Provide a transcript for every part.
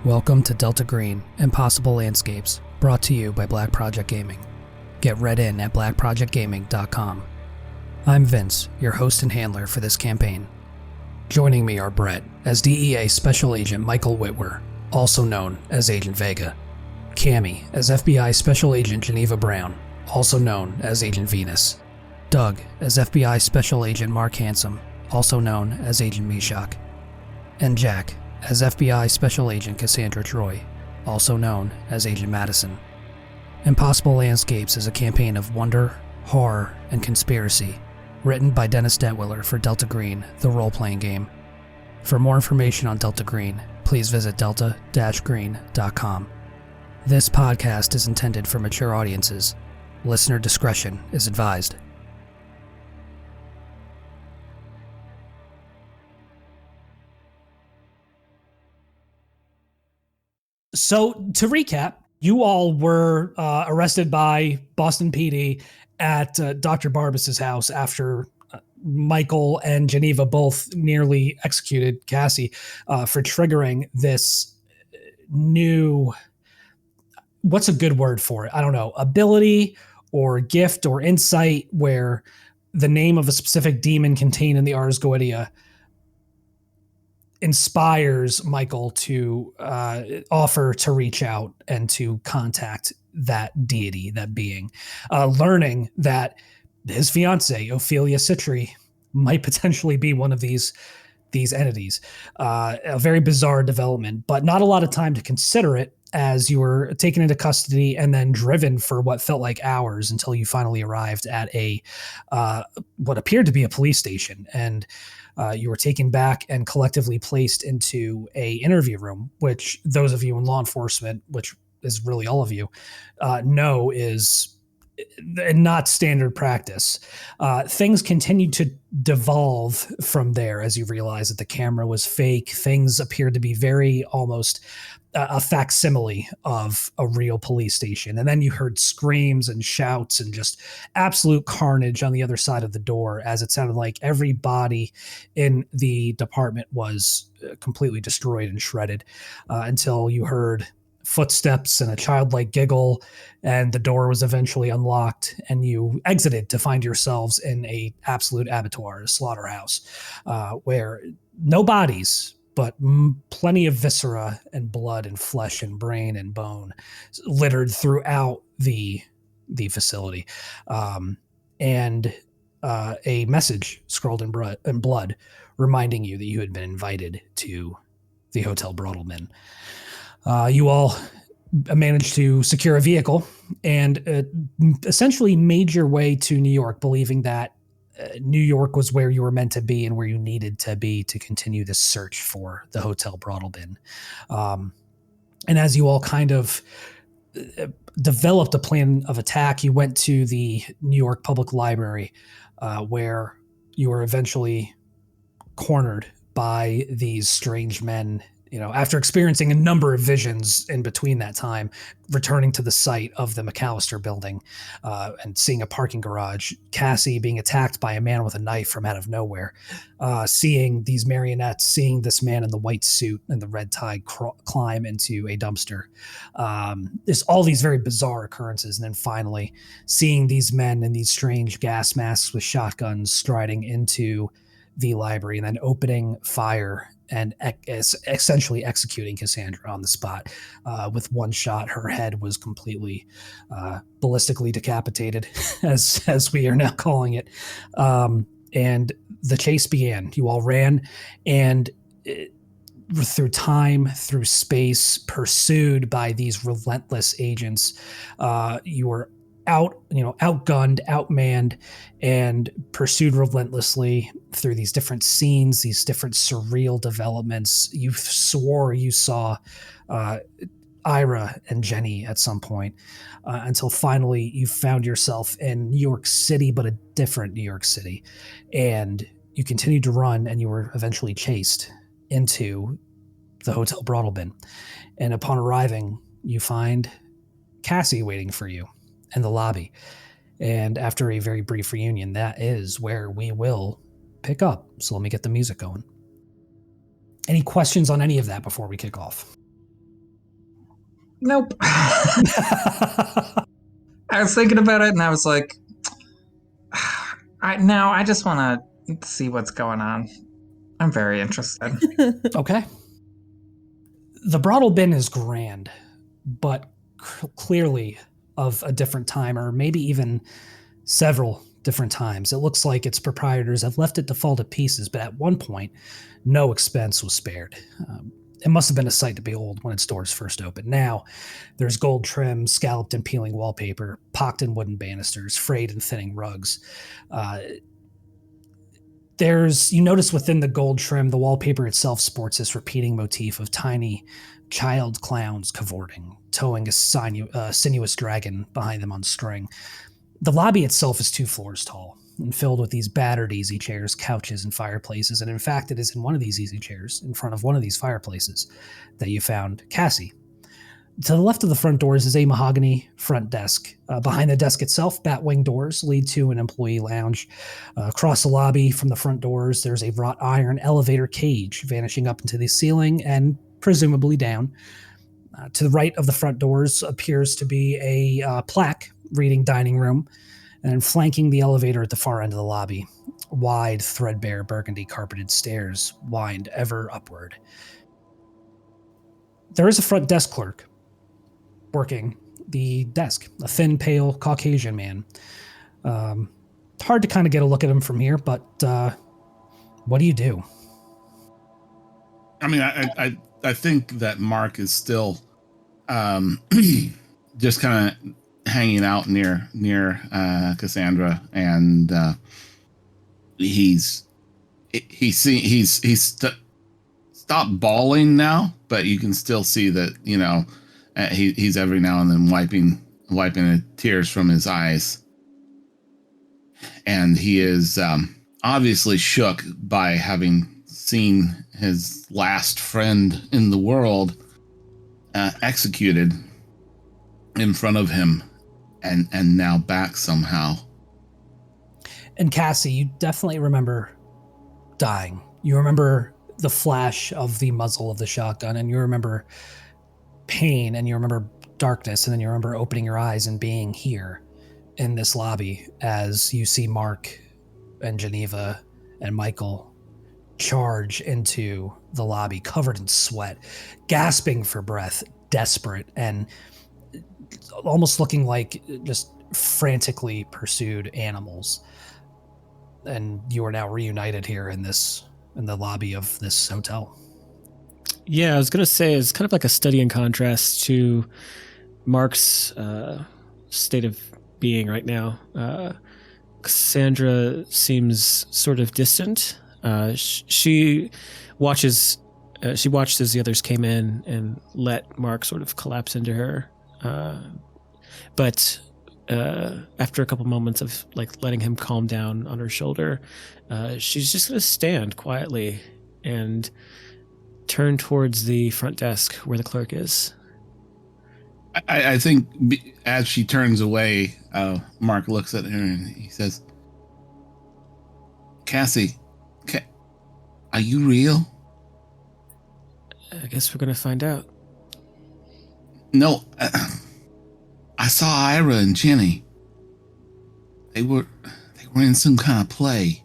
Welcome to Delta Green, Impossible Landscapes, brought to you by Black Project Gaming. Get read in at blackprojectgaming.com. I'm Vince, your host and handler for this campaign. Joining me are Brett as DEA Special Agent Michael Witwer, also known as Agent Vega, Cami as FBI Special Agent Geneva Brown, also known as Agent Venus, Doug as FBI Special Agent Mark Hansom, also known as Agent Meshach, and Jack as FBI Special Agent Cassandra Troy, also known as Agent Madison. Impossible Landscapes is a campaign of wonder, horror, and conspiracy, written by Dennis Detwiller for Delta Green, the role-playing game. For more information on Delta Green, please visit delta-green.com. This podcast is intended for mature audiences. Listener discretion is advised. So, to recap, you all were arrested by Boston PD at Dr. Barbas's house after Michael and Geneva both nearly executed Cassie for triggering this new, what's a good word for it? I don't know, ability or gift or insight where the name of a specific demon contained in the Ars Goetia inspires Michael to offer to reach out and to contact that deity, that being, learning that his fiancée, Ophelia Citri, might potentially be one of these entities. A very bizarre development, but not a lot of time to consider it as you were taken into custody and then driven for what felt like hours until you finally arrived at a what appeared to be a police station. And you were taken back and collectively placed into a interview room, which those of you in law enforcement, which is really all of you, know is not standard practice. Things continued to devolve from there as you realized that the camera was fake. Things appeared to be very almost a facsimile of a real police station. And then you heard screams and shouts and just absolute carnage on the other side of the door, as it sounded like every body in the department was completely destroyed and shredded, until you heard footsteps and a childlike giggle, and the door was eventually unlocked, and you exited to find yourselves in a absolute abattoir, a slaughterhouse, where no bodies, but plenty of viscera and blood and flesh and brain and bone littered throughout the facility, and a message scrawled in blood reminding you that you had been invited to the Hotel Broadalbin. You all managed to secure a vehicle and essentially made your way to New York, believing that New York was where you were meant to be and where you needed to be to continue this search for the Hotel Broadalbin. And as you all kind of developed a plan of attack, you went to the New York Public Library, where you were eventually cornered by these strange men. You know, after experiencing a number of visions in between that time, returning to the site of the McAllister building, and seeing a parking garage, Cassie being attacked by a man with a knife from out of nowhere, seeing these marionettes, seeing this man in the white suit and the red tie climb into a dumpster. There's all these very bizarre occurrences. And then finally seeing these men in these strange gas masks with shotguns striding into the library and then opening fire and essentially executing Cassandra on the spot. With one shot, her head was completely ballistically decapitated, as we are now calling it. And the chase began. You all ran, and through time, through space, pursued by these relentless agents, you were outgunned, outmanned, and pursued relentlessly through these different scenes, these different surreal developments. You swore you saw Ira and Jenny at some point, until finally you found yourself in New York City, but a different New York City. And you continued to run, and you were eventually chased into the Hotel Broadalbin. And upon arriving, you find Cassie waiting for you in the lobby. And after a very brief reunion, that is where we will pick up. So let me get the music going. Any questions on any of that before we kick off? Nope. I was thinking about it and I was like, I just want to see what's going on. I'm very interested. Okay. The Broadalbin is grand, but clearly of a different time, or maybe even several different times. It looks like its proprietors have left it to fall to pieces, but at one point, no expense was spared. It must have been a sight to behold when its doors first opened. Now, there's gold trim, scalloped and peeling wallpaper, pocked in wooden banisters, frayed and thinning rugs. You notice within the gold trim, the wallpaper itself sports this repeating motif of tiny child clowns cavorting, towing a sinuous dragon behind them on string. The lobby itself is 2 floors tall and filled with these battered easy chairs, couches, and fireplaces. And in fact, it is in one of these easy chairs, in front of one of these fireplaces, that you found Cassie. To the left of the front doors is a mahogany front desk. Behind the desk itself, batwing doors lead to an employee lounge. Across the lobby from the front doors, there's a wrought iron elevator cage vanishing up into the ceiling and presumably down. To the right of the front doors appears to be a plaque reading dining room, and flanking the elevator at the far end of the lobby, wide, threadbare, burgundy carpeted stairs wind ever upward. There is a front desk clerk working the desk, a thin, pale Caucasian man. Hard to kind of get a look at him from here, but what do you do? I mean, I think that Mark is still just kind of hanging out near Cassandra, and he's stopped bawling now, but you can still see that he's every now and then wiping the tears from his eyes, and he is obviously shook by having seen his last friend in the world executed in front of him, and now back somehow. And Cassie, you definitely remember dying. You remember the flash of the muzzle of the shotgun, and you remember pain, and you remember darkness, and then you remember opening your eyes and being here in this lobby as you see Mark and Geneva and Michael charge into the lobby covered in sweat, gasping for breath, desperate, and almost looking like just frantically pursued animals. And you are now reunited here in the lobby of this hotel. Yeah, I was going to say it's kind of like a study in contrast to Mark's state of being right now. Cassandra seems sort of distant. She watched as the others came in and let Mark sort of collapse into her. But after a couple moments of like letting him calm down on her shoulder, she's just going to stand quietly and turn towards the front desk where the clerk is. I think as she turns away, Mark looks at her and he says, "Cassie, are you real?" I guess we're going to find out. No, I saw Ira and Jenny. They were in some kind of play.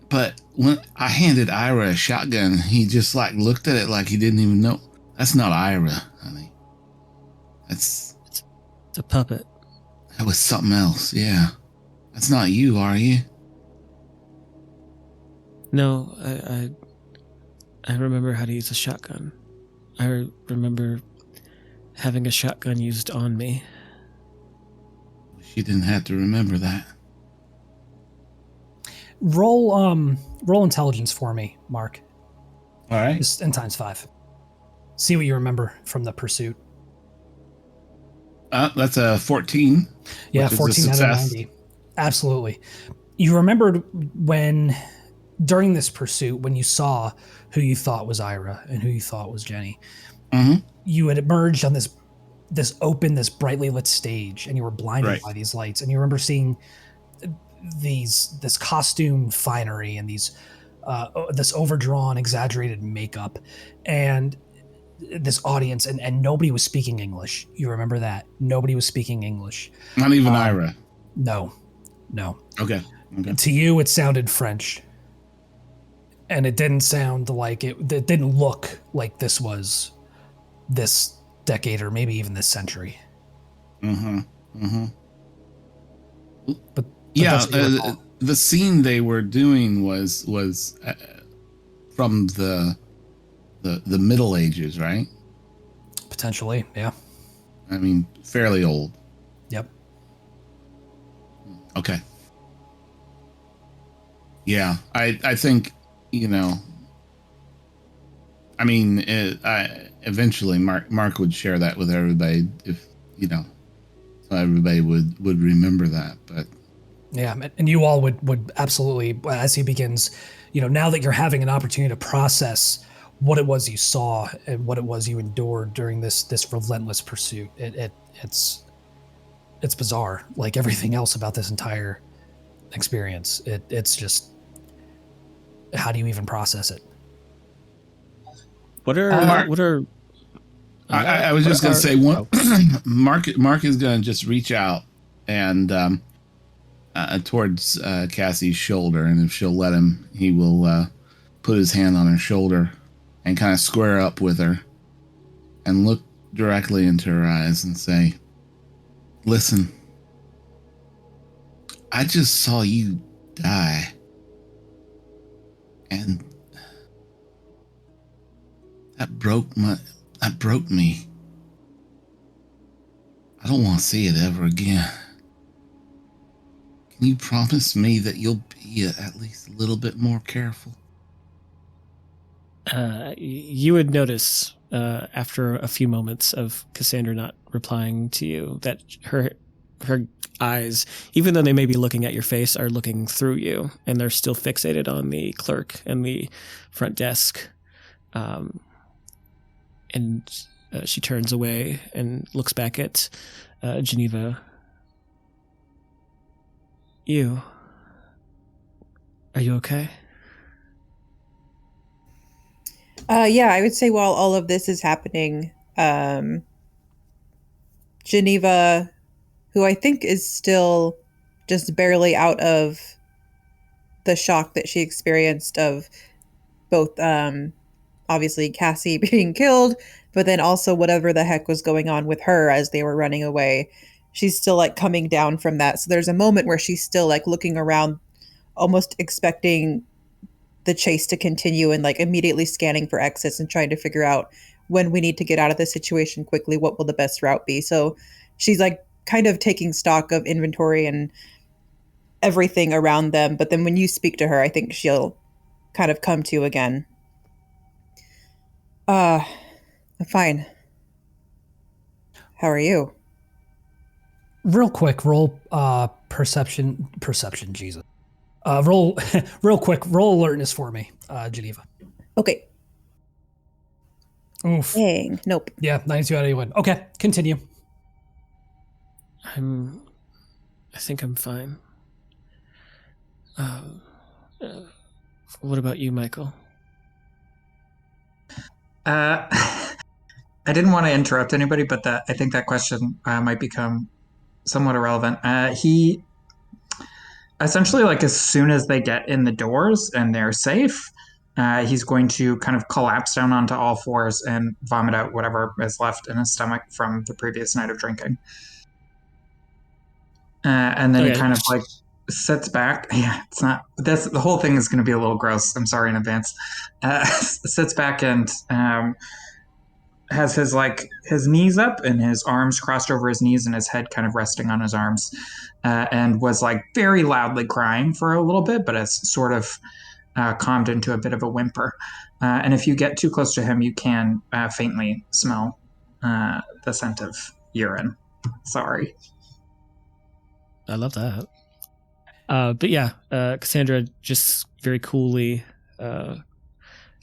But when I handed Ira a shotgun, he just like looked at it like he didn't even know. That's not Ira, honey. It's a puppet. That was something else, yeah. That's not you, are you? No, I remember how to use a shotgun. I remember having a shotgun used on me. She didn't have to remember that. Roll intelligence for me, Mark. All right. Just in ×5. See what you remember from the pursuit. That's a 14. Yeah, 14 out of 90. Absolutely. You remembered during this pursuit, when you saw who you thought was Ira and who you thought was Jenny, you had emerged on this brightly lit stage, and you were blinded by these lights. And you remember seeing this costume finery and this overdrawn, exaggerated makeup. And this audience, and nobody was speaking English. You remember that? Nobody was speaking English. Not even Ira. No. Okay. To you, it sounded French. And it didn't sound like it didn't look like this was this decade or maybe even this century. But yeah, the scene they were doing was from the Middle Ages, right? Potentially, yeah. I mean, fairly old. Yep. Okay. Yeah, I think, I mean, eventually Mark would share that with everybody if, so everybody would remember that. But yeah, and you all would absolutely, as he begins, now that you're having an opportunity to process what it was you saw and what it was you endured during this relentless pursuit, it's bizarre, like everything else about this entire experience. It's just, how do you even process it? I was just going to say one. Mark is going to just reach out and towards Cassie's shoulder, and if she'll let him, he will put his hand on her shoulder and kind of square up with her and look directly into her eyes and say, "Listen, I just saw you die, and that broke me. I don't want to see it ever again. Can you promise me that you'll be at least a little bit more careful?" You would notice after a few moments of Cassandra not replying to you that her eyes, even though they may be looking at your face, are looking through you, and they're still fixated on the clerk and the front desk. And she turns away and looks back at Geneva. Are you okay? Yeah, I would say while all of this is happening, Geneva, who I think is still just barely out of the shock that she experienced of both, obviously Cassie being killed, but then also whatever the heck was going on with her as they were running away. She's still like coming down from that. So there's a moment where she's still like looking around, almost expecting the chase to continue and like immediately scanning for exits and trying to figure out when we need to get out of this situation quickly, what will the best route be. So she's like kind of taking stock of inventory and everything around them. But then when you speak to her, I think she'll kind of come to again. I'm fine. How are you? Real quick, roll perception, Jesus. Roll real quick, roll alertness for me, Geneva. Okay. Oof. Dang. Nope. Yeah, 92 out of 81. Okay, continue. I think I'm fine. What about you, Michael? I didn't want to interrupt anybody, but I think that question might become somewhat irrelevant. He essentially, like, as soon as they get in the doors and they're safe, he's going to kind of collapse down onto all fours and vomit out whatever is left in his stomach from the previous night of drinking. And then he kind of like sits back. Yeah, it's not. The whole thing is going to be a little gross. I'm sorry in advance. Sits back and has his knees up and his arms crossed over his knees and his head kind of resting on his arms, and was like very loudly crying for a little bit, but has sort of calmed into a bit of a whimper. And if you get too close to him, you can faintly smell the scent of urine. Sorry. I love that. But yeah, Cassandra just very coolly,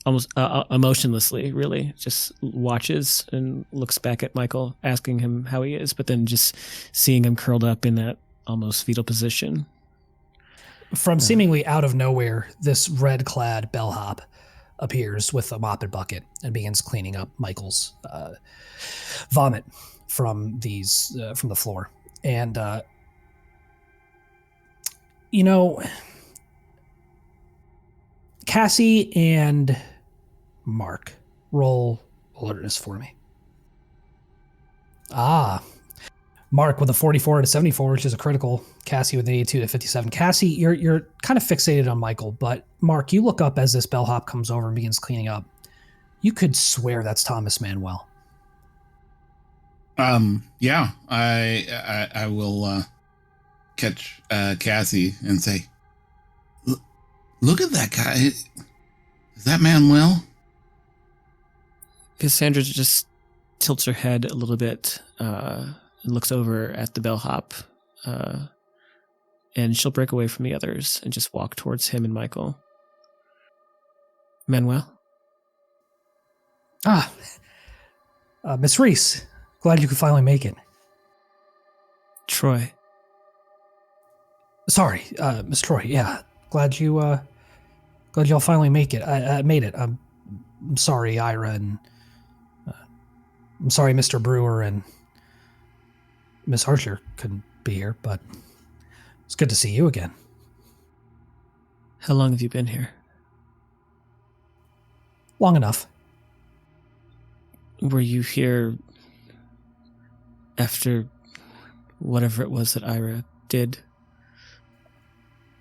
almost emotionlessly, really, just watches and looks back at Michael, asking him how he is, but then just seeing him curled up in that almost fetal position. From seemingly out of nowhere, this red-clad bellhop appears with a mop and bucket and begins cleaning up Michael's vomit from the floor. And Cassie and Mark, roll alertness for me. Mark with a 44 to 74, which is a critical. Cassie with an 82 to 57. Cassie, you're kind of fixated on Michael, but Mark, you look up as this bellhop comes over and begins cleaning up. You could swear that's Thomas Manuel. Yeah, I will catch Cassie and say, look at that guy. Is that Manuel? Cassandra just tilts her head a little bit and looks over at the bellhop, and she'll break away from the others and just walk towards him and Michael. Manuel? Miss Reese, glad you could finally make it. Troy. Sorry, Miss Troy. Yeah, glad y'all finally make it. I made it. I'm sorry, Ira, and I'm sorry, Mr. Brewer and Miss Archer couldn't be here, but it's good to see you again. How long have you been here? Long enough. Were you here after whatever it was that Ira did?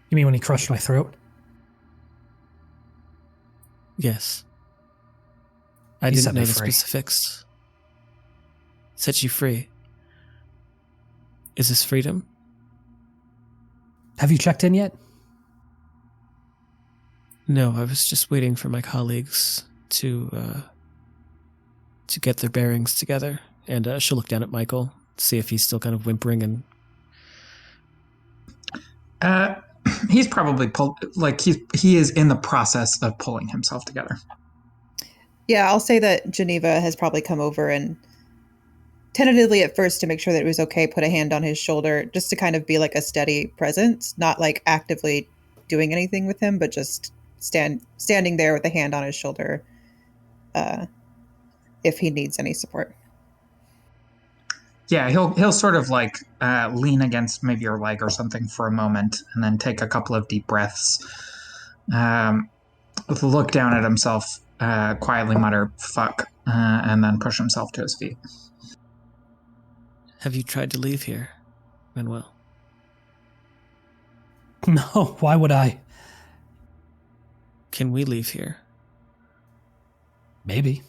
You mean when he crushed my throat? Yes. I He didn't set know me the free. specifics. Set you free. Is this freedom? Have you checked in yet? No, I was just waiting for my colleagues to get their bearings together. And she'll look down at Michael, see if he's still kind of whimpering and... He's probably he is in the process of pulling himself together. Yeah, I'll say that Geneva has probably come over and tentatively at first to make sure that it was okay, put a hand on his shoulder just to kind of be like a steady presence, not like actively doing anything with him, but just standing there with a hand on his shoulder if he needs any support. Yeah, he'll sort of like lean against maybe your leg or something for a moment, and then take a couple of deep breaths. With a look down at himself, quietly mutter "fuck," and then push himself to his feet. Have you tried to leave here, Manuel? No, why would I? Can we leave here? Maybe.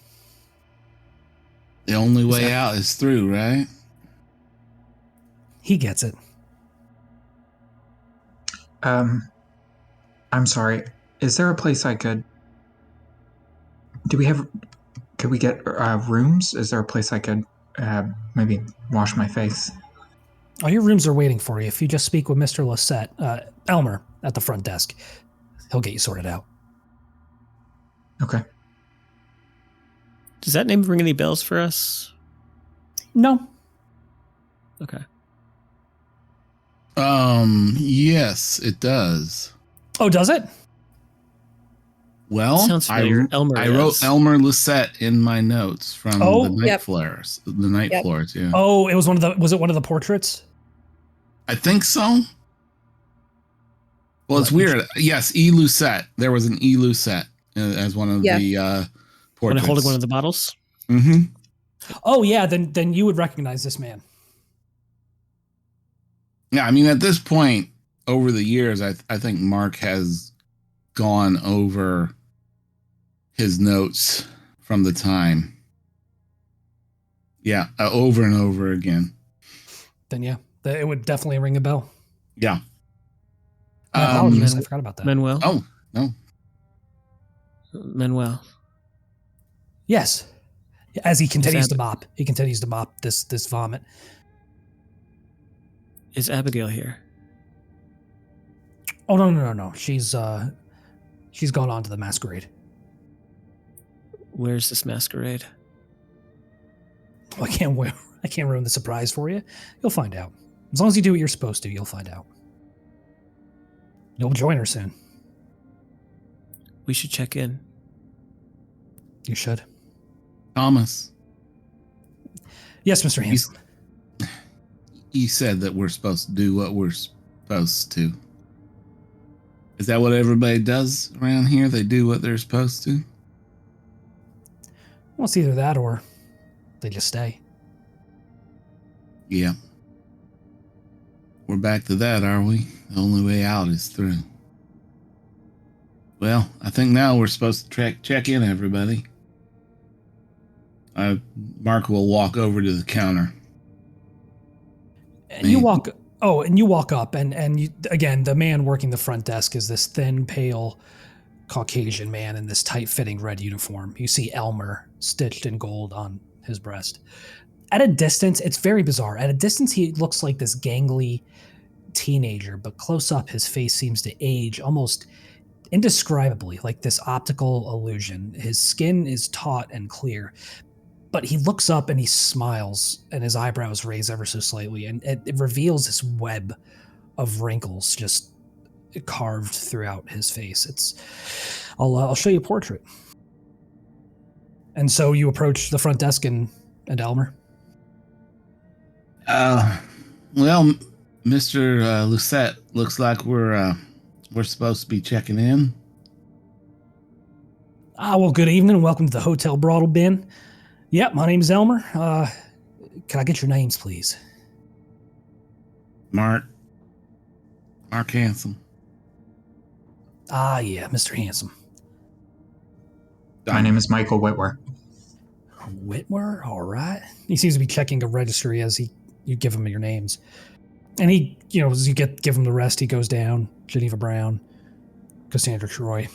The only way out is through, right? He gets it. I'm sorry. Is there a place I could... Could we get rooms? Is there a place I could maybe wash my face? Oh, your rooms are waiting for you. If you just speak with Mr. Lisette, Elmer at the front desk, he'll get you sorted out. Okay. Does that name ring any bells for us? No. Okay. Yes, it does. Oh, does it? Well, Sounds familiar. I wrote Elmer Lisette in my notes from the night Yep. flares, the night Yep. floors. Yeah. Oh, was it one of the portraits? I think so. Well, it's weird. Yes, E. Lucette. There was an E. Lucette as one of the When portraits. holding one of the bottles? Mm-hmm. Oh, yeah, then you would recognize this man. Yeah, I mean, at this point, over the years, I think Mark has gone over his notes from the time. Yeah, over and over again. Then yeah, it would definitely ring a bell. Yeah. My apologies, I forgot about that. Manuel? Oh, no. Manuel. Yes. As he continues to mop. He continues to mop this vomit. Is Abigail here? Oh no. She's gone on to the masquerade. Where's this masquerade? Oh, I can't ruin the surprise for you. You'll find out. As long as you do what you're supposed to, you'll find out. You'll join her soon. We should check in. You should. Thomas, Yes, Mr. Hansom. you said that we're supposed to do what we're supposed to. Is that what everybody does around here? They do what they're supposed to? Well, it's either that or they just stay. Yeah. We're back to that, are we? The only way out is through. Well, I think now we're supposed to check in, everybody. Mark will walk over to the counter. And you walk up, and you, again, the man working the front desk is this thin, pale Caucasian man in this tight-fitting red uniform. You see Elmer stitched in gold on his breast. At a distance, it's very bizarre. At a distance, he looks like this gangly teenager, but close up, his face seems to age almost indescribably, like this optical illusion. His skin is taut and clear, but he looks up and he smiles, and his eyebrows raise ever so slightly, and it reveals this web of wrinkles just carved throughout his face. I'll show you a portrait. And so you approach the front desk and Elmer. Well, Mr. Lucette, looks like we're supposed to be checking in. Well, good evening and welcome to the Hotel Broadalbin. Yep, my name is Elmer. Can I get your names, please? Mark Hansom. Yeah, Mr. Hansom. My name is Michael Witwer. Witwer, all right. He seems to be checking a registry as you give him your names. And he, as you give him the rest, he goes down, Geneva Brown, Cassandra Troy,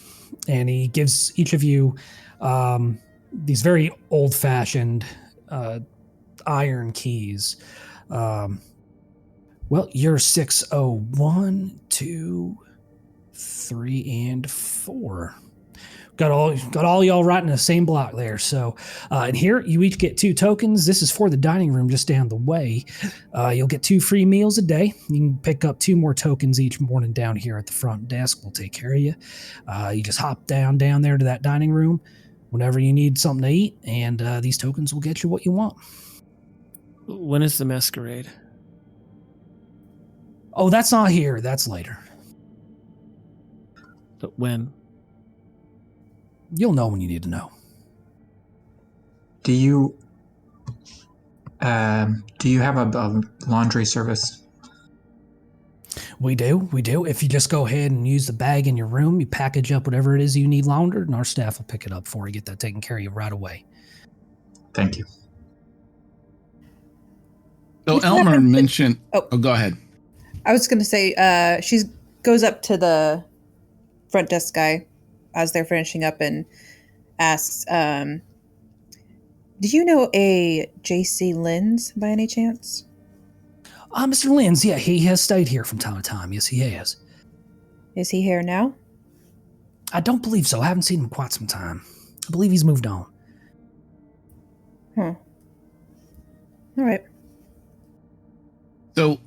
and he gives each of you these very old-fashioned iron keys. Well, you're 601, 2, 3, and 4. Got all y'all right in the same block there. So, and here you each get 2 tokens. This is for the dining room just down the way. You'll get 2 free meals a day. You can pick up 2 more tokens each morning down here at the front desk. We'll take care of you. You just hop down there to that dining room whenever you need something to eat, and these tokens will get you what you want. When is the masquerade? Oh, that's not here. That's later. But when? You'll know when you need to know. Do you have a laundry service? We do. If you just go ahead and use the bag in your room, you package up whatever it is you need laundered, and our staff will pick it up for you. Get that taken care of you right away. Thank you. So Elmer mentioned... Oh, go ahead. I was going to say, she goes up to the front desk guy as they're finishing up and asks, do you know a J.C. Linz by any chance? Mr. Linz, yeah, he has stayed here from time to time. Yes, he has. Is he here now? I don't believe so. I haven't seen him in quite some time. I believe he's moved on. All right. So,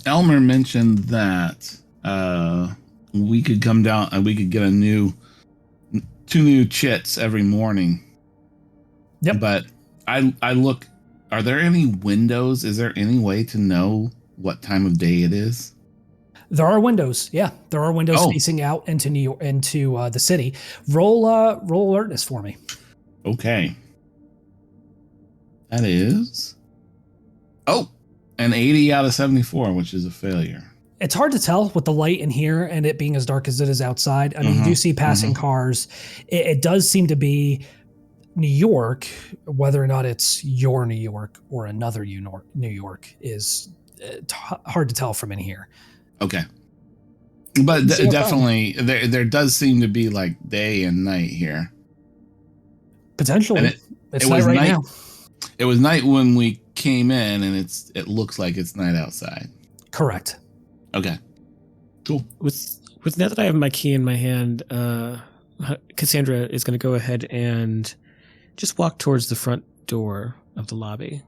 Elmer mentioned that we could come down and we could get 2 new chits every morning. Yep. But I look, are there any windows? Is there any way to know what time of day it is? There are windows. Yeah, there are windows facing out into New York, into the city. Roll alertness for me. Okay. That is an 80 out of 74, which is a failure. It's hard to tell with the light in here and it being as dark as it is outside. I mean, you do see passing cars. It does seem to be New York. Whether or not it's your New York or another New York is hard to tell from in here. Okay. But definitely, there does seem to be like day and night here. Potentially. It's night right now. It was night when we came in, and it looks like it's night outside. Correct. Okay. Cool. With now that I have my key in my hand, Cassandra is going to go ahead and just walk towards the front door of the lobby.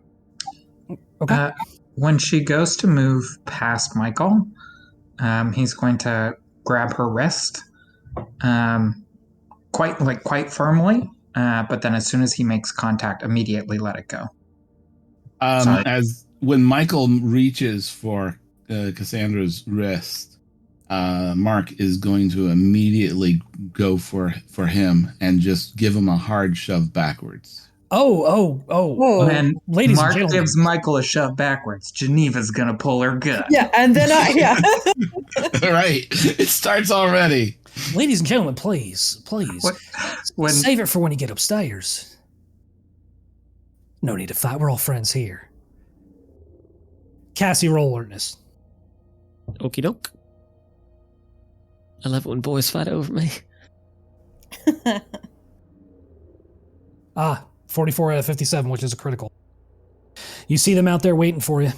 Okay. When she goes to move past Michael, he's going to grab her wrist, quite firmly, but then as soon as he makes contact, immediately let it go. Sorry. As when Michael reaches for Cassandra's wrist, Mark is going to immediately go for him and just give him a hard shove backwards. Whoa. When ladies Mark and gentlemen. gives Michael a shove backwards, Geneva's gonna pull her gun. Yeah, and then Right. It starts already. Ladies and gentlemen, please. When Save it for when you get upstairs. No need to fight. We're all friends here. Cassie, roll alertness. Okie doke. I love it when boys fight over me. 44 out of 57, which is a critical. You see them out there waiting for you.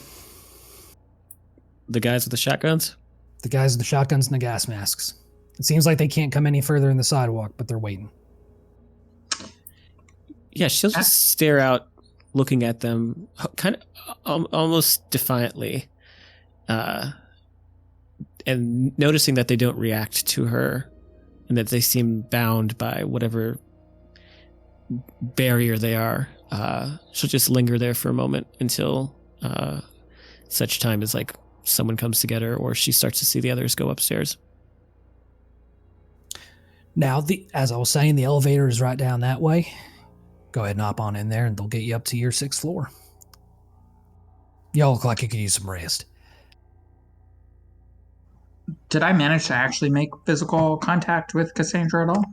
The guys with the shotguns? The guys with the shotguns and the gas masks. It seems like they can't come any further in the sidewalk, but they're waiting. Yeah, she'll just stare out, looking at them, kind of almost defiantly, and noticing that they don't react to her, and that they seem bound by whatever barrier they are. She'll just linger there for a moment until such time as like someone comes to get her, or she starts to see the others go upstairs. Now, as I was saying, the elevator is right down that way. Go ahead and hop on in there, and they'll get you up to your 6th floor. Y'all look like you could use some rest. did I manage to actually make physical contact with Cassandra at all?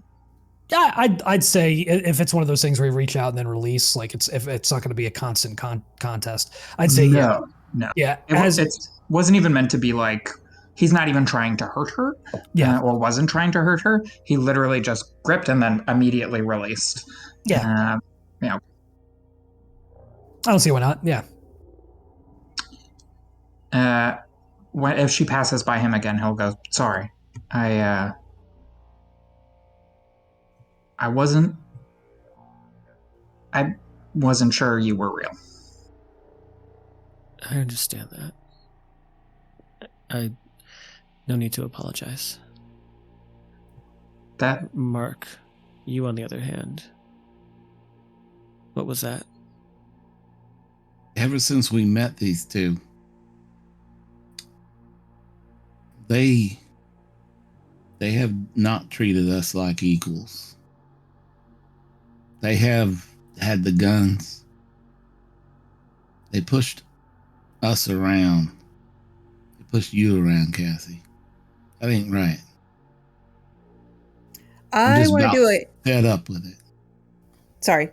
Yeah, I'd say if it's one of those things where you reach out and then release, like if it's not going to be a constant contest, I'd say No. yeah. It wasn't even meant to be like he's not even trying to hurt her, or wasn't trying to hurt her. He literally just gripped and then immediately released. Yeah. I don't see why not. Yeah. If she passes by him again, he'll go, "Sorry, I wasn't sure you were real." I understand that. No need to apologize. That Mark, you on the other hand, what was that? Ever since we met these two, they have not treated us like equals. They have had the guns. They pushed us around. They pushed you around, Cassie. That ain't right. I want to do it. Fed up with it. Sorry.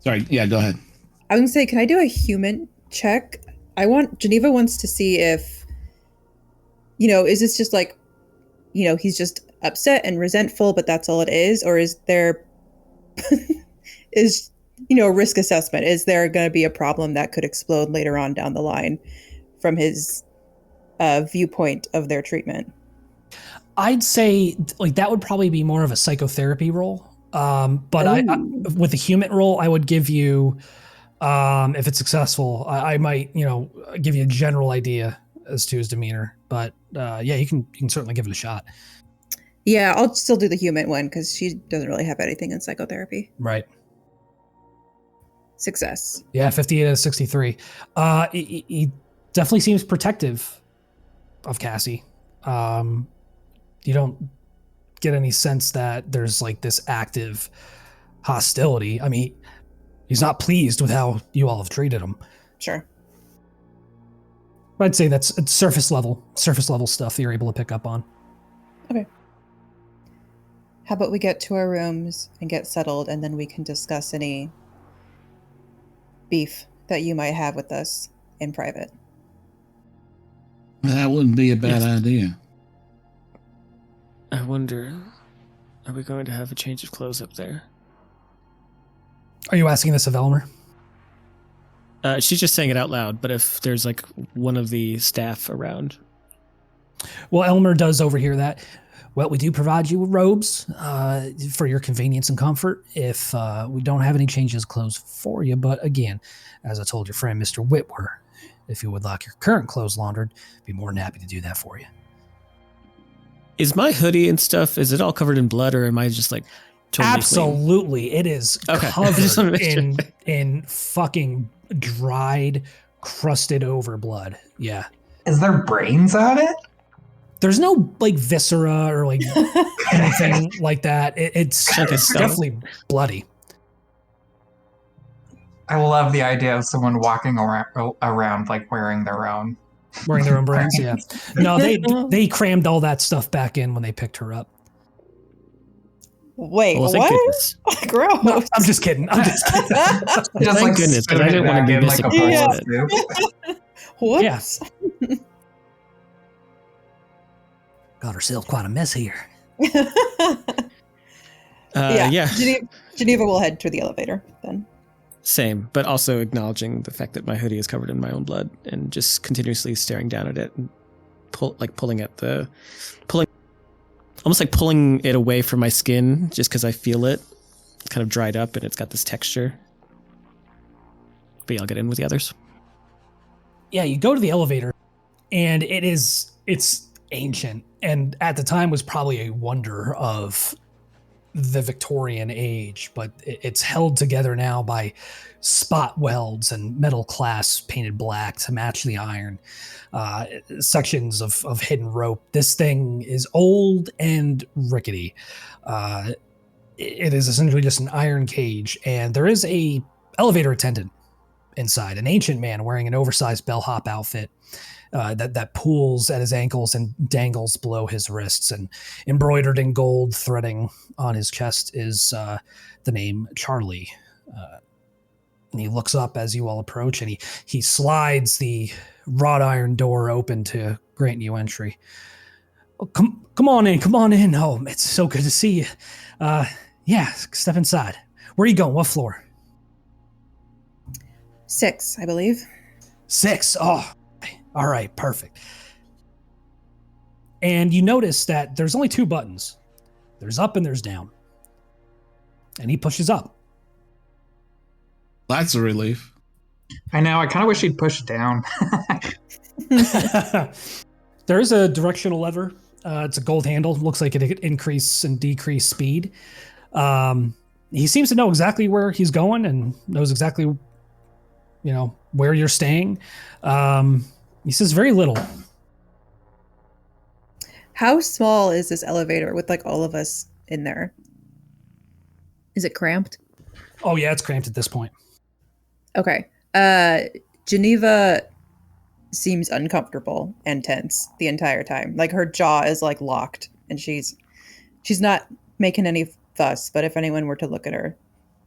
Yeah, go ahead. I was going to say, can I do a human check? Geneva wants to see if, is this just like, he's just upset and resentful, but that's all it is? Or is there, risk assessment? Is there going to be a problem that could explode later on down the line from his viewpoint of their treatment? I'd say like that would probably be more of a psychotherapy role. But I with the human role, I would give you, if it's successful, I might, give you a general idea as to his demeanor. But you can certainly give it a shot. Yeah, I'll still do the human one because she doesn't really have anything in psychotherapy. Right. Success. Yeah, 58 out of 63. He definitely seems protective of Cassie. You don't get any sense that there's like this active hostility. I mean, he's not pleased with how you all have treated him. Sure. I'd say it's surface level stuff that you're able to pick up on. Okay. How about we get to our rooms and get settled, and then we can discuss any beef that you might have with us in private. That wouldn't be a bad idea. I wonder, are we going to have a change of clothes up there? Are you asking this of Elmer? She's just saying it out loud, but if there's like one of the staff around. Well, Elmer does overhear that. Well, we do provide you with robes for your convenience and comfort if we don't have any changes of clothes for you. But again, as I told your friend, Mr. Witwer, if you would like your current clothes laundered, I'd be more than happy to do that for you. Is my hoodie and stuff, is it all covered in blood, or am I just like totally Absolutely. It is Okay. I just wanted covered to make sure. in fucking dried, crusted over blood. Yeah. Is there brains on it? There's no like viscera or like anything like that. It's Chunk of stomach. definitely bloody. I love the idea of someone walking around like wearing their own. Wearing their own brains, yeah. No, they crammed all that stuff back in when they picked her up. Wait, Well, thank what? goodness. Gross. No, I'm just kidding. Just Thank goodness, 'cause I didn't want to be like a disappointed. bowl of soup. Whoops. Got herself quite a mess here. Yeah. Geneva will head to the elevator then. Same, but also acknowledging the fact that my hoodie is covered in my own blood and just continuously staring down at it and pulling almost like pulling it away from my skin just because I feel it. It's kind of dried up and it's got this texture. But yeah, I'll get in with the others. Yeah, you go to the elevator and it's ancient, and at the time was probably a wonder of the Victorian age, but it's held together now by spot welds and metal clasps painted black to match the iron, sections of hidden rope. This thing is old and rickety. It is essentially just an iron cage, and there is a elevator attendant inside, an ancient man wearing an oversized bellhop outfit that pulls at his ankles and dangles below his wrists, and embroidered in gold threading on his chest is the name Charlie. And he looks up as you all approach, and he slides the wrought iron door open to grant you entry. Oh, come on in. Oh, it's so good to see you. Yeah, step inside. Where are you going? What floor? 6, I believe. 6. Oh, all right, perfect. And you notice that there's only 2 buttons. There's up and there's down. And he pushes up. That's a relief. I know. I kind of wish he'd push down. There is a directional lever. It's a gold handle. Looks like it could increase and decrease speed. He seems to know exactly where he's going and knows exactly, where you're staying. He says very little. How small is this elevator with like all of us in there? Is it cramped? Oh yeah, it's cramped at this point. Okay. Geneva seems uncomfortable and tense the entire time. Like her jaw is like locked and she's not making any fuss, but if anyone were to look at her,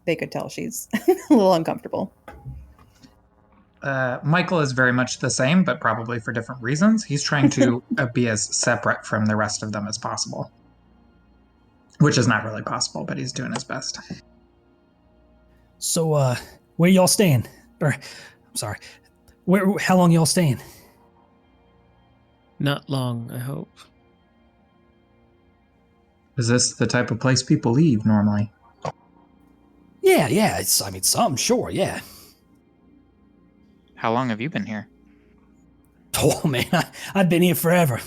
they could tell she's a little uncomfortable. Michael is very much the same, but probably for different reasons. He's trying to be as separate from the rest of them as possible, which is not really possible, but he's doing his best. So, where y'all staying? Or, I'm sorry, how long y'all staying? Not long, I hope. Is this the type of place people leave normally? Yeah, some, sure, yeah. How long have you been here? Oh man, I've been here forever.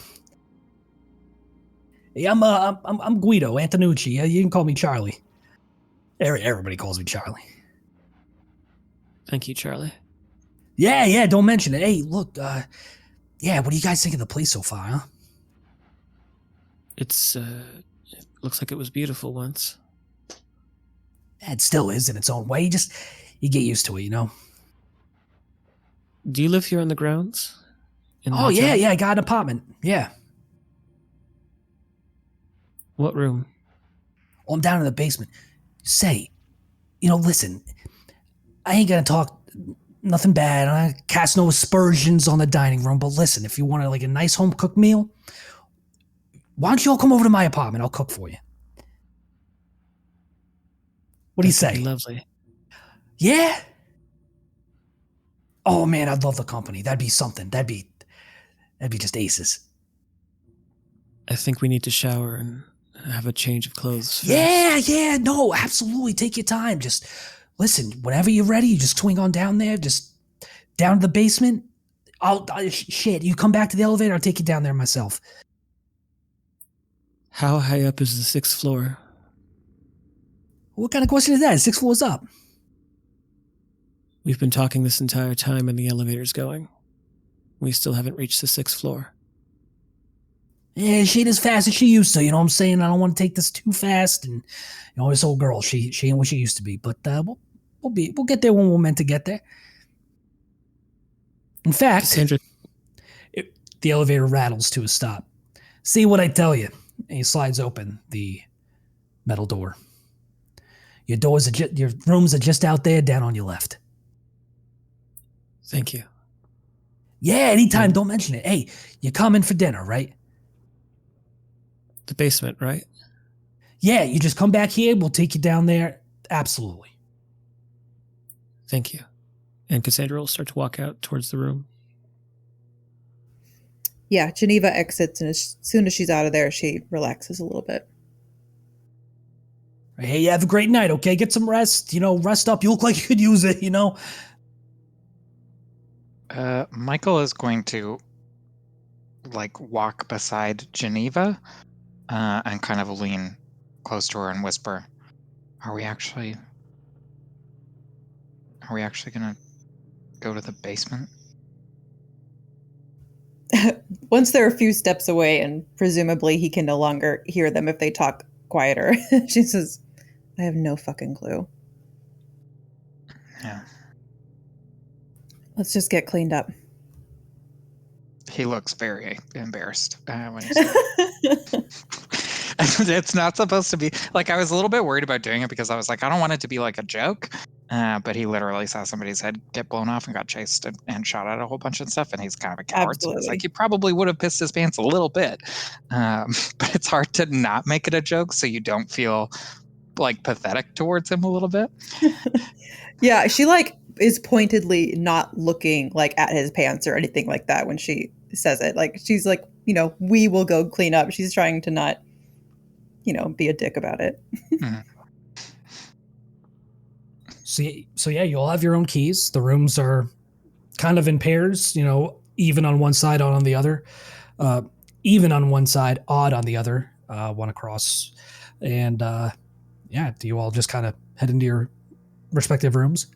Yeah, I'm Guido Antonucci. You can call me Charlie. Everybody calls me Charlie. Thank you, Charlie. Yeah, don't mention it. Hey, look, what do you guys think of the place so far, huh? It looks like it was beautiful once. It still is in its own way. You get used to it, Do you live here on the grounds? In the Oh, hotel? yeah, I got an apartment. Yeah. What room? Well, I'm down in the basement. Say, listen, I ain't gonna talk nothing bad. I cast no aspersions on the dining room, but listen, if you want a nice home cooked meal, why don't you all come over to my apartment? I'll cook for you. What do you say? Lovely. Yeah? Oh man, I'd love the company. That'd be something. That'd be just aces. I think we need to shower and have a change of clothes first. Yeah, no, absolutely. Take your time. Just listen, whenever you're ready, you just swing on down there, just down to the basement. You come back to the elevator, I'll take you down there myself. How high up is the 6th floor? What kind of question is that? It's 6 floors up. We've been talking this entire time and the elevator's going. We still haven't reached the 6th floor. Yeah, she ain't as fast as she used to. You know what I'm saying? I don't want to take this too fast. And this old girl, she ain't what she used to be. But we'll get there when we're meant to get there. In fact, Cassandra, the elevator rattles to a stop. See what I tell you. And he slides open the metal door. Your rooms are just out there, down on your left. thank you. Yeah, anytime. Don't mention it. Hey, you're coming for dinner, right? The basement, right? Yeah, you just come back here. We'll take you down there. Absolutely. Thank you. And Cassandra will start to walk out towards the room. Yeah, Geneva exits, and as soon as she's out of there, she relaxes a little bit. Hey, have a great night, okay? Get some rest. Rest up. You look like you could use it, Michael is going to walk beside Geneva and kind of lean close to her and whisper, Are we actually gonna go to the basement? Once they're a few steps away, and presumably he can no longer hear them if they talk quieter, she says, I have no fucking clue. Yeah. Let's just get cleaned up. He looks very embarrassed when he says it's not supposed to be I was a little bit worried about doing it because I was like, I don't want it to be like a joke. But he literally saw somebody's head get blown off and got chased and shot at a whole bunch of stuff. And he's kind of a coward. Absolutely. So it's like, he probably would have pissed his pants a little bit. But it's hard to not make it a joke so you don't feel pathetic towards him a little bit. Yeah, she is pointedly not looking at his pants or anything like that when she says it. She's we will go clean up. She's trying to not, be a dick about it. Mm-hmm. So yeah, you all have your own keys. The rooms are kind of in pairs, even on one side, odd on the other. Even on one side, odd on the other, one across. And do you all just kind of head into your respective rooms?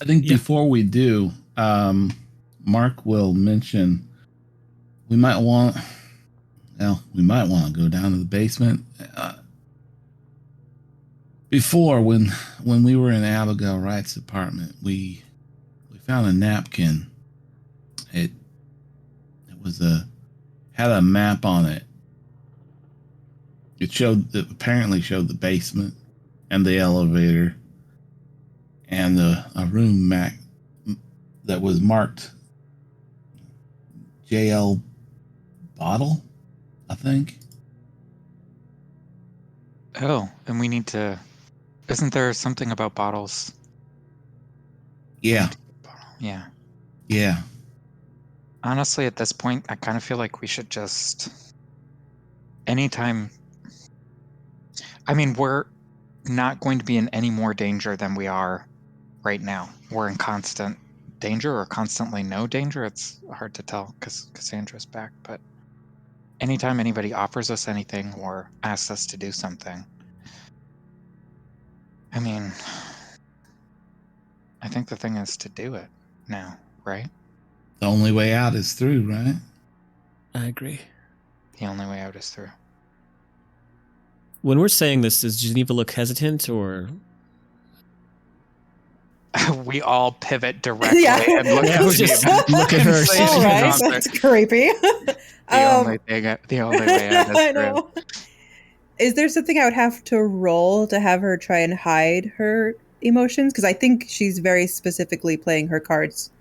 I think before we do, Mark will mention we might want to go down to the basement. Before, when we were in Abigail Wright's apartment, we found a napkin. It had a map on it. It apparently showed the basement and the elevator and a room map that was marked JL Bottle, I think. Oh, and we need to... Isn't there something about bottles? Yeah. Yeah. Yeah. Honestly, at this point, I kind of feel like we should just... Anytime... I mean, we're not going to be in any more danger than we are right now. We're in constant danger or constantly no danger. It's hard to tell because Cassandra's back, but anytime anybody offers us anything or asks us to do something, I mean, I think the thing is to do it now, right? The only way out is through, right? I agree. The only way out is through. When we're saying this, does Geneva look hesitant or... We all pivot directly Yeah. and look at Geneva. Look at her. All right, that's creepy. The only way out is I through. know. Is there something I would have to roll to have her try and hide her emotions? Because I think she's very specifically playing her cards,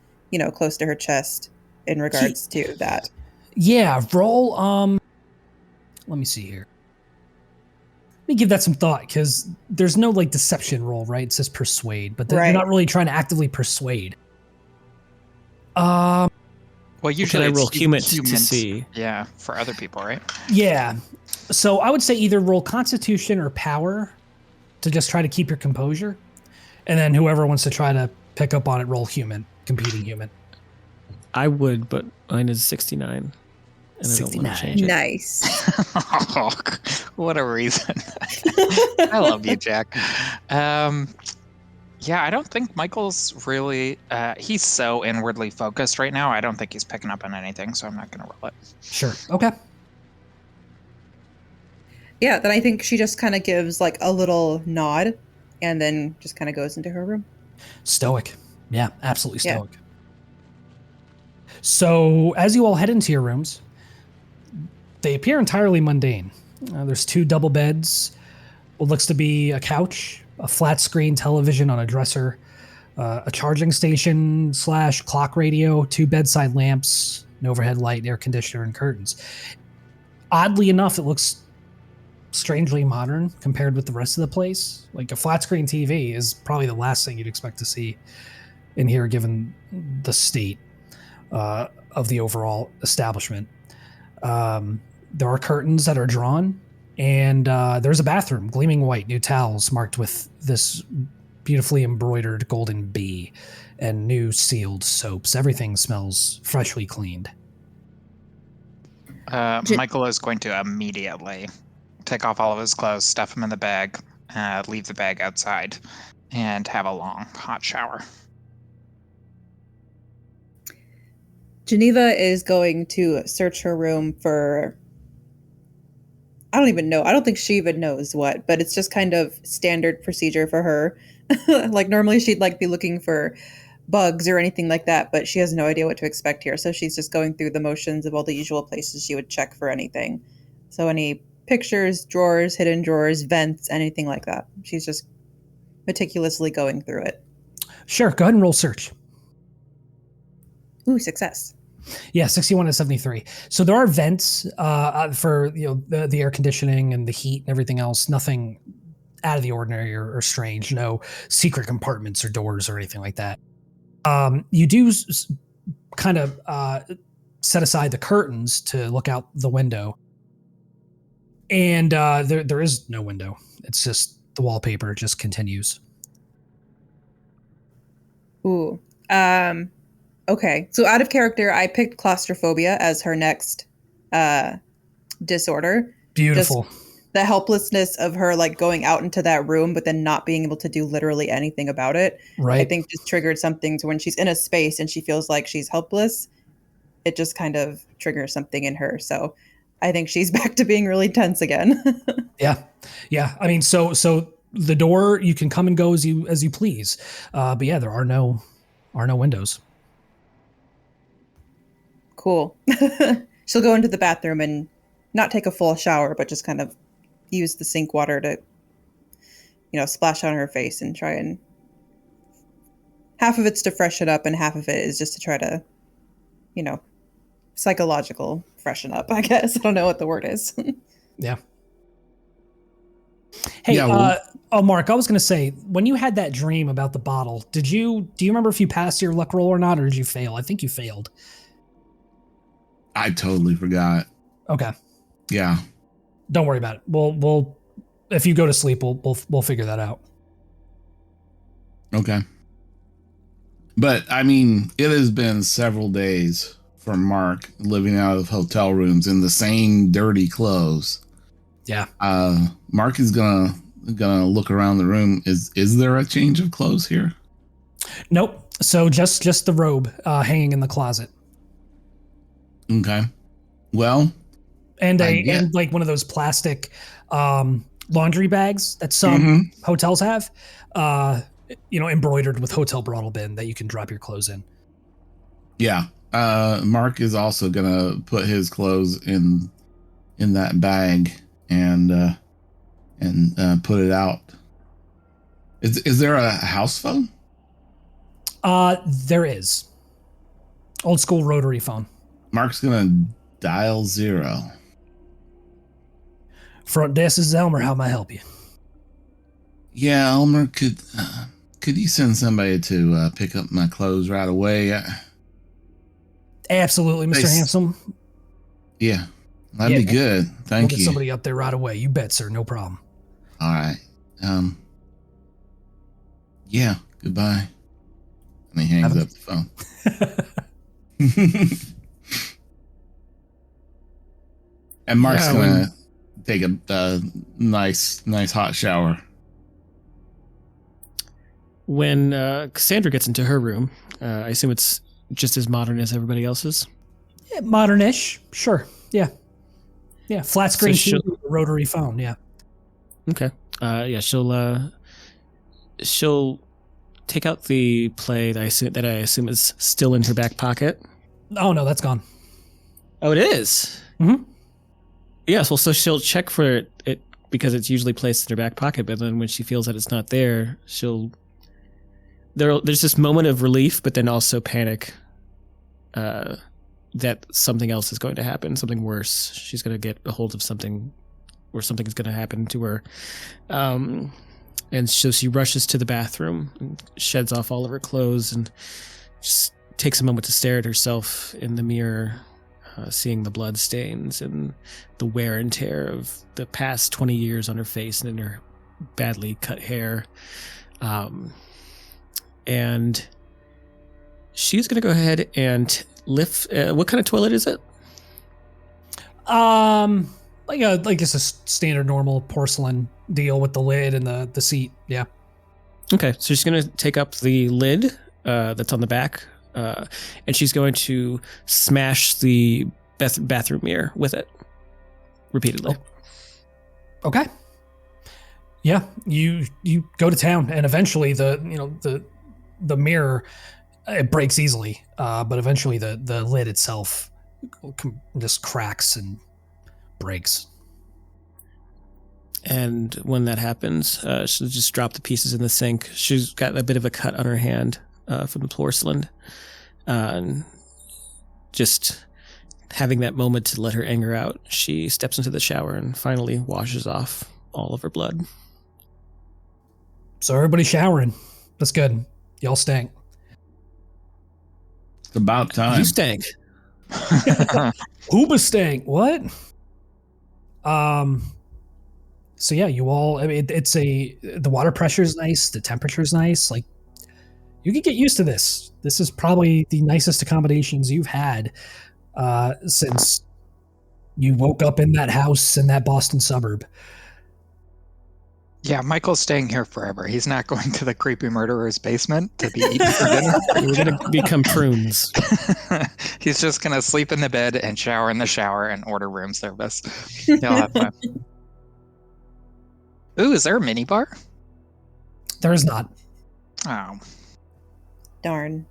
close to her chest in regards to that. Yeah, roll. Let me see here. Let me give that some thought because there's no deception roll, right? It says persuade, but they're not really trying to actively persuade. Well, usually I roll it's human to see? Yeah, for other people, right? Yeah. So I would say either roll Constitution or Power to just try to keep your composure. And then whoever wants to try to pick up on it, roll human, competing human. I would, but mine is 69. and I don't want to 69. change it. Nice. Oh, what a reason. I love you, Jack. Yeah, I don't think Michael's really... he's so inwardly focused right now. I don't think he's picking up on anything, so I'm not going to roll it. Sure. Okay. Yeah, then I think she just kind of gives like a little nod and then just kind of goes into her room. Stoic. Yeah, absolutely Yeah. stoic. So as you all head into your rooms, they appear entirely mundane. There's 2 double beds, what looks to be a couch, a flat screen television on a dresser, a charging station / clock radio, 2 bedside lamps, an overhead light, air conditioner, and curtains. Oddly enough, it looks strangely modern compared with the rest of the place. Like a flat screen TV is probably the last thing you'd expect to see in here given the state of the overall establishment. There are curtains that are drawn, and there's a bathroom, gleaming white, new towels marked with this beautifully embroidered golden bee, and new sealed soaps. Everything smells freshly cleaned. Michael is going to immediately take off all of his clothes, stuff them in the bag, leave the bag outside, and have a long, hot shower. Geneva is going to search her room for... I don't even know. I don't think she even knows what, but it's just kind of standard procedure for her. Like normally she'd like be looking for bugs or anything like that, but she has no idea what to expect here. So she's just going through the motions of all the usual places she would check for anything. So any pictures, drawers, hidden drawers, vents, anything like that. She's just meticulously going through it. Sure, go ahead and roll search. Ooh, success. Yeah, 61 and 73. So there are vents for the air conditioning and the heat and everything else. Nothing out of the ordinary or strange. No secret compartments or doors or anything like that. You do kind of set aside the curtains to look out the window, and there is no window. It's just the wallpaper just continues. Ooh. Okay. So out of character, I picked claustrophobia as her next disorder. Beautiful. Just the helplessness of her like going out into that room, but then not being able to do literally anything about it. Right. I think just triggered something to when she's in a space and she feels like she's helpless. It just kind of triggers something in her. So I think she's back to being really tense again. Yeah. I mean, so the door, you can come and go as you please. But yeah, there are no windows. Cool. She'll go into the bathroom and not take a full shower, but just kind of use the sink water to, splash on her face and try and... Half of it's to freshen up and half of it is just to try to, psychological freshen up, I guess. I don't know what the word is. Yeah. Hey, Yeah, Mark, I was going to say, when you had that dream about the bottle, do you remember if you passed your luck roll or not, or did you fail? I think you failed. I totally forgot. Okay. Yeah. Don't worry about it. We'll if you go to sleep, we'll figure that out. Okay. But I mean, it has been several days for Mark living out of hotel rooms in the same dirty clothes. Yeah. Mark is gonna look around the room. Is there a change of clothes here? Nope. So just the robe hanging in the closet. Okay. Well, And like one of those plastic laundry bags that some hotels have, embroidered with Hotel Broadalbin that you can drop your clothes in. Yeah. Mark is also gonna put his clothes in that bag and put it out. Is there a house phone? There is. Old school rotary phone. Mark's gonna dial 0. Front desk is Elmer. How may I help you? Yeah, Elmer, could you send somebody to pick up my clothes right away? Absolutely, Mr. Hansom. Yeah, that'd be good. Thank We'll you. get somebody up there right away. You bet, sir. No problem. All right. Yeah. Goodbye. And he hangs up the phone. And Mark's Yeah, gonna take a nice hot shower. When Cassandra gets into her room, I assume it's just as modern as everybody else's. Yeah, modern-ish, sure. Yeah. Yeah, flat screen So TV, rotary phone, yeah. Okay. Yeah, she'll take out the play that I assume is still in her back pocket. Oh, no, that's gone. Oh, it is? Mm-hmm. Yes, well, so she'll check for it because it's usually placed in her back pocket, but then when she feels that it's not there, there's this moment of relief, but then also panic that something else is going to happen, something worse. She's going to get a hold of something, or something is going to happen to her. And so she rushes to the bathroom and sheds off all of her clothes and just takes a moment to stare at herself in the mirror, seeing the blood stains and the wear and tear of the past 20 years on her face and in her badly cut hair. And she's going to go ahead and lift. What kind of toilet is it? Like just a standard normal porcelain deal with the lid and the seat. Yeah. Okay, so she's going to take up the lid that's on the back, and she's going to smash the bathroom mirror with it repeatedly. Oh. Okay. Yeah, you go to town, and eventually the mirror, it breaks easily, but eventually the lid itself just cracks and breaks. And when that happens, she'll just drop the pieces in the sink. She's got a bit of a cut on her hand from the porcelain. Just having that moment to let her anger out, she steps into the shower and finally washes off all of her blood. So everybody's showering. That's good. Y'all stink. It's about time. You stank. Uba stank. What? So yeah, you all. I mean, the water pressure is nice. The temperature is nice. Like, you can get used to this. This is probably the nicest accommodations you've had since you woke up in that house in that Boston suburb. Yeah, Michael's staying here forever. He's not going to the creepy murderer's basement to be eaten for dinner. We're going to become prunes. He's just going to sleep in the bed and shower in the shower and order room service. He'll have fun. Ooh, is there a mini bar? There is not. Oh. Darn.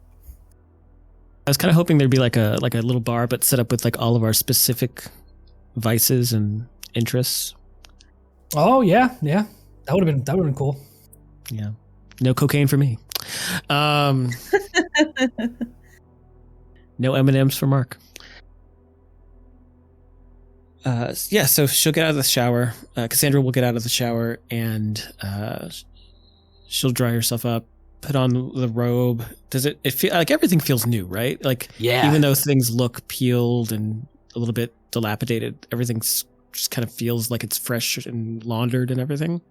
I was kind of hoping there'd be like a little bar, but set up with like all of our specific vices and interests. Oh yeah. That would have been cool. Yeah. No cocaine for me. No M&Ms for Mark. Yeah, so she'll get out of the shower. Cassandra will get out of the shower and she'll dry herself up, put on the robe. Does it feel like everything feels new, right? Like, Yeah. even though things look peeled and a little bit dilapidated, everything's just kind of feels like it's fresh and laundered and everything.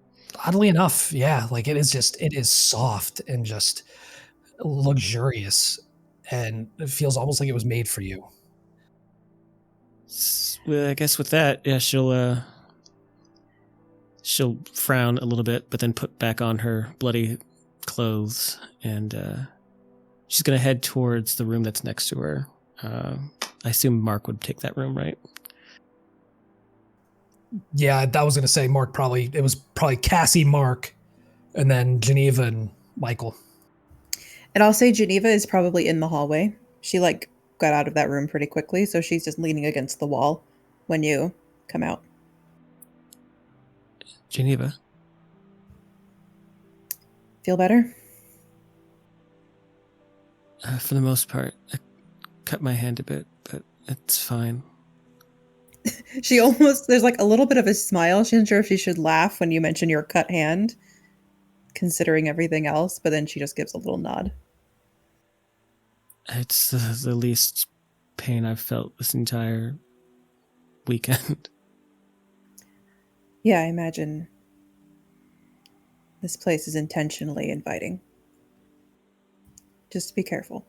Oddly enough, yeah. Like it is soft and just luxurious, and it feels almost like it was made for you. Well, I guess with that, yeah, she'll frown a little bit, but then put back on her bloody clothes, and she's gonna head towards the room that's next to her. I assume Mark would take that room, right? Yeah, I was gonna say Mark it was probably Cassie, Mark, and then Geneva and Michael. And I'll say Geneva is probably in the hallway. She got out of that room pretty quickly, so she's just leaning against the wall when you come out. Geneva. Feel better? For the most part, I cut my hand a bit, but it's fine. She almost, there's a little bit of a smile. She's not sure if she should laugh when you mention your cut hand, considering everything else, but then she just gives a little nod. It's the least pain I've felt this entire weekend. Yeah, I imagine this place is intentionally inviting. Just be careful.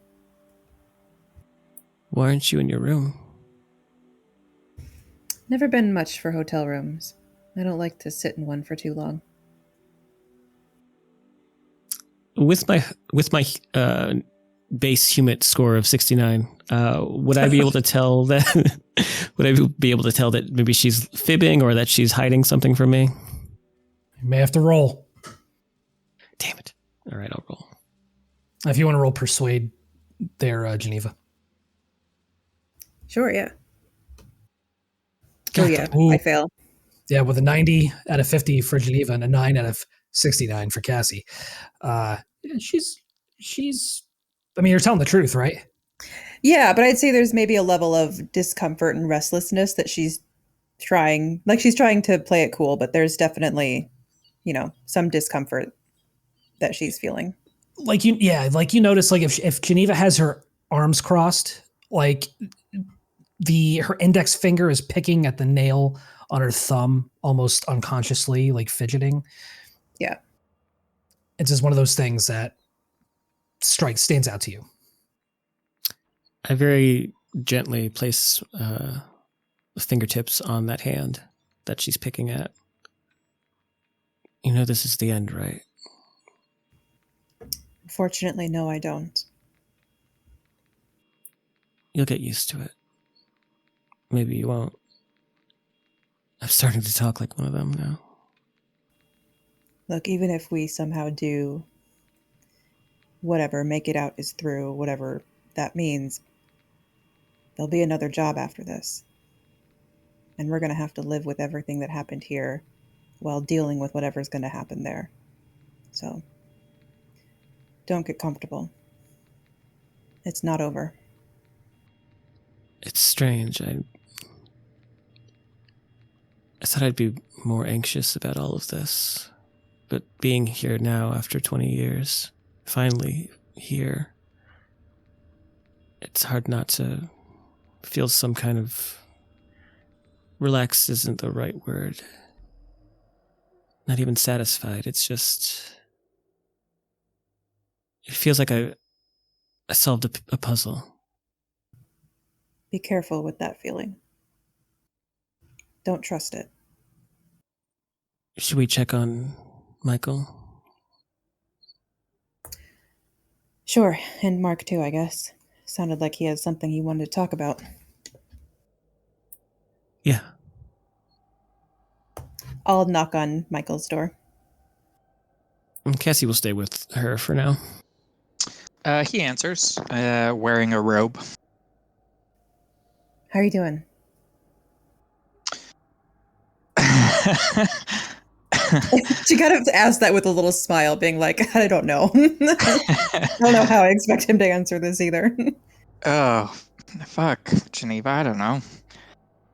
Why aren't you in your room? Never been much for hotel rooms. I don't like to sit in one for too long. With my base humid score of 69, would I be able to tell that? Would I be able to tell that maybe she's fibbing or that she's hiding something from me? You may have to roll. Damn it! All right, I'll roll. If you want to roll persuade, there, Geneva. Sure, yeah. God, Oh, yeah, ooh. I fail. Yeah, with a 90 out of 50 for Geneva and a 9 out of 69 for Cassie. She's. I mean, you're telling the truth, right? Yeah, but I'd say there's maybe a level of discomfort and restlessness that she's trying to play it cool, but there's definitely, some discomfort that she's feeling. Like you notice, like if Geneva has her arms crossed, like her index finger is picking at the nail on her thumb, almost unconsciously, like fidgeting. Yeah. It's just one of those things that stands out to you. I very gently place fingertips on that hand that she's picking at. You know this is the end, right? Unfortunately, no, I don't. You'll get used to it. Maybe you won't. I'm starting to talk like one of them now. Look, even if we somehow do whatever, make it out is through, whatever that means, there'll be another job after this. And we're going to have to live with everything that happened here while dealing with whatever's going to happen there. So, don't get comfortable. It's not over. It's strange. I thought I'd be more anxious about all of this. But being here now after 20 years, finally here, it's hard not to feel some kind of... Relaxed isn't the right word. Not even satisfied. It's just... It feels like I solved a puzzle. Be careful with that feeling. Don't trust it. Should we check on Michael? Sure, and Mark too, I guess. Sounded like he has something he wanted to talk about. Yeah. I'll knock on Michael's door. And Cassie will stay with her for now. He answers, wearing a robe. How are you doing? She kind of asked that with a little smile, being like, I don't know. I don't know how I expect him to answer this either. Oh, fuck, Geneva, I don't know.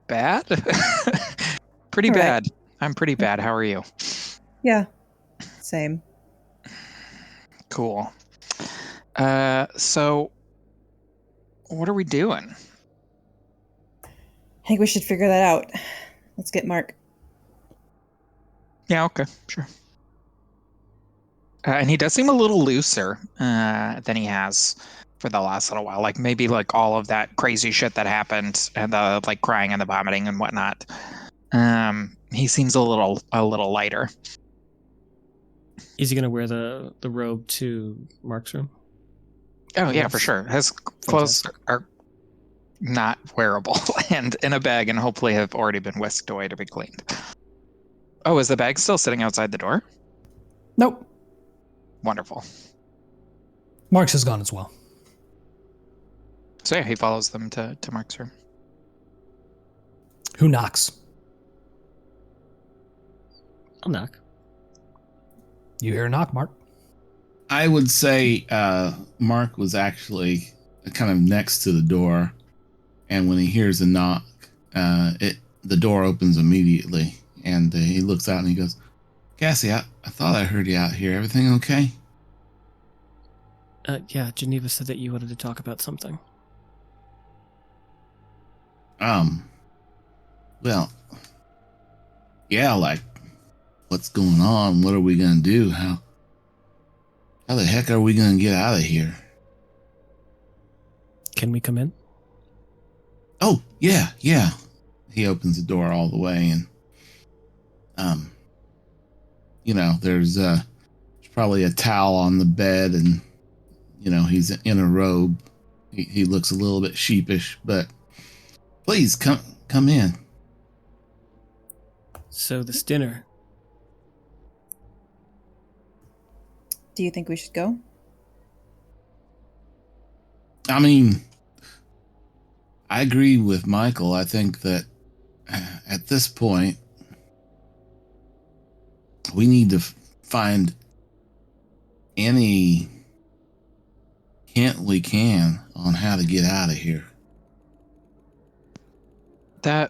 Bad? Pretty All right. bad. I'm pretty bad. How are you? Yeah, same. Cool. So, what are we doing? I think we should figure that out. Let's get Mark. Yeah, okay, sure. And he does seem a little looser than he has for the last little while. Like maybe like all of that crazy shit that happened and the like crying and the vomiting and whatnot. He seems a little lighter. Is he going to wear the robe to Mark's room? Oh yeah, for sure. His clothes are not wearable and in a bag and hopefully have already been whisked away to be cleaned. Oh, is the bag still sitting outside the door? Nope. Wonderful. Mark's is gone as well. So yeah, he follows them to Mark's room. Who knocks? I'll knock. You hear a knock, Mark? I would say Mark was actually kind of next to the door, and when he hears a knock, the door opens immediately, and he looks out and he goes, Cassie, I thought I heard you out here. Everything okay? Yeah, Geneva said that you wanted to talk about something. Well, yeah, like, what's going on? What are we gonna do? How the heck are we gonna get out of here? Can we come in? Oh, yeah. he opens the door all the way, and there's probably a towel on the bed, and he's in a robe. He looks a little bit sheepish, but please come in. So this dinner. Do you think we should go? I mean, I agree with Michael. I think that at this point, we need to find any hint we can on how to get out of here. I'm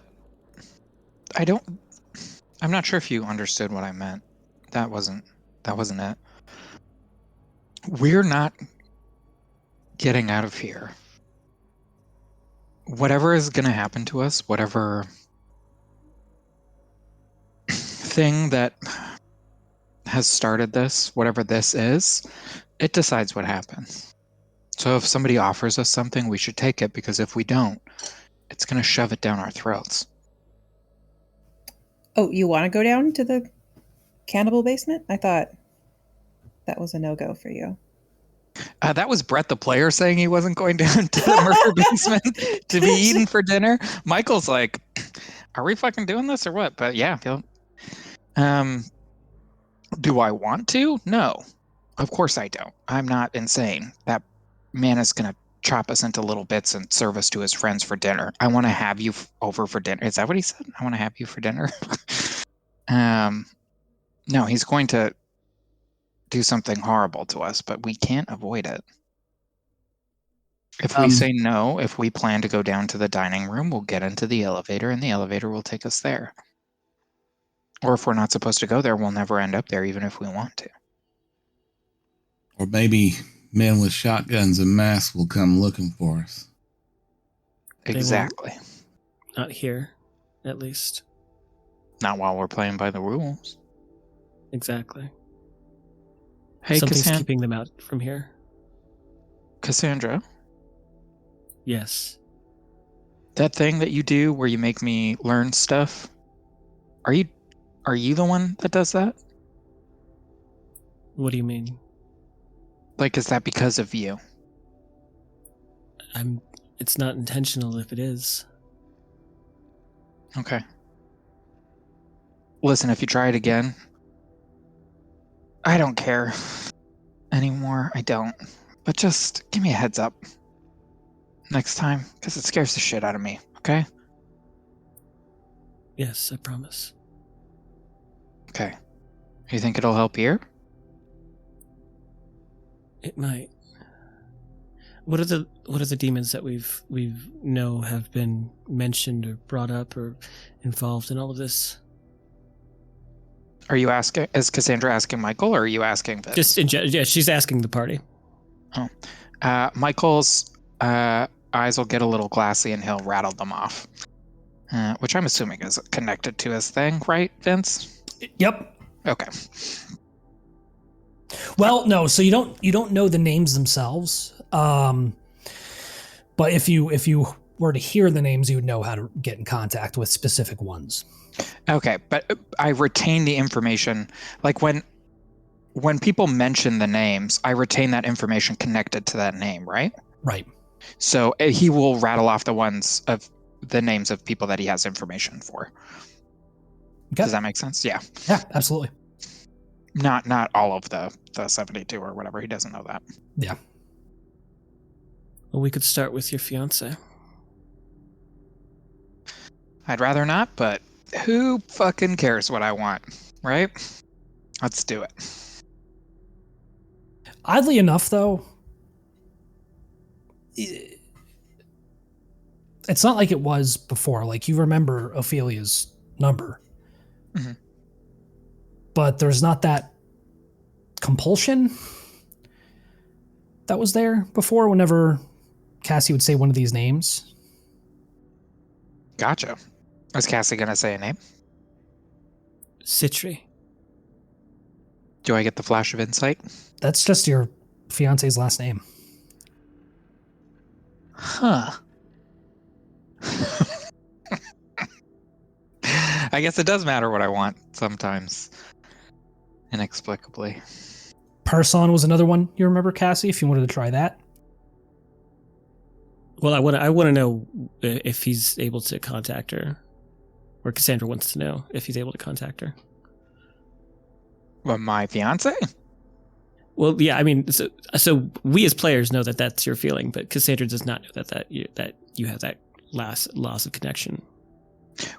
not sure if you understood what I meant. That wasn't it. We're not getting out of here. Whatever is going to happen to us, whatever thing that has started this, whatever this is, it decides what happens. So if somebody offers us something, we should take it, because if we don't, it's going to shove it down our throats. Oh, you want to go down to the cannibal basement? I thought that was a no-go for you. That was Brett the player saying he wasn't going down to the murder basement to be eaten for dinner. Michael's like, are we fucking doing this or what? But yeah. Do I want to? No. Of course I don't. I'm not insane. That man is going to chop us into little bits and serve us to his friends for dinner. I want to have you over for dinner. Is that what he said? I want to have you for dinner. No, he's going to do something horrible to us, but we can't avoid it. If we say no, if we plan to go down to the dining room, we'll get into the elevator, and the elevator will take us there. Or if we're not supposed to go there, we'll never end up there, even if we want to. Or maybe men with shotguns and masks will come looking for us. Exactly. Not here, at least. Not while we're playing by the rules. Exactly. Hey, Something's keeping them out from here. Cassandra? Yes. That thing that you do where you make me learn stuff, are you the one that does that? What do you mean? Like, is that because of you? It's not intentional if it is. Okay. Listen, if you try it again, I don't care anymore. I don't. But just give me a heads up next time, because it scares the shit out of me, okay? Yes, I promise. Okay. You think it'll help here? It might. What are the demons that we've know have been mentioned or brought up or involved in all of this? Are you asking? Is Cassandra asking Michael, or are you asking Vince? Just yeah, she's asking the party. Oh, Michael's eyes will get a little glassy, and he'll rattle them off, which I'm assuming is connected to his thing, right, Vince? Yep. Okay. Well, no. So you don't know the names themselves, but if you were to hear the names, you would know how to get in contact with specific ones. Okay, but I retain the information. Like when people mention the names, I retain that information connected to that name, right? Right. So he will rattle off the names of people that he has information for. Okay. Does that make sense? Yeah. Yeah, absolutely. Not all of the 72 or whatever. He doesn't know that. Yeah. Well, we could start with your fiance. I'd rather not, but who fucking cares what I want, right? Let's do it. Oddly enough, though, it's not like it was before. Like, you remember Ophelia's number. Mm-hmm. But there's not that compulsion that was there before whenever Cassie would say one of these names. Gotcha. Is Cassie going to say a name? Citri. Do I get the flash of insight? That's just your fiance's last name. Huh. I guess it does matter what I want sometimes. Inexplicably. Person was another one you remember, Cassie, if you wanted to try that. Well, I want to know if he's able to contact her, or Cassandra wants to know if he's able to contact her. Well, my fiance? Well, yeah, I mean, so we as players know that that's your feeling, but Cassandra does not know that you have that loss of connection.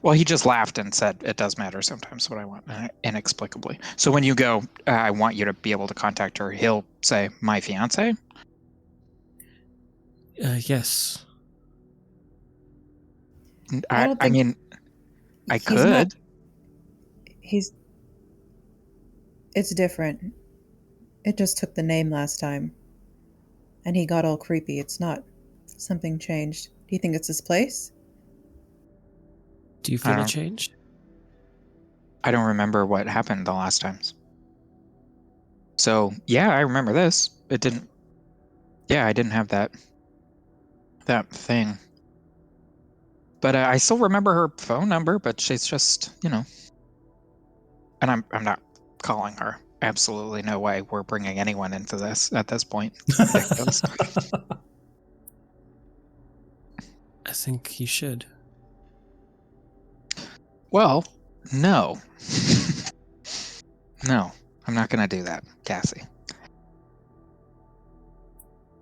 Well, he just laughed and said it does matter sometimes what I want, inexplicably. So when you go, I want you to be able to contact her, he'll say, my fiance? Yes. I mean, I he's could. not- It's different. It just took the name last time. And he got all creepy. It's not. Something changed. Do you think it's his place? Do you feel a change? I don't remember what happened the last times. So, yeah, I remember this. It didn't... Yeah, I didn't have that thing. But I still remember her phone number, but she's just, And I'm not calling her. Absolutely no way we're bringing anyone into this at this point. It's ridiculous. I think he should. Well, no. No, I'm not going to do that, Cassie.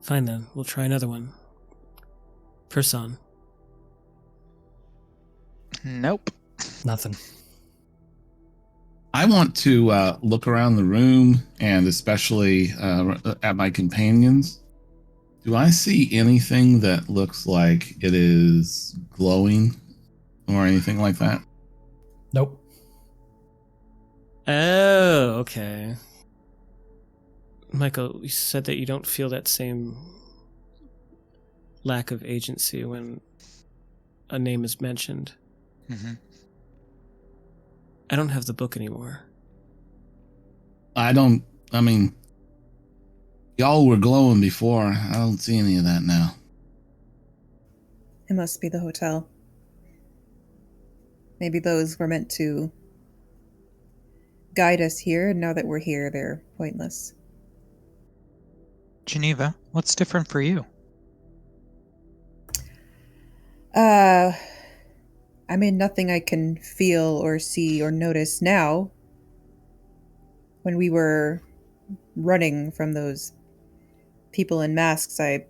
Fine then, we'll try another one. Person. Nope. Nothing. I want to look around the room and especially at my companions. Do I see anything that looks like it is glowing or anything like that? Nope. Oh, okay. Michael, you said that you don't feel that same lack of agency when a name is mentioned. Mm-hmm. I don't have the book anymore. I mean, y'all were glowing before. I don't see any of that now. It must be the hotel. Maybe those were meant to guide us here, and now that we're here, they're pointless. Geneva, what's different for you? I mean, nothing I can feel or see or notice now. When we were running from those people in masks, I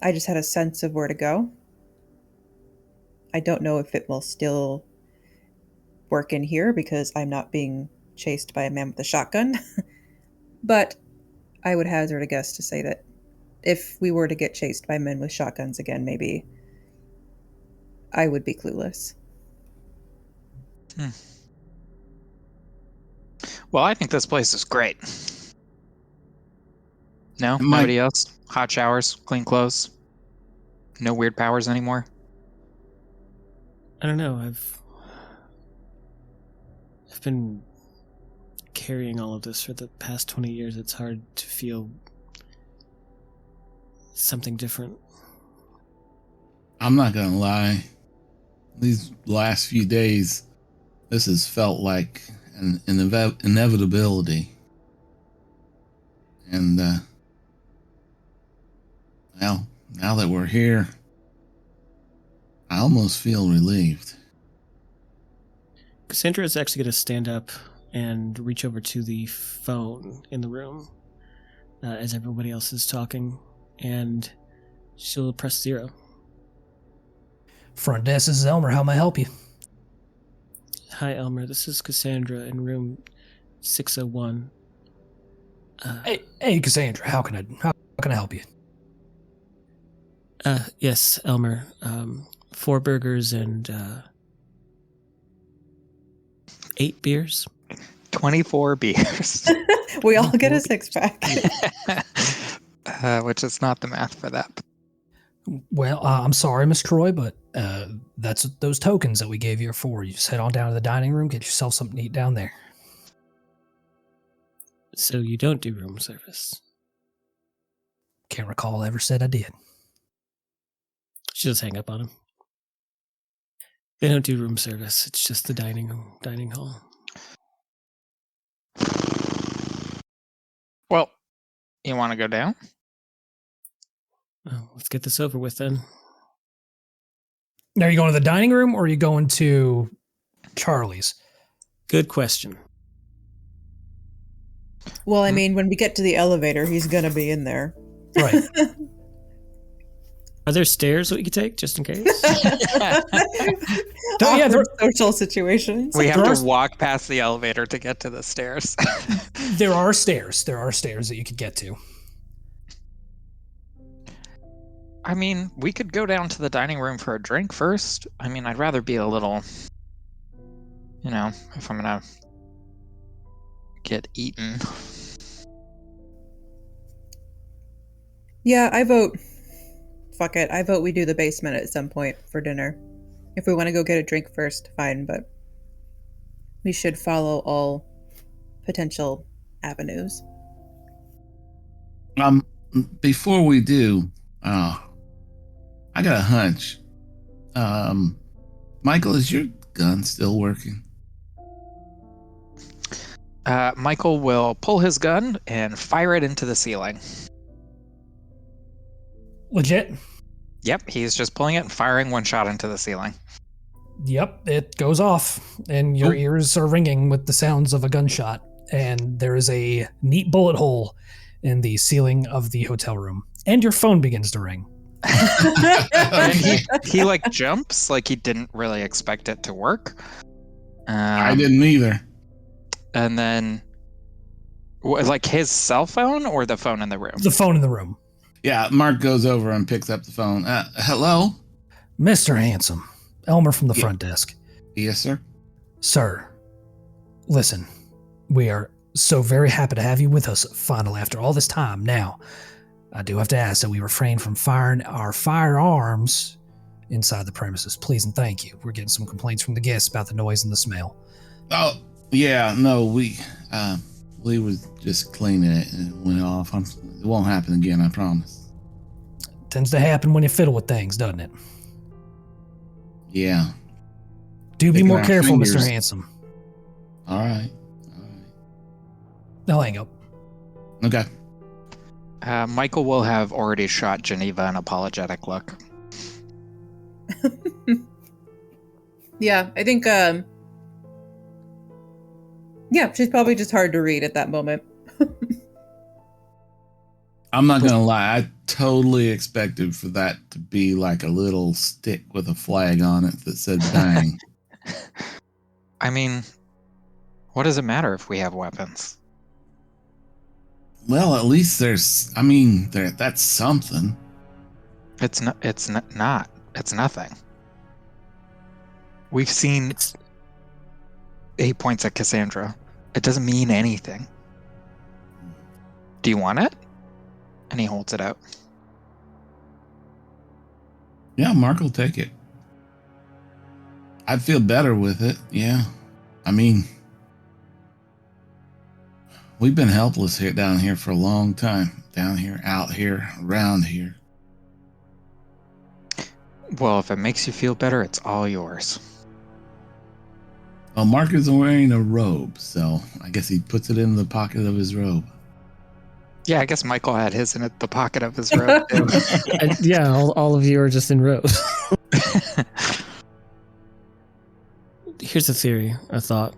just had a sense of where to go. I don't know if it will still work in here because I'm not being chased by a man with a shotgun. But I would hazard a guess to say that if we were to get chased by men with shotguns again, maybe I would be clueless. Well, I think this place is great. No? Mike- Nobody else? Hot showers, clean clothes? No weird powers anymore? I don't know, I've been carrying all of this for the past 20 years. It's hard to feel something different. I'm not gonna lie. These last few days, this has felt like an inevitability. And well, now that we're here, I almost feel relieved. Cassandra is actually going to stand up and reach over to the phone in the room as everybody else is talking, and she'll press 0. Front desk, this is Elmer. How may I help you? Hi, Elmer. This is Cassandra in room 601. Hey, Cassandra. How can I help you? Yes, Elmer. 4 burgers and 8 beers. 24 beers. We all get a 6-pack. Which is not the math for that. Well, I'm sorry, Miss Troy, but that's what those tokens that we gave you are for. You just head on down to the dining room, get yourself something to eat down there. So you don't do room service? Can't recall I ever said I did. She'll just hang up on him. They don't do room service. It's just the dining hall. Well, you want to go down? Well, let's get this over with then. Now, are you going to the dining room or are you going to Charlie's? Good question. Well, I mean, when we get to the elevator, he's going to be in there. Right. Are there stairs that we could take just in case? Yeah, Awkward social situations. We have There to are- walk past the elevator to get to the stairs. There are stairs. There are stairs that you could get to. I mean, we could go down to the dining room for a drink first. I mean, I'd rather be a little, if I'm gonna get eaten. Yeah, I vote. Fuck it. I vote we do the basement at some point for dinner. If we want to go get a drink first, fine, but we should follow all potential avenues. Before we do, I got a hunch. Michael, is your gun still working? Michael will pull his gun and fire it into the ceiling. Legit? Yep, he's just pulling it and firing one shot into the ceiling. Yep, it goes off, and your ears are ringing with the sounds of a gunshot, and there is a neat bullet hole in the ceiling of the hotel room, and your phone begins to ring. And he like jumps, like he didn't really expect it to work. I didn't either. And then, like his cell phone or the phone in the room? The phone in the room. Yeah, Mark goes over and picks up the phone. Hello? Mr. Hansom, Elmer from the front desk. Yes, sir. Sir, listen, we are so very happy to have you with us finally after all this time. Now, I do have to ask that we refrain from firing our firearms inside the premises. Please and thank you. We're getting some complaints from the guests about the noise and the smell. Oh, yeah, no, we were just cleaning it and it went off. It won't happen again, I promise. Tends to happen when you fiddle with things, doesn't it? Yeah. Do be Picking more our careful, fingers. Mr. Hansom. All right. I'll hang up. Okay. Michael will have already shot Geneva an apologetic look. Yeah, I think, yeah, she's probably just hard to read at that moment. I'm not going to lie. I totally expected for that to be like a little stick with a flag on it that said bang. I mean, what does it matter if we have weapons? Well, at least that's something. It's nothing. We've seen. He points at Cassandra. It doesn't mean anything. Do you want it? And he holds it out. Yeah, Mark will take it. I'd feel better with it. Yeah. I mean, we've been helpless down here for a long time. Down here, out here, around here. Well, if it makes you feel better, it's all yours. Well, Mark isn't wearing a robe, so I guess he puts it in the pocket of his robe. Yeah, I guess Michael had his in the pocket of his robe too. Yeah, all of you are just in rows. Here's a theory, a thought.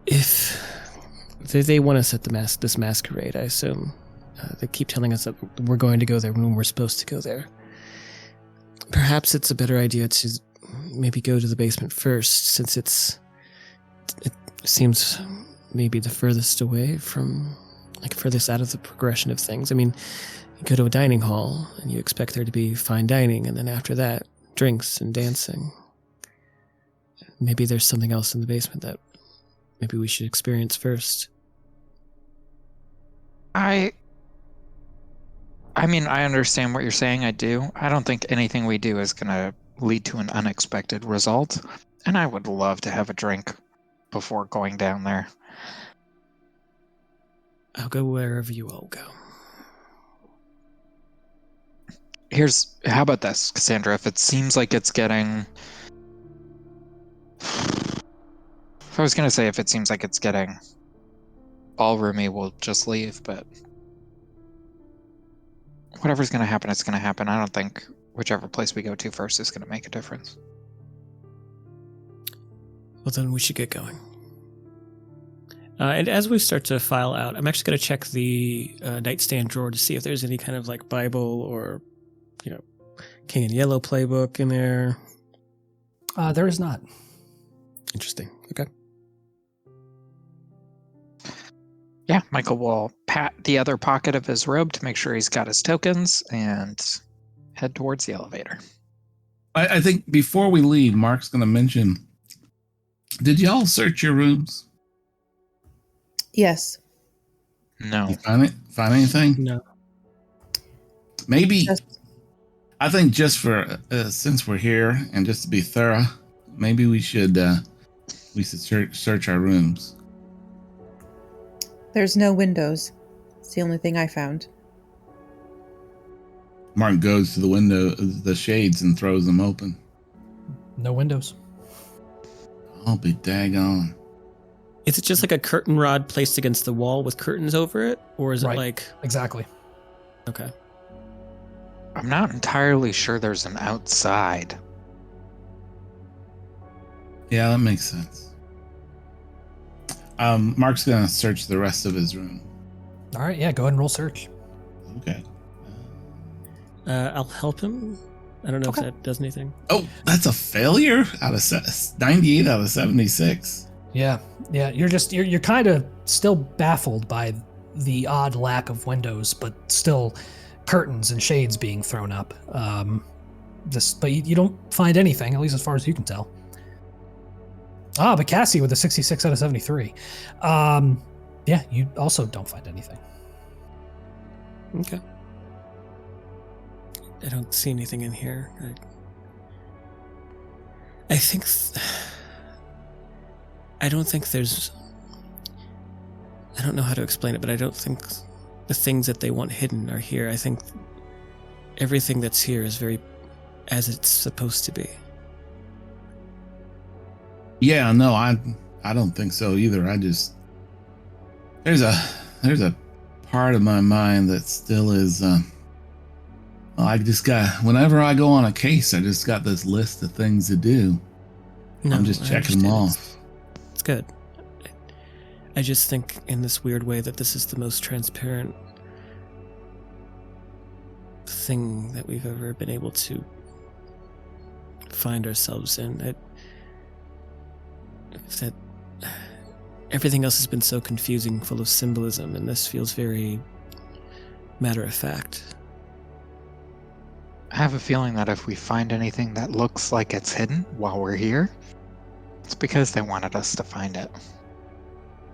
If they want us at this masquerade, I assume. They keep telling us that we're going to go there when we're supposed to go there. Perhaps it's a better idea to maybe go to the basement first, since it seems maybe the furthest away from, furthest out of the progression of things. I mean, you go to a dining hall and you expect there to be fine dining, and then after that, drinks and dancing. Maybe there's something else in the basement that maybe we should experience first. I mean, I understand what you're saying. I do. I don't think anything we do is going to lead to an unexpected result. And I would love to have a drink before going down there. I'll go wherever you all go. How about this, Cassandra? If it seems like it's getting, if I was gonna say if it seems like it's getting ballroomy, we'll just leave. But whatever's gonna happen, it's gonna happen. I don't think whichever place we go to first is gonna make a difference. Well, then we should get going. And as we start to file out, I'm actually going to check the nightstand drawer to see if there's any kind of like Bible or, King in Yellow playbook in there. There is not. Interesting. Okay. Yeah, Michael will pat the other pocket of his robe to make sure he's got his tokens and head towards the elevator. I think before we leave, Mark's going to mention, did y'all search your rooms? Yes. No. You find anything? No. Maybe. Yes. I think just for since we're here and just to be thorough, maybe we should search our rooms. There's no windows. It's the only thing I found. Mark goes to the window, the shades, and throws them open. No windows. I'll be daggone. Is it just like a curtain rod placed against the wall with curtains over it? Or is it like... Exactly. Okay. I'm not entirely sure there's an outside. Yeah, that makes sense. Mark's going to search the rest of his room. All right, yeah, go ahead and roll search. Okay. I'll help him. I don't know if that does anything. Oh, that's a failure out of 98 out of 76. Yeah, you're kind of still baffled by the odd lack of windows, but still curtains and shades being thrown up. But you don't find anything, at least as far as you can tell. But Cassie with a 66 out of 73. Yeah, you also don't find anything. Okay. I don't see anything in here. I think... I don't think there's... I don't know how to explain it, but I don't think the things that they want hidden are here. I think everything that's here is very as it's supposed to be. Yeah, no, I don't think so either. I just... There's a part of my mind that still is... I just got... Whenever I go on a case, I just got this list of things to do. No, I'm just checking them off. It's good. I just think in this weird way that this is the most transparent thing that we've ever been able to find ourselves in. That everything else has been so confusing, full of symbolism, and this feels very matter of fact. I have a feeling that if we find anything that looks like it's hidden while we're here, it's because they wanted us to find it.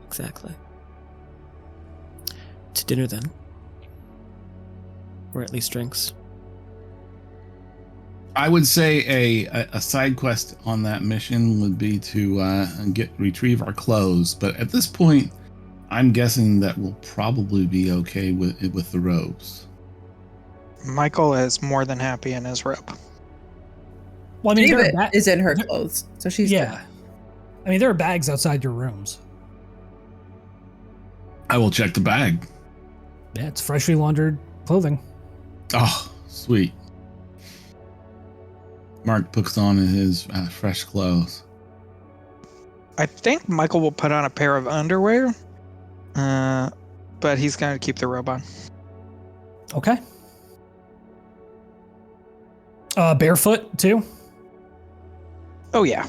Exactly. To dinner then. Or at least drinks. I would say a side quest on that mission would be to retrieve our clothes, but at this point, I'm guessing that we'll probably be okay with the robes. Michael is more than happy in his robe. Well, I mean, David is in her clothes, so she's yeah. good. I mean, there are bags outside your rooms. I will check the bag. Yeah, it's freshly laundered clothing. Oh, sweet. Mark puts on his fresh clothes. I think Michael will put on a pair of underwear, but he's going to keep the robe on. Okay. Barefoot, too? Oh, yeah.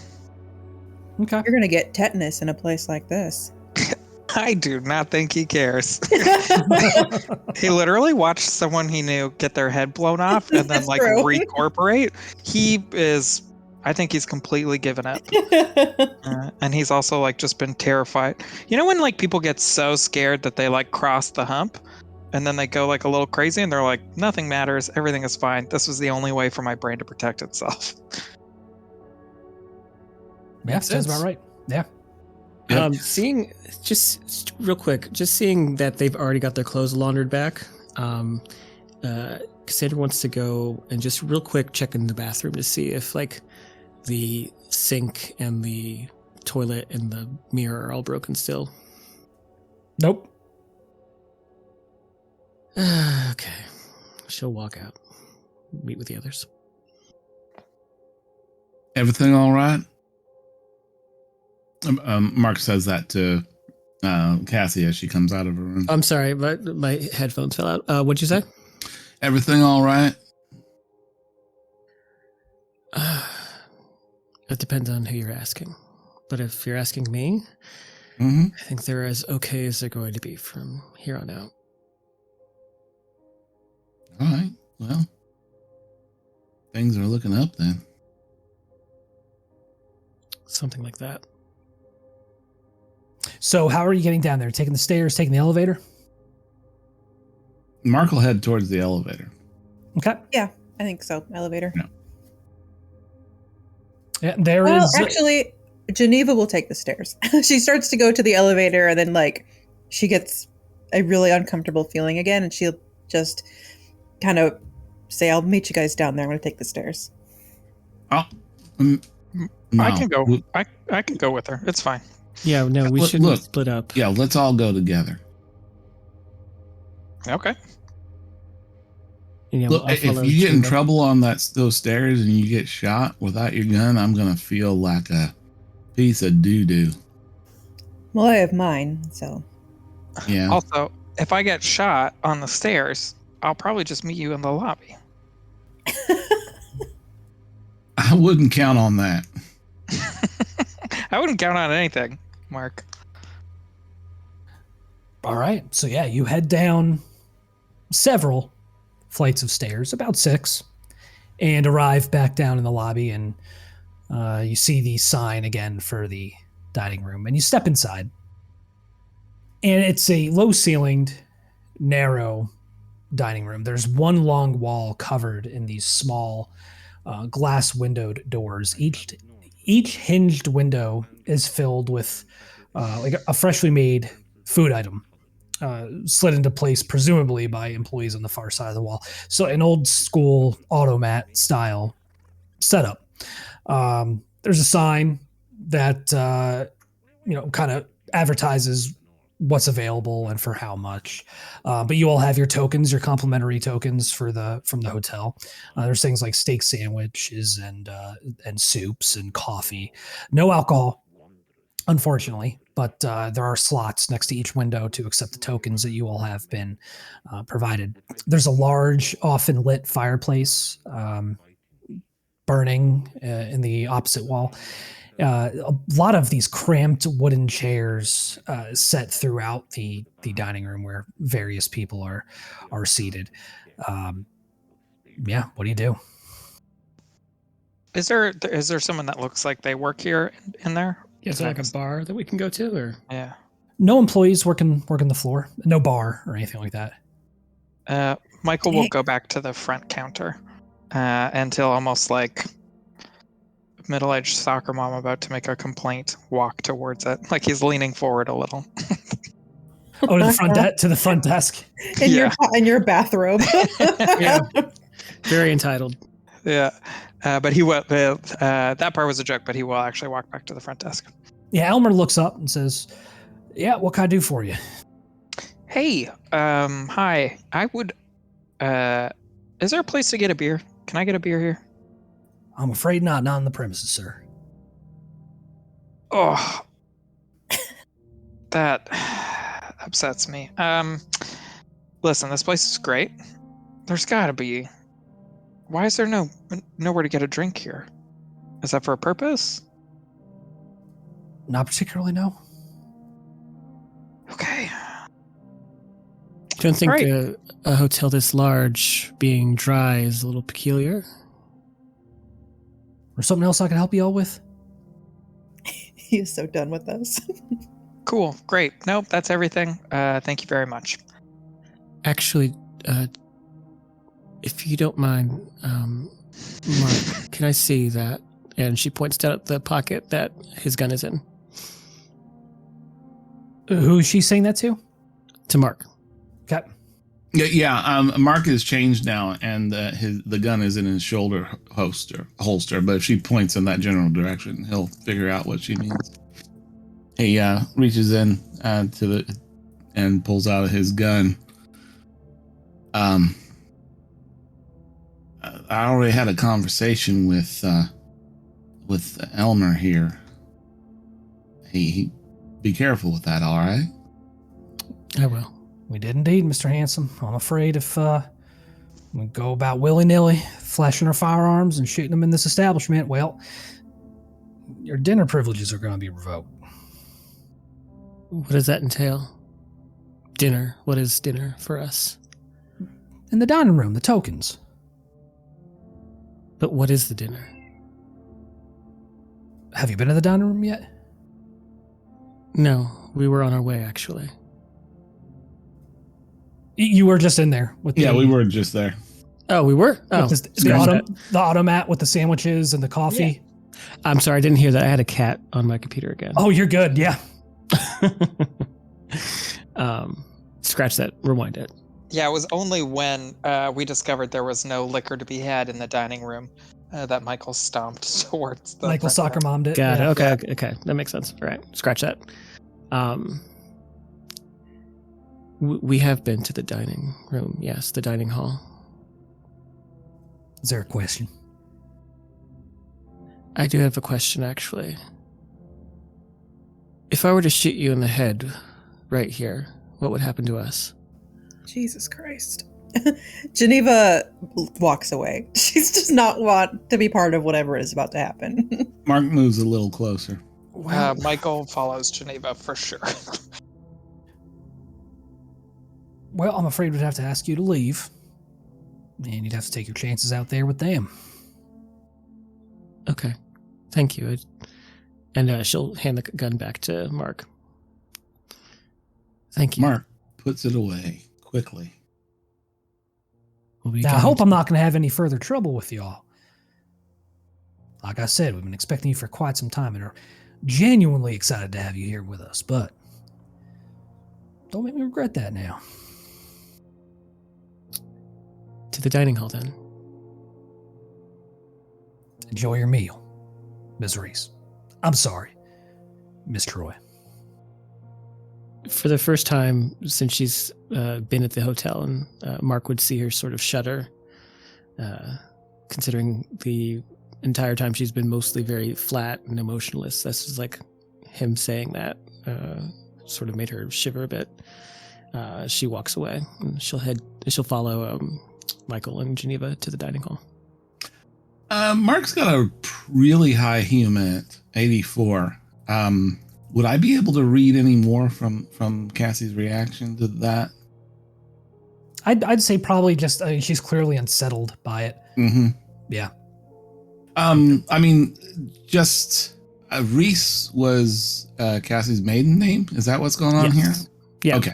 Okay. You're going to get tetanus in a place like this. I do not think he cares. He literally watched someone he knew get their head blown off and then like recorporate. I think he's completely given up. And he's also like just been terrified. You know when like people get so scared that they like cross the hump and then they go like a little crazy and they're like, nothing matters. Everything is fine. This was the only way for my brain to protect itself. Yeah, sounds about right. Yeah. Yep. Seeing seeing that they've already got their clothes laundered back, Cassandra wants to go and just real quick check in the bathroom to see if like the sink and the toilet and the mirror are all broken still. Nope. Okay. She'll walk out. Meet with the others. Everything all right? Mark says that to Cassie as she comes out of her room. I'm sorry, but my headphones fell out. What'd you say? Everything all right? It depends on who you're asking. But if you're asking me, Mm-hmm. I think they're as okay as they're going to be from here on out. All right. Well, things are looking up then. Something like that. So how are you getting down there? Taking the stairs, taking the elevator? Mark will head towards the elevator. Okay. Yeah, I think so. Elevator. Yeah, there Well, is. actually, Geneva will take the stairs. She starts to go to the elevator, and then like she gets a really uncomfortable feeling again, and she'll just kind of say, "I'll meet you guys down there. I'm going to take the stairs." Oh, I no. can go. I can go with her. It's fine. Yeah, no, we shouldn't look. split up. Yeah, let's all go together. Okay. Yeah, Look, I'll if follow you get in Geneva. trouble on those stairs and you get shot without your gun, I'm gonna feel like a piece of doo-doo. Well, I have mine, so Yeah. Also, if I get shot on the stairs, I'll probably just meet you in the lobby. I wouldn't count on that. I wouldn't count on anything, Mark. All right. So yeah, you head down several flights of stairs, about 6, and arrive back down in the lobby, and you see the sign again for the dining room, and you step inside. And it's a low-ceilinged, narrow dining room. There's one long wall covered in these small glass windowed doors. Each hinged window is filled with like a freshly made food item, slid into place presumably by employees on the far side of the wall. So an old school automat style setup. There's a sign that kind of advertises what's available and for how much. But you all have your tokens, your complimentary tokens from the hotel. There's things like steak sandwiches and soups and coffee. No alcohol, unfortunately, but there are slots next to each window to accept the tokens that you all have been provided. There's a large, often lit fireplace burning in the opposite wall. A lot of these cramped wooden chairs set throughout the dining room where various people are seated. Yeah, what do you do? Is there someone that looks like they work here in there? Is there like a bar that we can go to, or? Yeah. No employees working the floor. No bar or anything like that. Michael will go back to the front counter until almost like middle-aged soccer mom about to make a complaint walk towards it, like he's leaning forward a little. Oh, to the front desk. In your bathrobe. Yeah, very entitled. Yeah, but he will. That part was a joke, but he will actually walk back to the front desk. Yeah, Elmer looks up and says, "Yeah, what can I do for you?" Hey, hi. I would. Is there a place to get a beer? Can I get a beer here? I'm afraid not on the premises, sir. Oh, that upsets me. Listen, this place is great. There's gotta be. Why is there nowhere to get a drink here? Is that for a purpose? Not particularly, no. Okay. Don't think Right. a hotel this large being dry is a little peculiar? Or something else I can help you all with? He is so done with us. Cool. Great. Nope, that's everything. Thank you very much. Actually, if you don't mind, Mark, can I see that? And she points down at the pocket that his gun is in. Who's she saying that to? To Mark. Okay. Mark has changed now, and the gun is in his shoulder holster. But if she points in that general direction, he'll figure out what she means. He reaches in and pulls out his gun. I already had a conversation with Elmer here. He be careful with that, all right? I will. We did indeed, Mr. Hansom. I'm afraid if we go about willy-nilly, flashing our firearms and shooting them in this establishment, well, your dinner privileges are going to be revoked. What does that entail? Dinner. What is dinner for us? In the dining room, the tokens. But what is the dinner? Have you been in the dining room yet? No, we were on our way, actually. You were just in there with we were just there. Oh, we were? Oh, the automat with the sandwiches and the coffee. Yeah. I'm sorry, I didn't hear that. I had a cat on my computer again. Oh, you're good. Yeah. Scratch that. Rewind it. Yeah, it was only when we discovered there was no liquor to be had in the dining room that Michael stomped towards the Michael soccer mommed it. Got yeah. it. Okay. That makes sense. All right. Scratch that. We have been to the dining room. Yes, the dining hall. Is there a question? I do have a question, actually. If I were to shoot you in the head right here, what would happen to us? Jesus Christ. Geneva walks away. She's just not want to be part of whatever is about to happen. Mark moves a little closer. Michael follows Geneva for sure. Well, I'm afraid we'd have to ask you to leave. And you'd have to take your chances out there with them. Okay. Thank you. And she'll hand the gun back to Mark. Thank you. Mark puts it away quickly. Now, I hope I'm not going to have any further trouble with y'all. Like I said, we've been expecting you for quite some time and are genuinely excited to have you here with us, but don't make me regret that now. To the dining hall, then. Enjoy your meal, Ms. Reese. I'm sorry, Miss Troy. For the first time since she's been at the hotel, and Mark would see her sort of shudder, considering the entire time she's been mostly very flat and emotionless. This is like him saying that sort of made her shiver a bit. She walks away, and she'll follow Michael and Geneva to the dining hall. Mark's got a really high human at 84. Would I be able to read any more from Cassie's reaction to that? I'd say probably just she's clearly unsettled by it. Mm-hmm. Yeah. I mean, just Reese was Cassie's maiden name. Is that what's going on here? Yeah. Okay.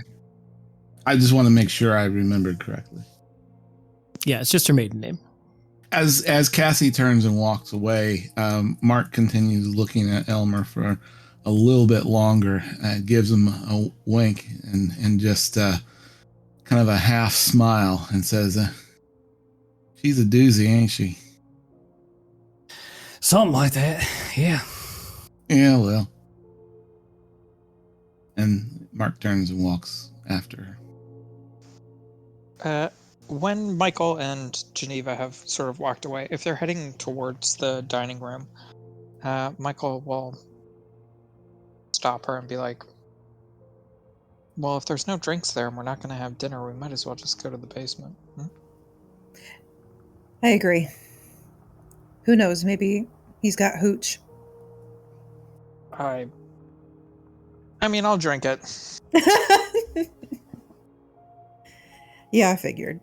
I just want to make sure I remembered correctly. Yeah, it's just her maiden name. As Cassie turns and walks away, Mark continues looking at Elmer for a little bit longer, gives him a wink and just kind of a half smile and says, she's a doozy, ain't she? Something like that, yeah. Yeah, well. And Mark turns and walks after her. When Michael and Geneva have sort of walked away, if they're heading towards the dining room, Michael will stop her and be like, well, if there's no drinks there and we're not going to have dinner, we might as well just go to the basement. I agree. Who knows? Maybe he's got hooch. I mean, I'll drink it. Yeah, I figured.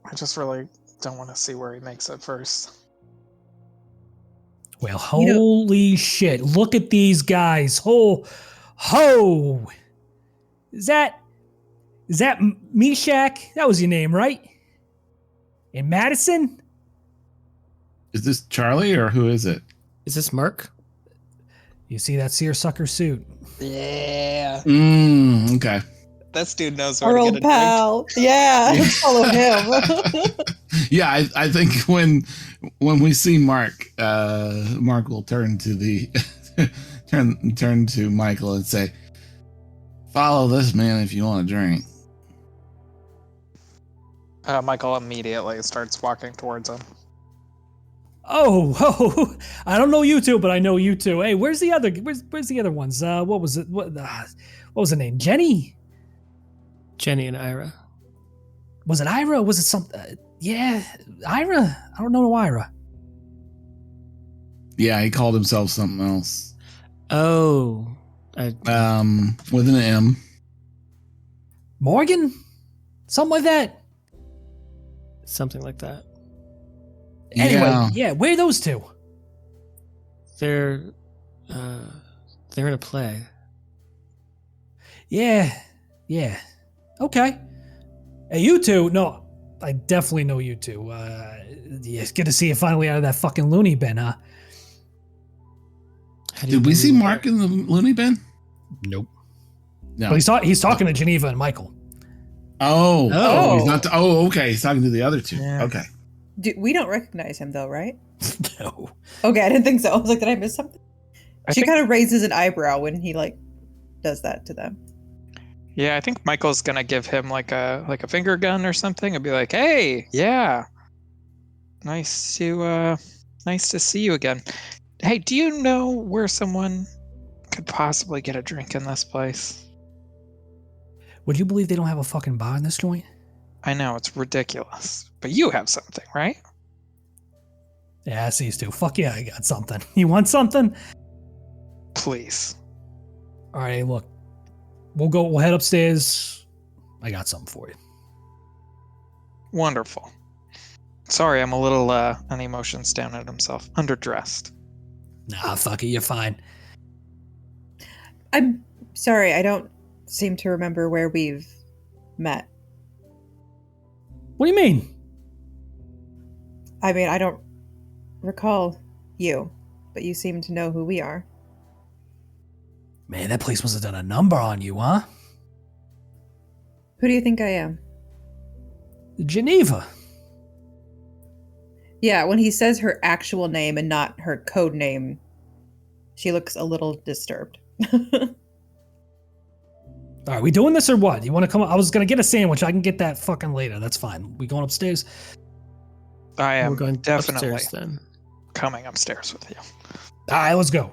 I just really don't want to see where he makes it first. Well, holy shit. Look at these guys. Ho! Is that Meshach? That was your name, right? And Madison? Is this Charlie or who is it? Is this Mark? You see that seersucker suit? Yeah. Okay. This dude knows Our where to old get a drink. pal. Yeah, let's follow him. Yeah, I think when we see Mark, Mark will turn to the turn to Michael and say, "Follow this man if you want a drink." Michael immediately starts walking towards him. Oh, I don't know you two, but I know you two. Hey, where's the other ones? What was it? What was the name? Jenny? Jenny and Ira. Was it Ira? Was it something? Yeah, Ira. I don't know no Ira. Yeah, he called himself something else. Oh, With an M. Morgan? Something like that. something like that. Anyway, yeah, where are those two? They're in a play. Yeah. Okay. Hey, you two. No, I definitely know you two. Yeah, it's good to see you finally out of that fucking loony bin, huh? Did we see Mark in the loony bin? Nope. No. But he's talking to Geneva and Michael. Oh, he's not. Okay. He's talking to the other two. Yeah. Okay. We don't recognize him though, right? No. Okay, I didn't think so. I was like, did I miss something? I She think- kind of raises an eyebrow when he does that to them. Yeah, I think Michael's gonna give him like a finger gun or something and be like, "Hey, yeah, nice to see you again. Hey, do you know where someone could possibly get a drink in this place?" Would you believe they don't have a fucking bar in this joint? I know it's ridiculous, but you have something, right? Yeah, I see you two. Fuck yeah, I got something. You want something? Please. All right, look. We'll head upstairs. I got something for you. Wonderful. Sorry, I'm a little on emotions down at himself. Underdressed. Nah, fuck it, you're fine. I'm sorry, I don't seem to remember where we've met. What do you mean? I mean, I don't recall you, but you seem to know who we are. Man, that place must have done a number on you, huh? Who do you think I am? Geneva. Yeah, when he says her actual name and not her code name, she looks a little disturbed. All right, we doing this or what? You want to come? I was gonna get a sandwich. I can get that fucking later. That's fine. We going upstairs? I am We're going definitely upstairs then. coming upstairs with you. All right, let's go.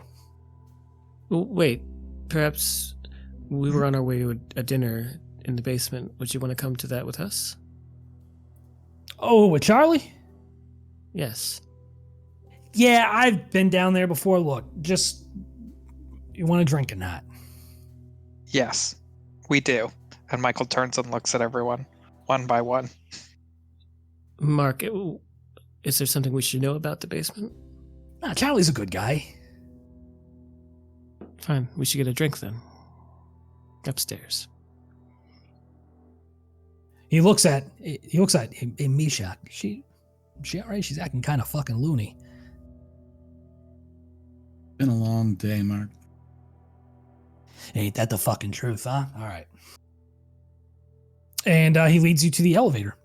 Oh, wait, perhaps we were on our way to a dinner in the basement. Would you want to come to that with us? Oh, with Charlie? Yes. Yeah, I've been down there before. Look, just you want a drink or not? Yes, we do. And Michael turns and looks at everyone, one by one. Mark, is there something we should know about the basement? Nah, Charlie's a good guy. Fine, we should get a drink then. Upstairs. He looks at Meshach. She all right? She's acting kind of fucking loony. Been a long day, Mark. Ain't that the fucking truth, huh? All right. And he leads you to the elevator.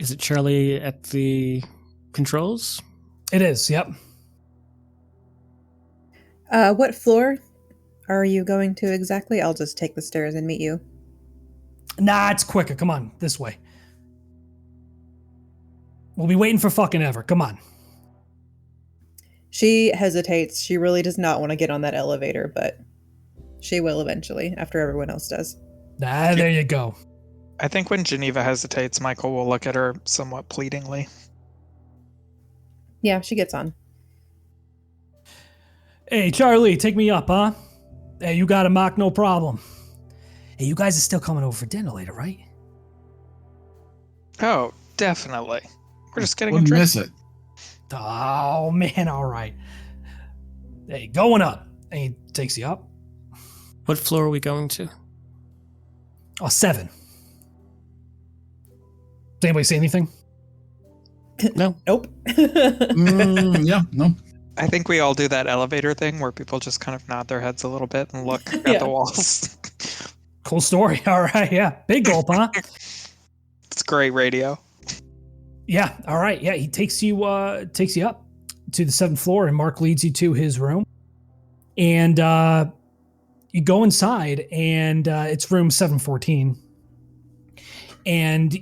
Is it Charlie at the controls? It is, yep. What floor are you going to exactly? I'll just take the stairs and meet you. Nah, it's quicker. Come on, this way. We'll be waiting for fucking ever. Come on. She hesitates. She really does not want to get on that elevator, but she will eventually, after everyone else does. Ah, there you go. I think when Geneva hesitates, Michael will look at her somewhat pleadingly. Yeah, she gets on. Hey, Charlie, take me up, huh? Hey, you got it, Mark, no problem. Hey, you guys are still coming over for dinner later, right? Oh, definitely. We're just getting a Wouldn't drink. miss it. Oh, man, all right. Hey, going up. And he takes you up. What floor are we going to? Oh, 7. Did anybody say anything? No. Nope. Yeah, no. I think we all do that elevator thing where people just kind of nod their heads a little bit and look at the walls. Cool story. All right. Yeah. Big gulp, huh? It's great radio. Yeah. All right. Yeah. He takes you up to the 7th floor, and Mark leads you to his room. And you go inside, and it's room 714. And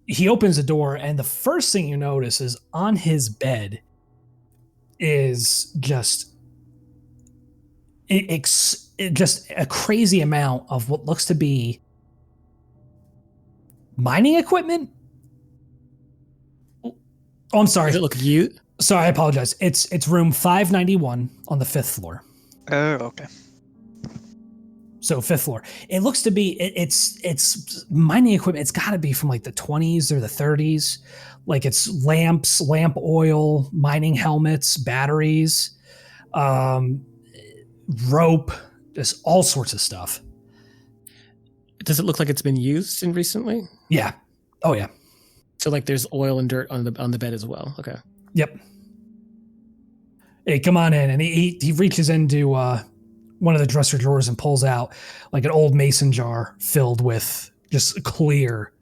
he opens the door, and the first thing you notice is on his bed is just just a crazy amount of what looks to be mining equipment. Oh, I'm sorry. Does it look cute? Sorry, I apologize. It's room 591 on the 5th floor. Oh, okay. So 5th floor. It looks to be it's mining equipment. It's got to be from like the 20s or the 30s. Like it's lamps, lamp oil, mining helmets, batteries, rope, just all sorts of stuff. Does it look like it's been used in recently? Yeah. Oh yeah. So like there's oil and dirt on the bed as well. Okay. Yep. Hey, come on in. And he reaches into one of the dresser drawers and pulls out like an old mason jar filled with just clear,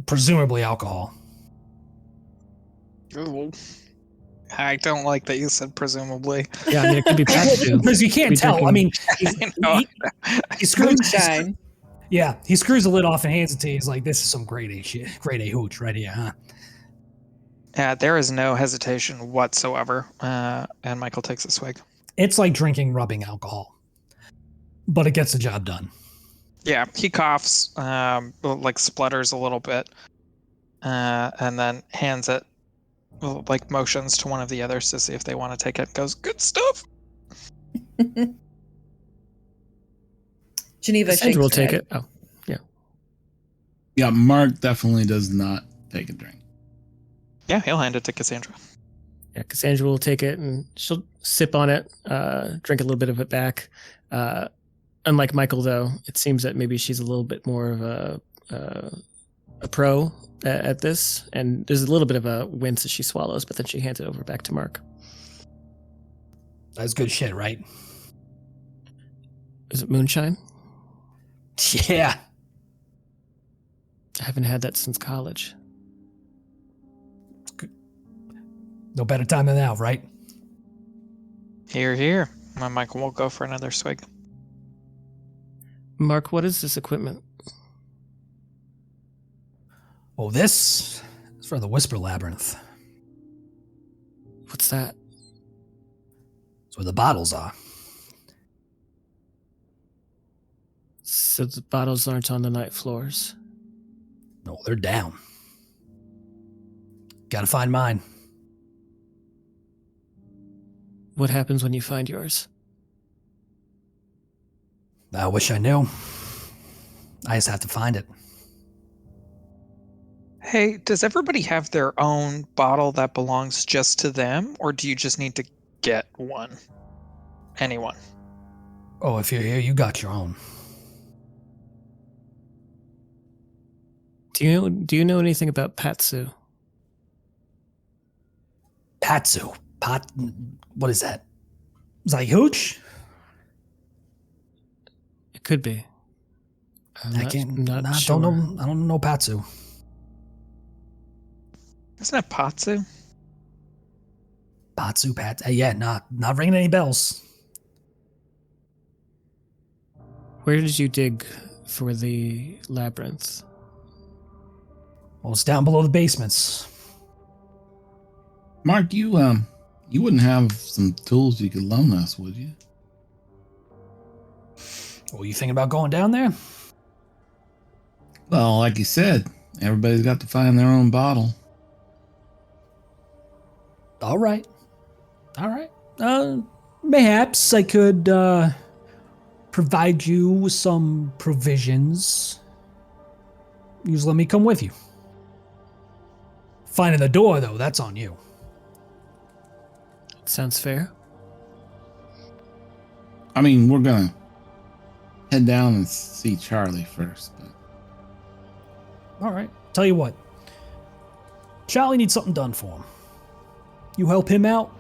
presumably alcohol. Ooh. I don't like that you said presumably. Yeah, I mean it could be bad too. Because you can't tell. I mean, he screws. Moonshine. Yeah, he screws the lid off and hands it to you. He's like, "This is some grade A shit, grade A hooch right here, huh?" Yeah, there is no hesitation whatsoever. And Michael takes a swig. It's like drinking rubbing alcohol, but it gets the job done. Yeah, he coughs, like splutters a little bit, and then hands it, like motions to one of the others to see if they want to take it. Goes, good stuff. Geneva Cassandra shakes will her take head. it. Oh, yeah. Yeah, Mark definitely does not take a drink. Yeah, he'll hand it to Cassandra. Yeah, Cassandra will take it and she'll sip on it, drink a little bit of it back. Unlike Michael, though, it seems that maybe she's a little bit more of a pro at this, and there's a little bit of a wince as she swallows, but then she hands it over back to Mark. That's good shit, right? Is it moonshine? Yeah. I haven't had that since college. No better time than now, right? Here, here. My Michael will go for another swig. Mark, what is this equipment? Oh, this is for the Whisper Labyrinth. What's that? It's where the bottles are. So the bottles aren't on the night floors. No, they're down. Gotta find mine. What happens when you find yours? I wish I knew. I just have to find it. Hey, does everybody have their own bottle that belongs just to them, or do you just need to get one? Anyone? Oh, if you're here, you got your own. Do you know anything about Patsu? Patsu. What is that? Is that hooch? It could be. I Sure. don't know. I don't know Patsu. Isn't it Patsu? Patsu, yeah, not ringing any bells. Where did you dig for the labyrinth? Well, it's down below the basements. Mark, you wouldn't have some tools you could loan us, would you? Well, you thinking about going down there? Well, like you said, everybody's got to find their own bottle. All right. Mayhaps I could provide you with some provisions. You just let me come with you. Finding the door, though, that's on you. Sounds fair. I mean, we're gonna head down and see Charlie first, but All right. Tell you what. Charlie needs something done for him. You help him out,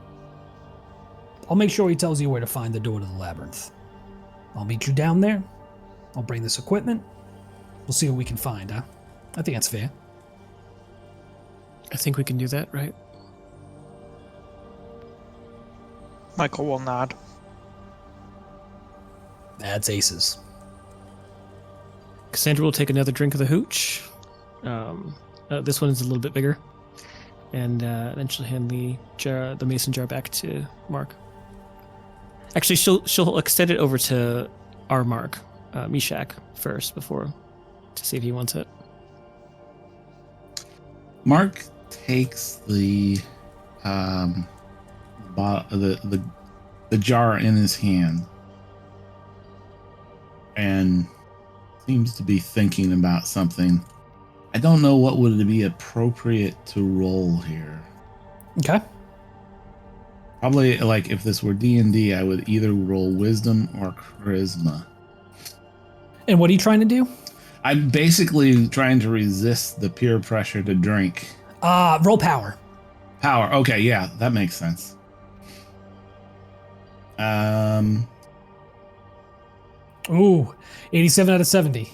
I'll make sure he tells you where to find the door to the labyrinth. I'll meet you down there. I'll bring this equipment. We'll see what we can find, huh? I think that's fair. I think we can do that, right? Michael will nod. That's aces. Cassandra will take another drink of the hooch. This one is a little bit bigger. And then she'll hand the mason jar back to Mark. Actually, she'll extend it over to our Mark, Meshach, first before to see if he wants it. Mark takes the jar in his hand and seems to be thinking about something. I don't know what would be appropriate to roll here. Okay. Probably, like, if this were D&D, I would either roll wisdom or charisma. And what are you trying to do? I'm basically trying to resist the peer pressure to drink. Roll power. Power. Okay, yeah, that makes sense. Ooh, 87 out of 70.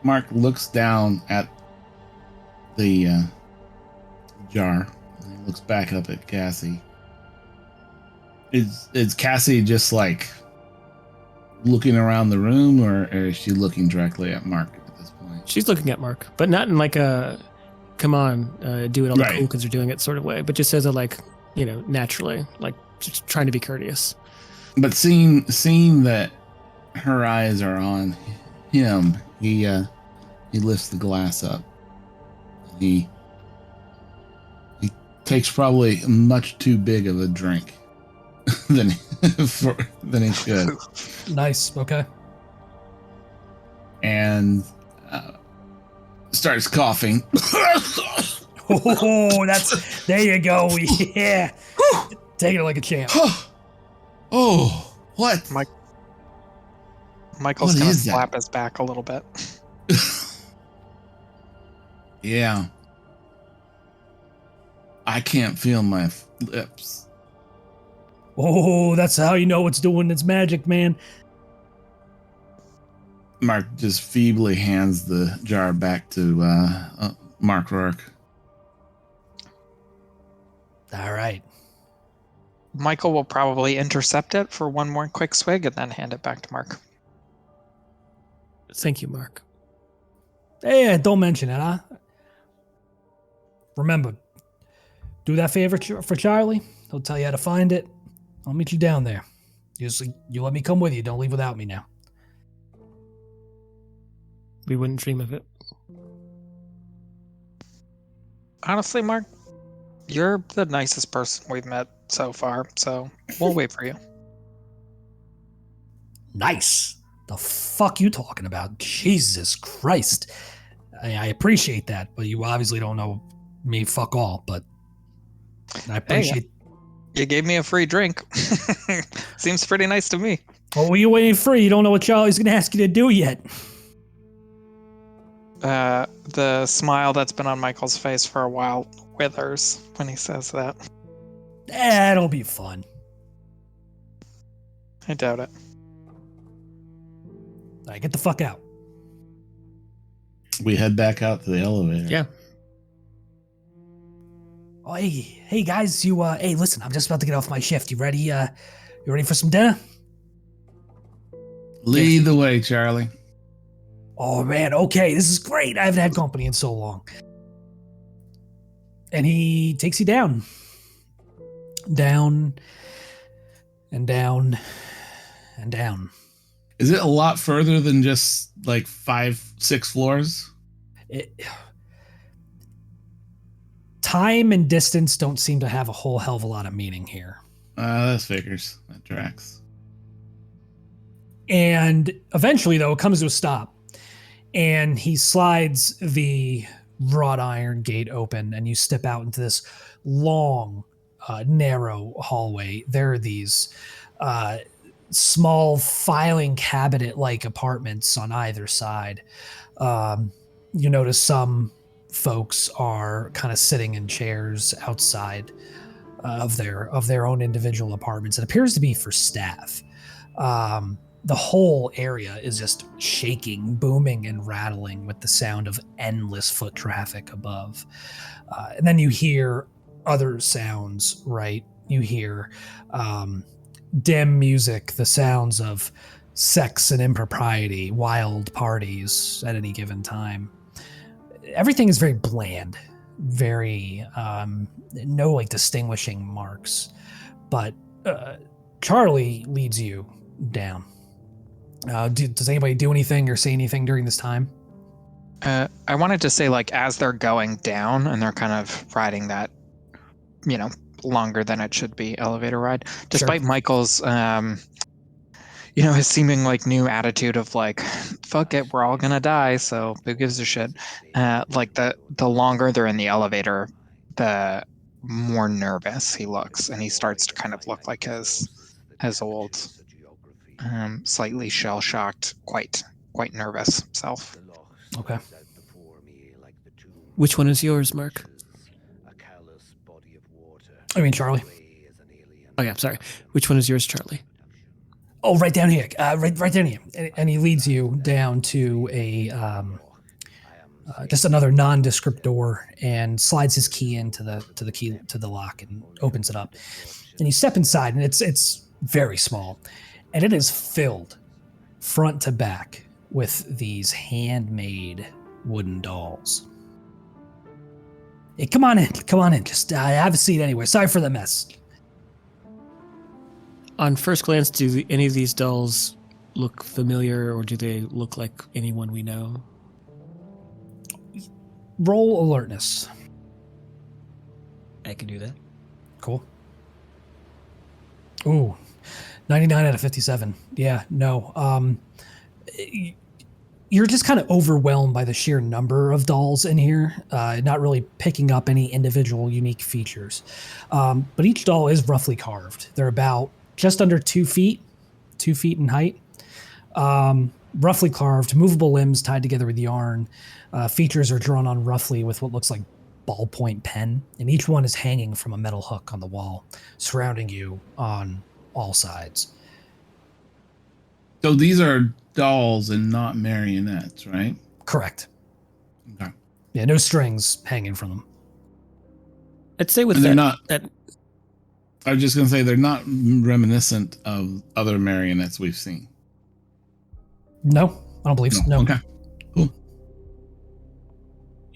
Mark looks down at the jar. And he looks back up at Cassie. Is Cassie just like looking around the room, or is she looking directly at Mark at this point? She's looking at Mark, but not in like a "come on, do it all the Right. cool kids are doing it" sort of way, but just as a like, naturally, like just trying to be courteous. But seeing that her eyes are on him, he lifts the glass up. He takes probably much too big of a drink than he should, Nice. Okay. and starts coughing. Oh, there you go. Yeah. Take it like a champ. Oh, what? Michael's What gonna is that? slap his back a little bit. Yeah. I can't feel my lips. Oh, that's how you know it's doing its magic, man. Mark just feebly hands the jar back to Mark Rourke. All right. Michael will probably intercept it for one more quick swig and then hand it back to Mark. Thank you, Mark. Hey, don't mention it, huh? Remember, do that favor for Charlie. He'll tell you how to find it. I'll meet you down there. You let me come with you. Don't leave without me now. We wouldn't dream of it. Honestly, Mark, you're the nicest person we've met so far, so we'll wait for you. Nice. The fuck you talking about? Jesus Christ. I appreciate that, but you obviously don't know me fuck all, but I appreciate... You gave me a free drink. Seems pretty nice to me. What were you waiting for? You don't know what Charlie's going to ask you to do yet. The smile that's been on Michael's face for a while withers when he says that. That'll be fun. I doubt it. All right, get the fuck out. We head back out to the elevator. Yeah. Oh, hey guys, hey, listen, I'm just about to get off my shift. You ready? You ready for some dinner? Lead the way, Charlie. Oh man, okay, this is great. I haven't had company in so long. And he takes you down. Down and down and down. Is it a lot further than just like 5-6 floors? Time and distance don't seem to have a whole hell of a lot of meaning here. That figures. That tracks. And eventually, though, it comes to a stop. And he slides the wrought iron gate open, and you step out into this long, narrow hallway. There are these small filing cabinet-like apartments on either side. You notice some folks are kind of sitting in chairs outside of their own individual apartments. It appears to be for staff. The whole area is just shaking, booming, and rattling with the sound of endless foot traffic above. And then you hear other sounds, right? You hear dim music, the sounds of sex and impropriety, wild parties at any given time. Everything is very bland, very no like distinguishing marks. But Charlie leads you down. Does anybody do anything or say anything during this time? I wanted to say, like, as they're going down and they're kind of riding that, longer than it should be elevator ride, despite Sure. Michael's, his seeming like new attitude of like, fuck it, we're all gonna die, so who gives a shit? Like the longer they're in the elevator, the more nervous he looks, and he starts to kind of look like his old, slightly shell-shocked, quite nervous self. Okay. Which one is yours, Mark? I mean, Charlie. Oh yeah, sorry. Which one is yours, Charlie? Oh, right down here. Right down here. And he leads you down to a just another nondescript door and slides his key into the lock and opens it up. And you step inside, and it's very small, and it is filled front to back with these handmade wooden dolls. Hey, come on in. Just have a seat anyway. Sorry for the mess. On first glance, do any of these dolls look familiar, or do they look like anyone we know? Roll alertness. I can do that. Cool. Ooh, 99 out of 57. Yeah, no. You're just kind of overwhelmed by the sheer number of dolls in here, not really picking up any individual unique features. But each doll is roughly carved. They're about just under 2 feet in height. Roughly carved, movable limbs tied together with yarn. Features are drawn on roughly with what looks like ballpoint pen, and each one is hanging from a metal hook on the wall, surrounding you on all sides. So these are dolls and not marionettes, right? Correct. Okay. Yeah, no strings hanging from them. I'd say with And that, they're not. that I was just gonna say they're not reminiscent of other marionettes we've seen. No, I don't believe so. No. Okay. Cool.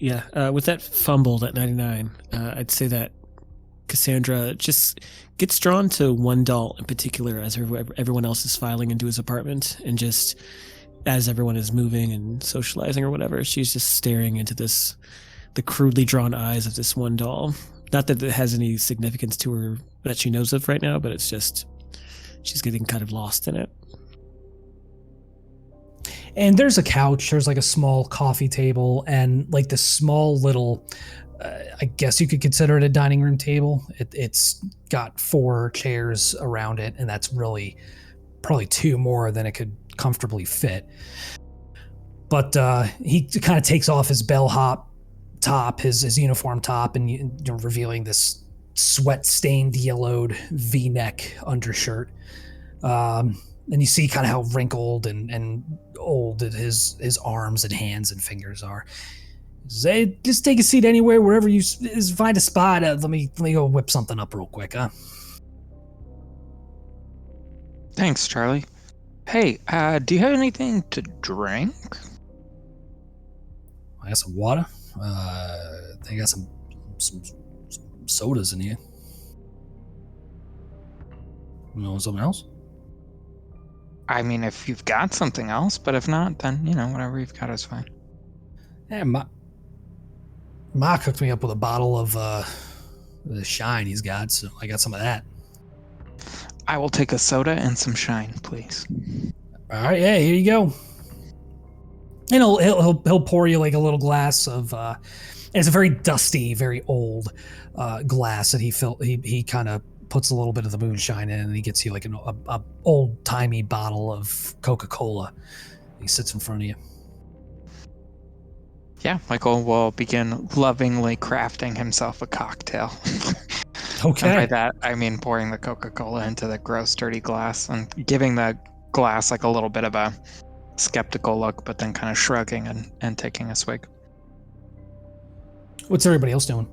yeah, with that fumbled at 99, I'd say that Cassandra just gets drawn to one doll in particular as everyone else is filing into his apartment, and just as everyone is moving and socializing or whatever, she's just staring into the crudely drawn eyes of this one doll. Not that it has any significance to her that she knows of right now, but it's just she's getting kind of lost in it. And there's a couch, there's like a small coffee table, and like this small little, I guess you could consider it a dining room table. It's got 4 chairs around it, and that's really probably 2 more than it could comfortably fit. But he kind of takes off his bellhop top, his uniform top, and you're revealing this sweat-stained, yellowed V-neck undershirt. And you see kind of how wrinkled and old his arms and hands and fingers are. Say, just take a seat anywhere, wherever you find a spot. Let me go whip something up real quick, huh? Thanks, Charlie. Hey, do you have anything to drink? I got some water. They got some sodas in here. You know something else? I mean, if you've got something else, but if not, then, whatever you've got is fine. Yeah, Ma cooked me up with a bottle of the shine he's got, so I got some of that. I will take a soda and some shine, please. All right, yeah, here you go. And he'll pour you like a little glass of. It's a very dusty, very old glass that he kind of puts a little bit of the moonshine in, and he gets you like a old timey bottle of Coca-Cola. He sits in front of you. Yeah, Michael will begin lovingly crafting himself a cocktail. And by Okay. that, I mean pouring the Coca-Cola into the gross, dirty glass and giving the glass like a little bit of a skeptical look, but then kind of shrugging and taking a swig. What's everybody else doing?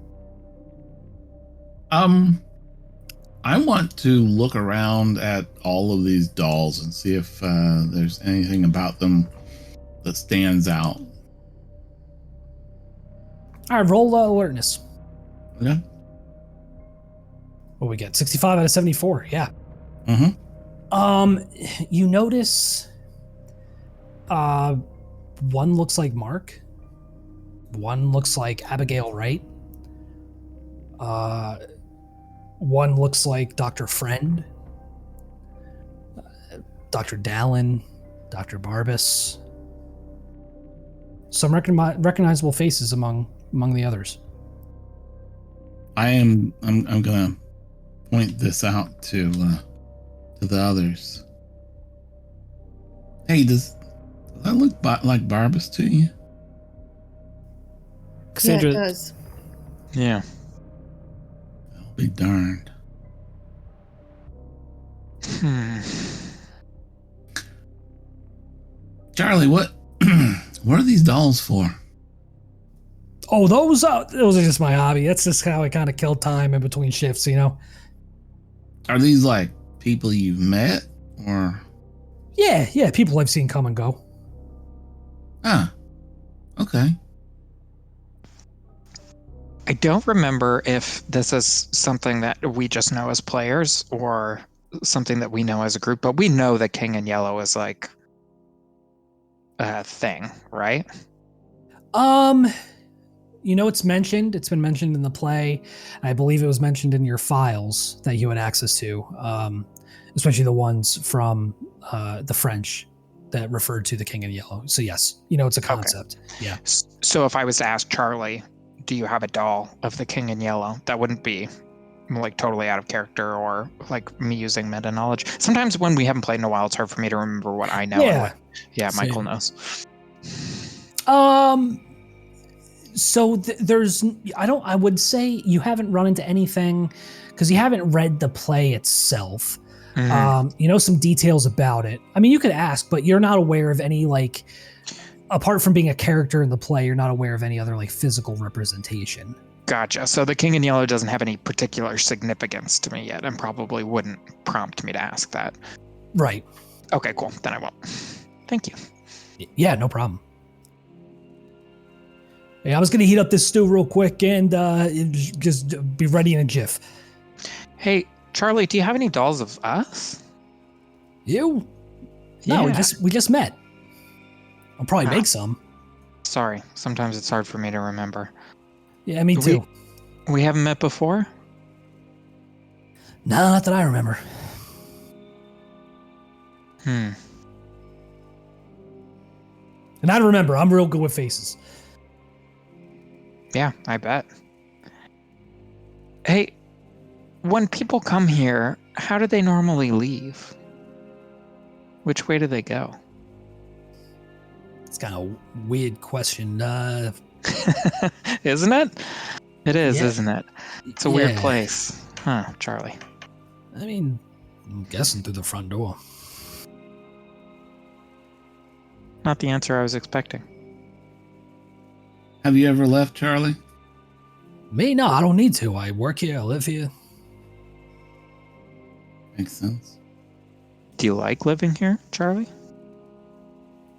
I want to look around at all of these dolls and see if there's anything about them that stands out. All right, roll alertness. Okay. What we get? 65 out of 74. Yeah. Mm-hmm. You notice one looks like Mark. One looks like Abigail Wright. One looks like Dr. Friend. Dr. Dallin. Dr. Barbas. Some recognizable faces among the others. I'm gonna point this out to the others. Hey, does that look like Barbas to you? Cassandra, Yeah, it does. Yeah. I'll be darned. Charlie, what are these dolls for? Oh, those are just my hobby. That's just how I kind of kill time in between shifts, you know? Are these like people you've met, or? Yeah, people I've seen come and go. Ah, okay. I don't remember if this is something that we just know as players or something that we know as a group, but we know that King in Yellow is like a thing, right? You know, it's been mentioned in the play. I believe it was mentioned in your files that you had access to, especially the ones from the French that referred to the King in Yellow. So yes, you know, it's a concept. Okay. Yeah. So if I was to ask Charlie, do you have a doll of the King in Yellow? That wouldn't be like totally out of character or like me using meta knowledge. Sometimes when we haven't played in a while, it's hard for me to remember what I know. Yeah. And what Michael knows. So I would say you haven't run into anything because you haven't read the play itself. Mm-hmm. You know some details about it. I mean, you could ask, but you're not aware of any, like, apart from being a character in the play, you're not aware of any other like physical representation. Gotcha. So the King in Yellow doesn't have any particular significance to me yet and probably wouldn't prompt me to ask that. Right. Okay, cool. Then I won't. Thank you. Yeah, no problem. Hey, I was going to heat up this stew real quick and just be ready in a jiff. Hey, Charlie, do you have any dolls of us? You? Yeah. No, we just met. I'll probably make some. Sorry, sometimes it's hard for me to remember. Yeah, me too. We haven't met before? No, not that I remember. And I remember, I'm real good with faces. Yeah, I bet. Hey, when people come here, how do they normally leave? Which way do they go? It's kind of a weird question. Isn't it? It is, yeah. Isn't it? It's a weird place. Huh, Charlie? I mean, I'm guessing through the front door. Not the answer I was expecting. Have you ever left, Charlie? Me? No, I don't need to. I work here, I live here. Makes sense. Do you like living here, Charlie?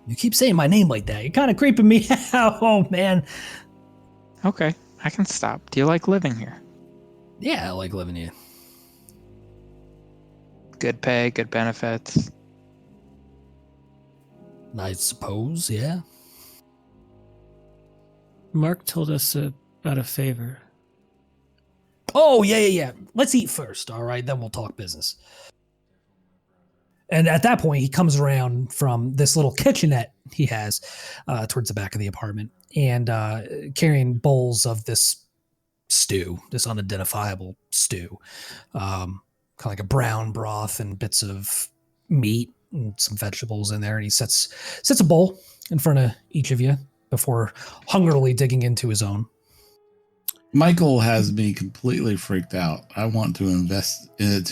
You keep saying my name like that. You're kind of creeping me out. Oh, man. Okay, I can stop. Do you like living here? Yeah, I like living here. Good pay, good benefits. I suppose, yeah. Mark told us about a favor. Oh, yeah. Let's eat first, all right? Then we'll talk business. And at that point, he comes around from this little kitchenette he has towards the back of the apartment and carrying bowls of this stew, this unidentifiable stew, kind of like a brown broth and bits of meat and some vegetables in there. And he sets a bowl in front of each of you before hungrily digging into his own. Michael has me completely freaked out. I want to investigate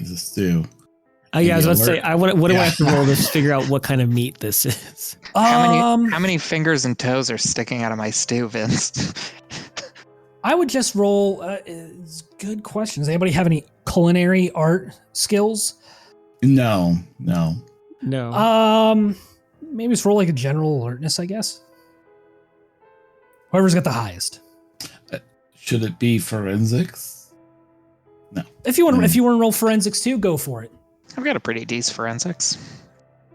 the stew. Oh yeah, I was about to say, what do I have to Yeah. roll to figure out what kind of meat this is? How many fingers and toes are sticking out of my stew, Vince? I would just roll. It's good question. Does anybody have any culinary art skills? No. No. Maybe just roll like a general alertness, I guess. Whoever's got the highest. Should it be forensics? No. If you want to roll forensics too, go for it. I've got a pretty decent forensics.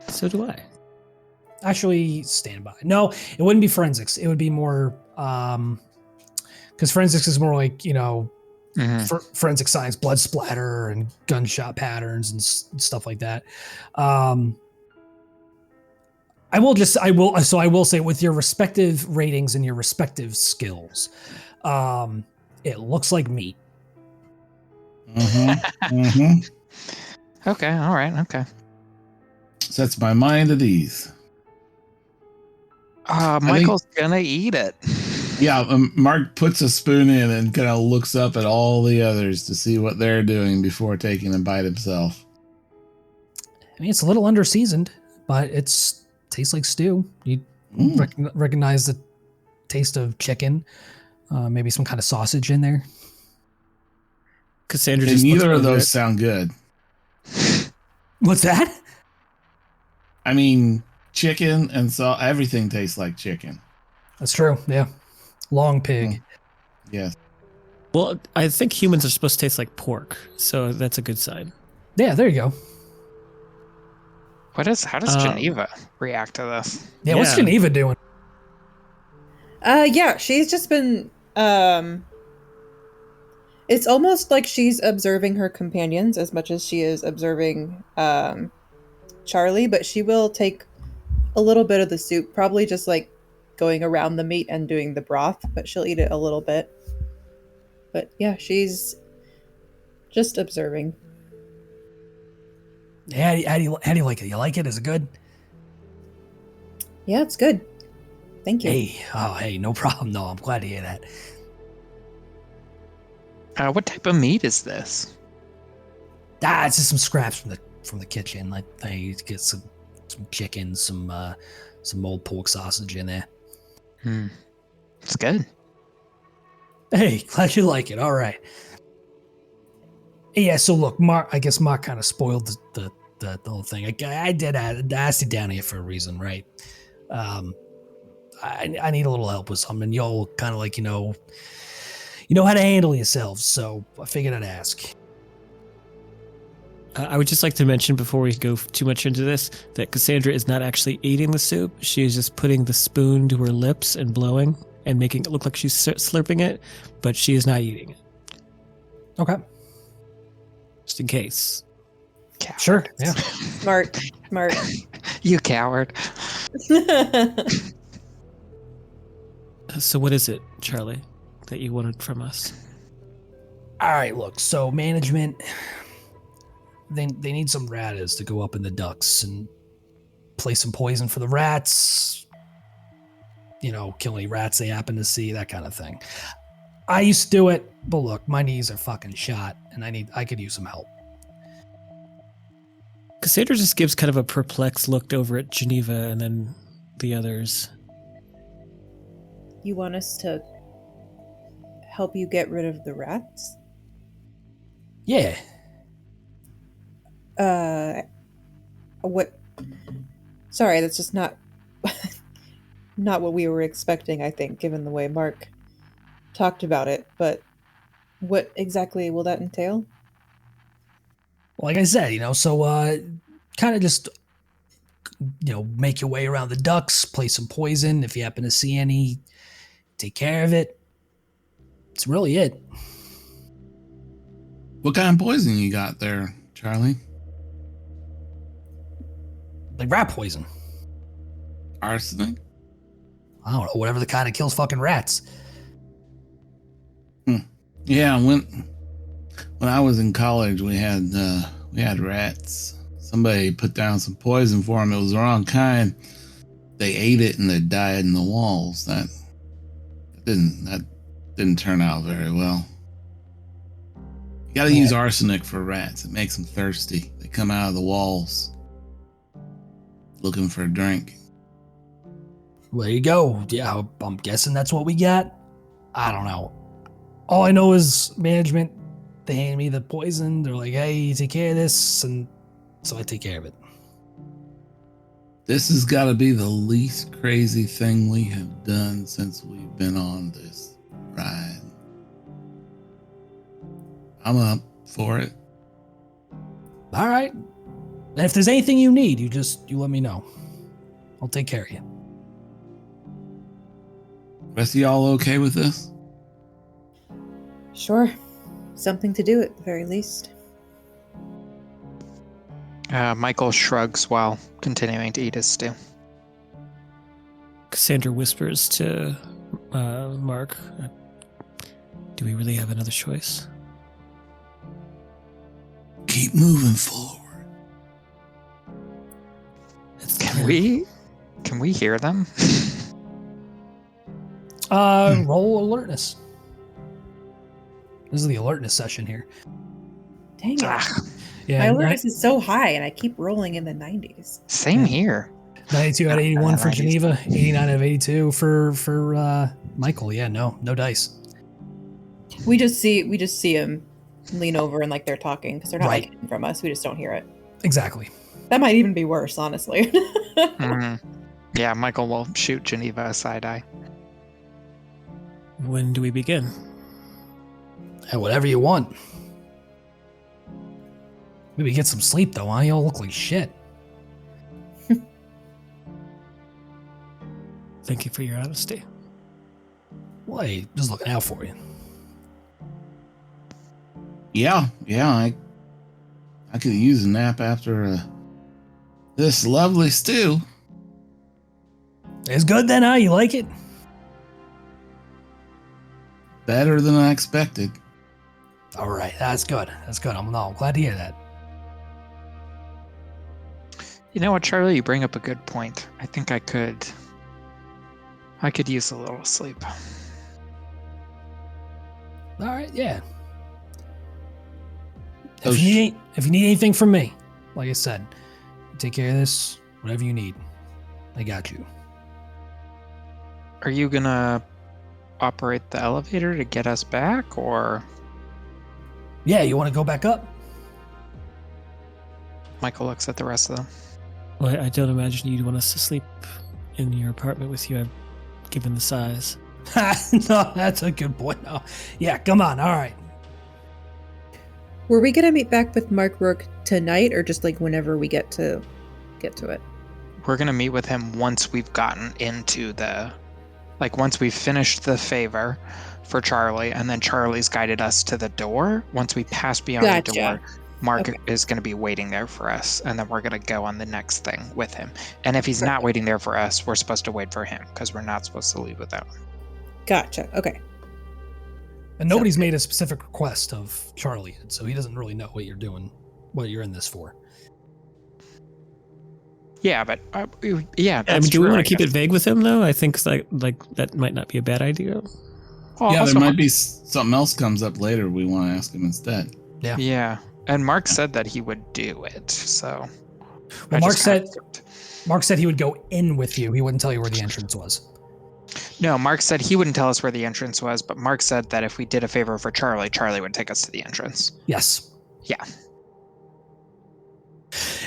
So do I. Actually, stand by. No, it wouldn't be forensics. It would be more because forensics is more like, forensic science, blood splatter and gunshot patterns and stuff like that. I will say, with your respective ratings and your respective skills, it looks like meat. Okay, all right, okay. Sets my mind at ease. Michael's gonna eat it. Yeah, Mark puts a spoon in and kind of looks up at all the others to see what they're doing before taking a bite himself. I mean, it's a little under seasoned, but tastes like stew. You recognize the taste of chicken, maybe some kind of sausage in there. Cassandra And just neither looks of over those it. sound good. What's that? I mean, chicken and everything tastes like chicken. That's true. Yeah. Long pig. Yes. Well, I think humans are supposed to taste like pork, so that's a good sign. Yeah, there you go. How does Geneva react to this? Yeah, what's Geneva doing? Yeah, she's just been it's almost like she's observing her companions as much as she is observing Charlie, but she will take a little bit of the soup, probably just like going around the meat and doing the broth, but she'll eat it a little bit. But yeah, she's just observing. Yeah, how do you like it? You like it? Is it good? Yeah, it's good. Thank you. Hey, no problem. No, I'm glad to hear that. What type of meat is this? It's just some scraps from the kitchen. Like they get some chicken, some old pork sausage in there. It's good. Hey, glad you like it. All right. Yeah, so look, I guess Mark kind of spoiled the whole thing. I asked you down here for a reason, right? I need a little help with something. Y'all kind of like, you know how to handle yourselves, so I figured I'd ask. I would just like to mention before we go too much into this that Cassandra is not actually eating the soup. She is just putting the spoon to her lips and blowing and making it look like she's slurping it, but she is not eating it. Okay. Just in case. Coward. Sure, yeah. Smart. You coward. So what is it, Charlie, that you wanted from us? All right, look, so management, they need some ratas to go up in the ducts and play some poison for the rats, kill any rats they happen to see, that kind of thing. I used to do it, but look, my knees are fucking shot, and I could use some help. Cassandra just gives kind of a perplexed look over at Geneva and then the others. You want us to help you get rid of the rats? Yeah. What? Sorry, that's just not what we were expecting, I think, given the way Mark talked about it. But what exactly will that entail? Like I said, so kind of just, make your way around the ducts, play some poison. If you happen to see any, take care of it. It's really it. What kind of poison you got there, Charlie? Like rat poison. Arsenic? I don't know, whatever the kind that kills fucking rats. Yeah, when I was in college, we had rats. Somebody put down some poison for them. It was the wrong kind. they ate it and they died in the walls. That didn't turn out very well. You gotta use arsenic for rats. It makes them thirsty. They come out of the walls looking for a drink. Well, there you go. Yeah, I'm guessing that's what we got. I don't know. All I know is management, they hand me the poison. They're like, hey, you take care of this. And so I take care of it. This has got to be the least crazy thing we have done since we've been on this ride. I'm up for it. All right. And if there's anything you need, you let me know. I'll take care of you. Rest of y'all okay with this? Sure. Something to do at the very least. Michael shrugs while continuing to eat his stew. Cassandra whispers to Mark, do we really have another choice? Keep moving forward. Can we hear them? Roll alertness. This is the alertness session here. Dang it. Yeah, My alertness is so high, and I keep rolling in the 90s. Same here. 92 out of 81 for 90s. Geneva, 89 out of 82 for Michael. Yeah, no dice. We just see him lean over and like they're talking because they're not Right. like hidden from us. We just don't hear it. Exactly. That might even be worse, honestly. Mhm. Yeah, Michael will shoot Geneva a side eye. When do we begin? Hey, whatever you want. Maybe get some sleep though, huh? You all look like shit. Thank you for your honesty. Well, hey, just looking out for you. Yeah, I could use a nap after this lovely stew. It's good then, huh? You like it? Better than I expected. All right, that's good. I'm glad to hear that. You know what, Charlie? You bring up a good point. I think I could use a little sleep. All right, yeah. Oh, If you need anything from me, like I said, take care of this. Whatever you need, I got you. Are you gonna operate the elevator to get us back, or Yeah, you want to go back up? Michael looks at the rest of them? Well, I don't imagine you'd want us to sleep in your apartment with you, given the size. No, that's a good point. No. Yeah, come on. All right. Were we gonna meet back with Mark Rourke tonight, or just like whenever we get to it? We're gonna meet with him once we've gotten into once we've finished the favor for Charlie, and then Charlie's guided us to the door. Once we pass beyond the Gotcha. door, Mark Okay. is going to be waiting there for us, and then we're going to go on the next thing with him. And if he's not waiting there for us, we're supposed to wait for him, because we're not supposed to leave without him. Gotcha. Okay. And nobody's made a specific request of Charlie, so he doesn't really know what you're doing, what you're in this for. Yeah, but yeah, I that's mean, do we true, want I to keep guess. it vague with him, though? I think like that might not be a bad idea. Well, Yeah, also, there might be something else comes up later we want to ask him instead. Yeah, and Mark said that he would do it, so. Well, I Mark just kinda said Mark said he would go in with you. He wouldn't tell you where the entrance was. No, Mark said he wouldn't tell us where the entrance was, but Mark said that if we did a favor for Charlie, Charlie would take us to the entrance. Yes. Yeah.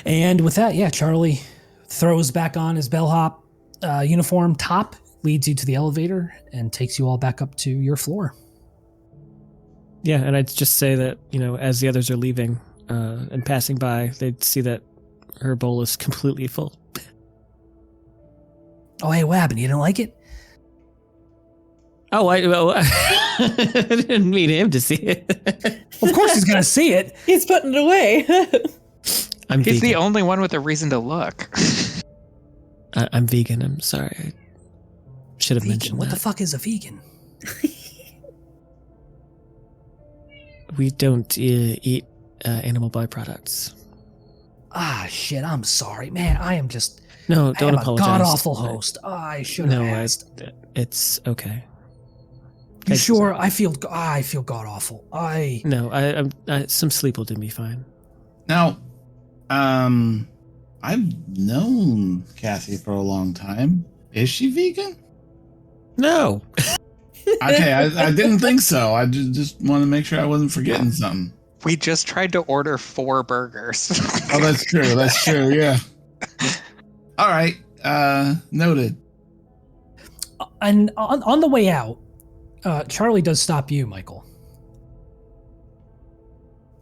And with that, yeah, Charlie throws back on his bellhop uniform top, leads you to the elevator, and takes you all back up to your floor. Yeah, and I'd just say that, as the others are leaving and passing by, they'd see that her bowl is completely full. Oh, hey, what happened? You didn't like it? Oh, I didn't mean him to see it. Of course he's going to see it. He's putting it away. I'm He's vegan. the only one with a reason to look. I'm vegan. I'm sorry. I should have Vegan? mentioned What that. the fuck is a vegan? We don't eat animal byproducts. Ah, shit, I'm sorry. Man, I am just... No, I don't am a apologize. god-awful host. I should have asked. It's okay. You sure? I feel god-awful. No, I some sleep will do me fine. Now, I've known Kathy for a long time. Is she vegan? No. Okay, I didn't think so. I just want to make sure I wasn't forgetting something. We just tried to order 4 burgers. Oh, that's true. That's true. Yeah. All right. Noted. And on the way out, Charlie does stop you, Michael.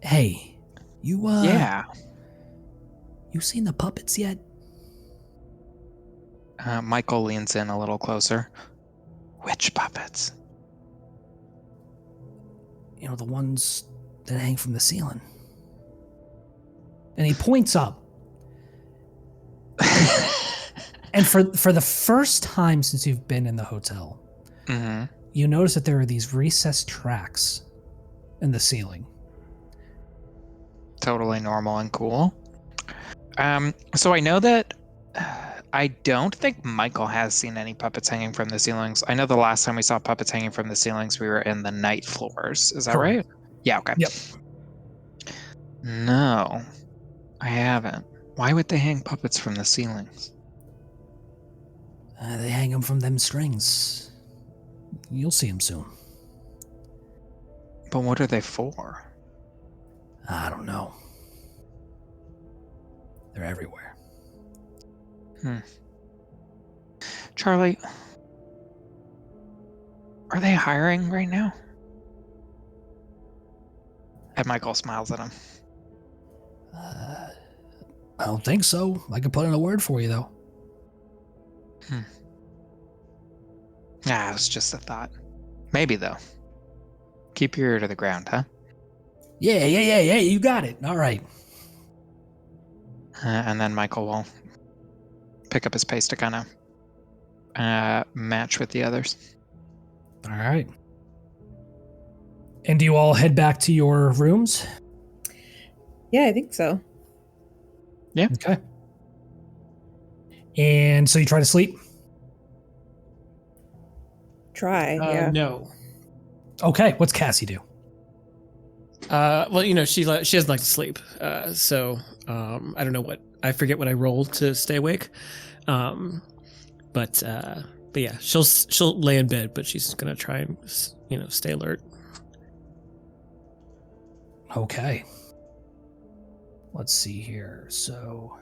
Hey, you Yeah. You seen the puppets yet? Michael leans in a little closer. Which puppets? You know, the ones that hang from the ceiling. And he points up. And for the first time since you've been in the hotel, Mm-hmm. you notice that there are these recessed tracks in the ceiling. Totally normal and cool. So I know that I don't think Michael has seen any puppets hanging from the ceilings. I know the last time we saw puppets hanging from the ceilings, we were in the night floors. Is that right? Yeah, okay. Yep. No, I haven't. Why would they hang puppets from the ceilings? They hang them from them strings. You'll see them soon. But what are they for? I don't know. They're everywhere. Charlie, are they hiring right now? And Michael smiles at him. I don't think so. I could put in a word for you, though. It's just a thought. Maybe, though. Keep your ear to the ground, huh? Yeah, you got it. All right. And then Michael will pick up his pace to kind of match with the others. All right. And do you all head back to your rooms? Yeah, I think so. Yeah. Okay. And so you try to sleep? Try, yeah. No. Okay, what's Cassie do? Well, you know, she doesn't like to sleep. So I don't know I forget what I roll to stay awake. But yeah, she'll lay in bed, but she's gonna try and stay alert. Okay. Let's see here. So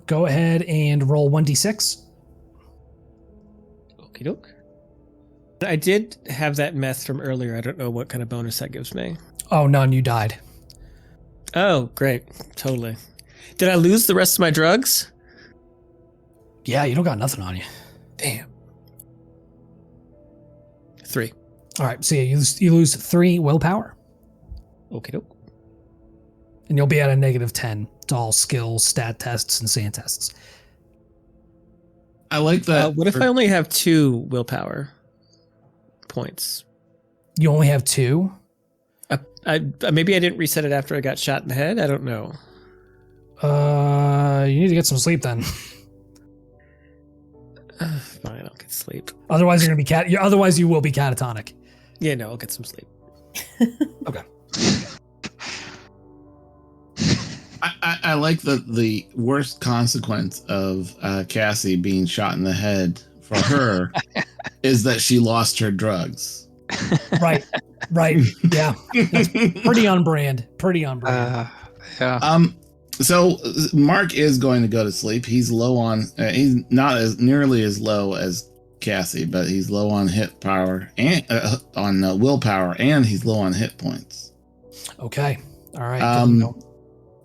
go ahead and roll 1d6. Okie doke. I did have that meth from earlier. I don't know what kind of bonus that gives me. Oh, none. You died. Oh, great. Totally. Did I lose the rest of my drugs? Yeah, you don't got nothing on you. Damn. 3. All right, so yeah, you lose 3 willpower, Okie doke. and you'll be at a -10 to all skills, stat tests, and sand tests. I like that. What if I only have 2 willpower points? You only have 2? Maybe I didn't reset it after I got shot in the head. I don't know. You need to get some sleep then. Fine, I'll get sleep. Otherwise, you're gonna be Otherwise, you will be catatonic. Yeah, no, I'll get some sleep. Okay. I like the worst consequence of Cassie being shot in the head for her is that she lost her drugs. Right. Yeah. That's pretty on brand. Yeah. So Mark is going to go to sleep. He's low on. He's not as nearly as low as Cassie, but he's low on hit power and on willpower, and he's low on hit points. Okay. All right.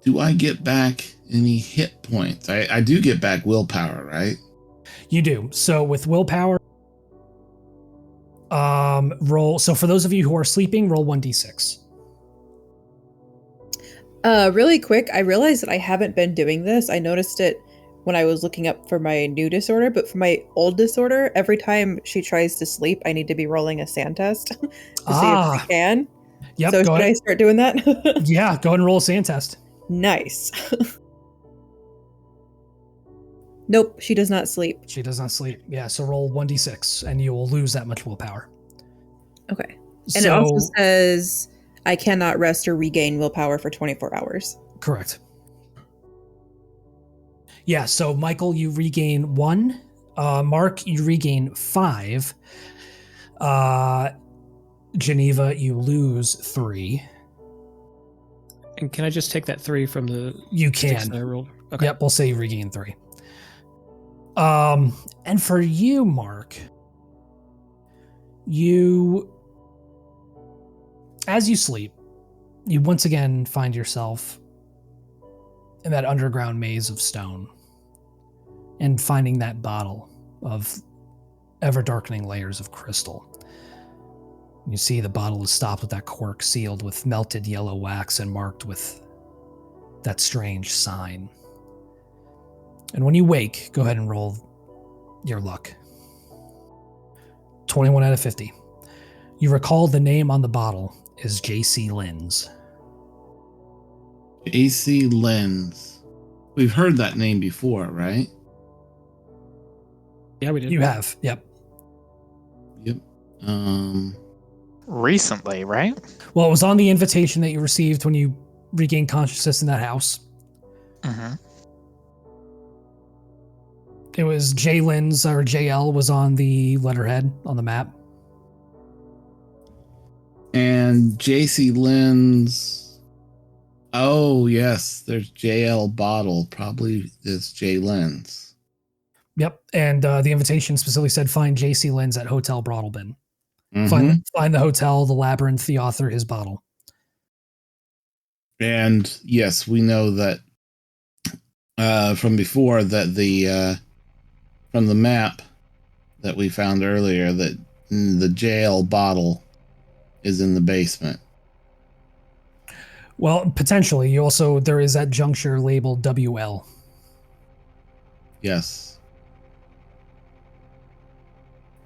Do I get back any hit points? I do get back willpower, right? You do. So with willpower, roll. So for those of you who are sleeping, roll 1d6. Really quick, I realized that I haven't been doing this. I noticed it when I was looking up for my new disorder, but for my old disorder, every time she tries to sleep, I need to be rolling a sand test to see if she can. Yep. So should I start doing that? Yeah, go ahead and roll a sand test. Nice. Nope, she does not sleep. She does not sleep. Yeah, so roll 1d6 and you will lose that much willpower. Okay. And it also says I cannot rest or regain willpower for 24 hours. Correct. Yeah, so Michael, you regain 1. Mark, you regain 5. Geneva, you lose 3. And can I just take that 3 from the You sticks can. that I rolled? Okay. Yep, we'll say you regain 3. And for you, Mark, as you sleep, you once again find yourself in that underground maze of stone and finding that bottle of ever-darkening layers of crystal. You see the bottle is stopped with that cork sealed with melted yellow wax and marked with that strange sign. And when you wake, go ahead and roll your luck. 21 out of 50. You recall the name on the bottle is J.C. Lynn's. AC Lens. We've heard that name before, right? Yeah, we did. You have, yep. Yep. Recently, right? Well, it was on the invitation that you received when you regained consciousness in that house. Mm-hmm. It was J. Lynn's, or JL was on the letterhead on the map. And JC Lynn's. Oh, yes. There's JL bottle. Probably is J Lynn's. Yep, and the invitation specifically said find J.C. Lynn's at Hotel Broadalbin. Mhm. Find the hotel, the labyrinth, the author, his bottle. And yes, we know that from before that from the map that we found earlier that the jail bottle is in the basement. Well, potentially. There is that juncture labeled WL. Yes.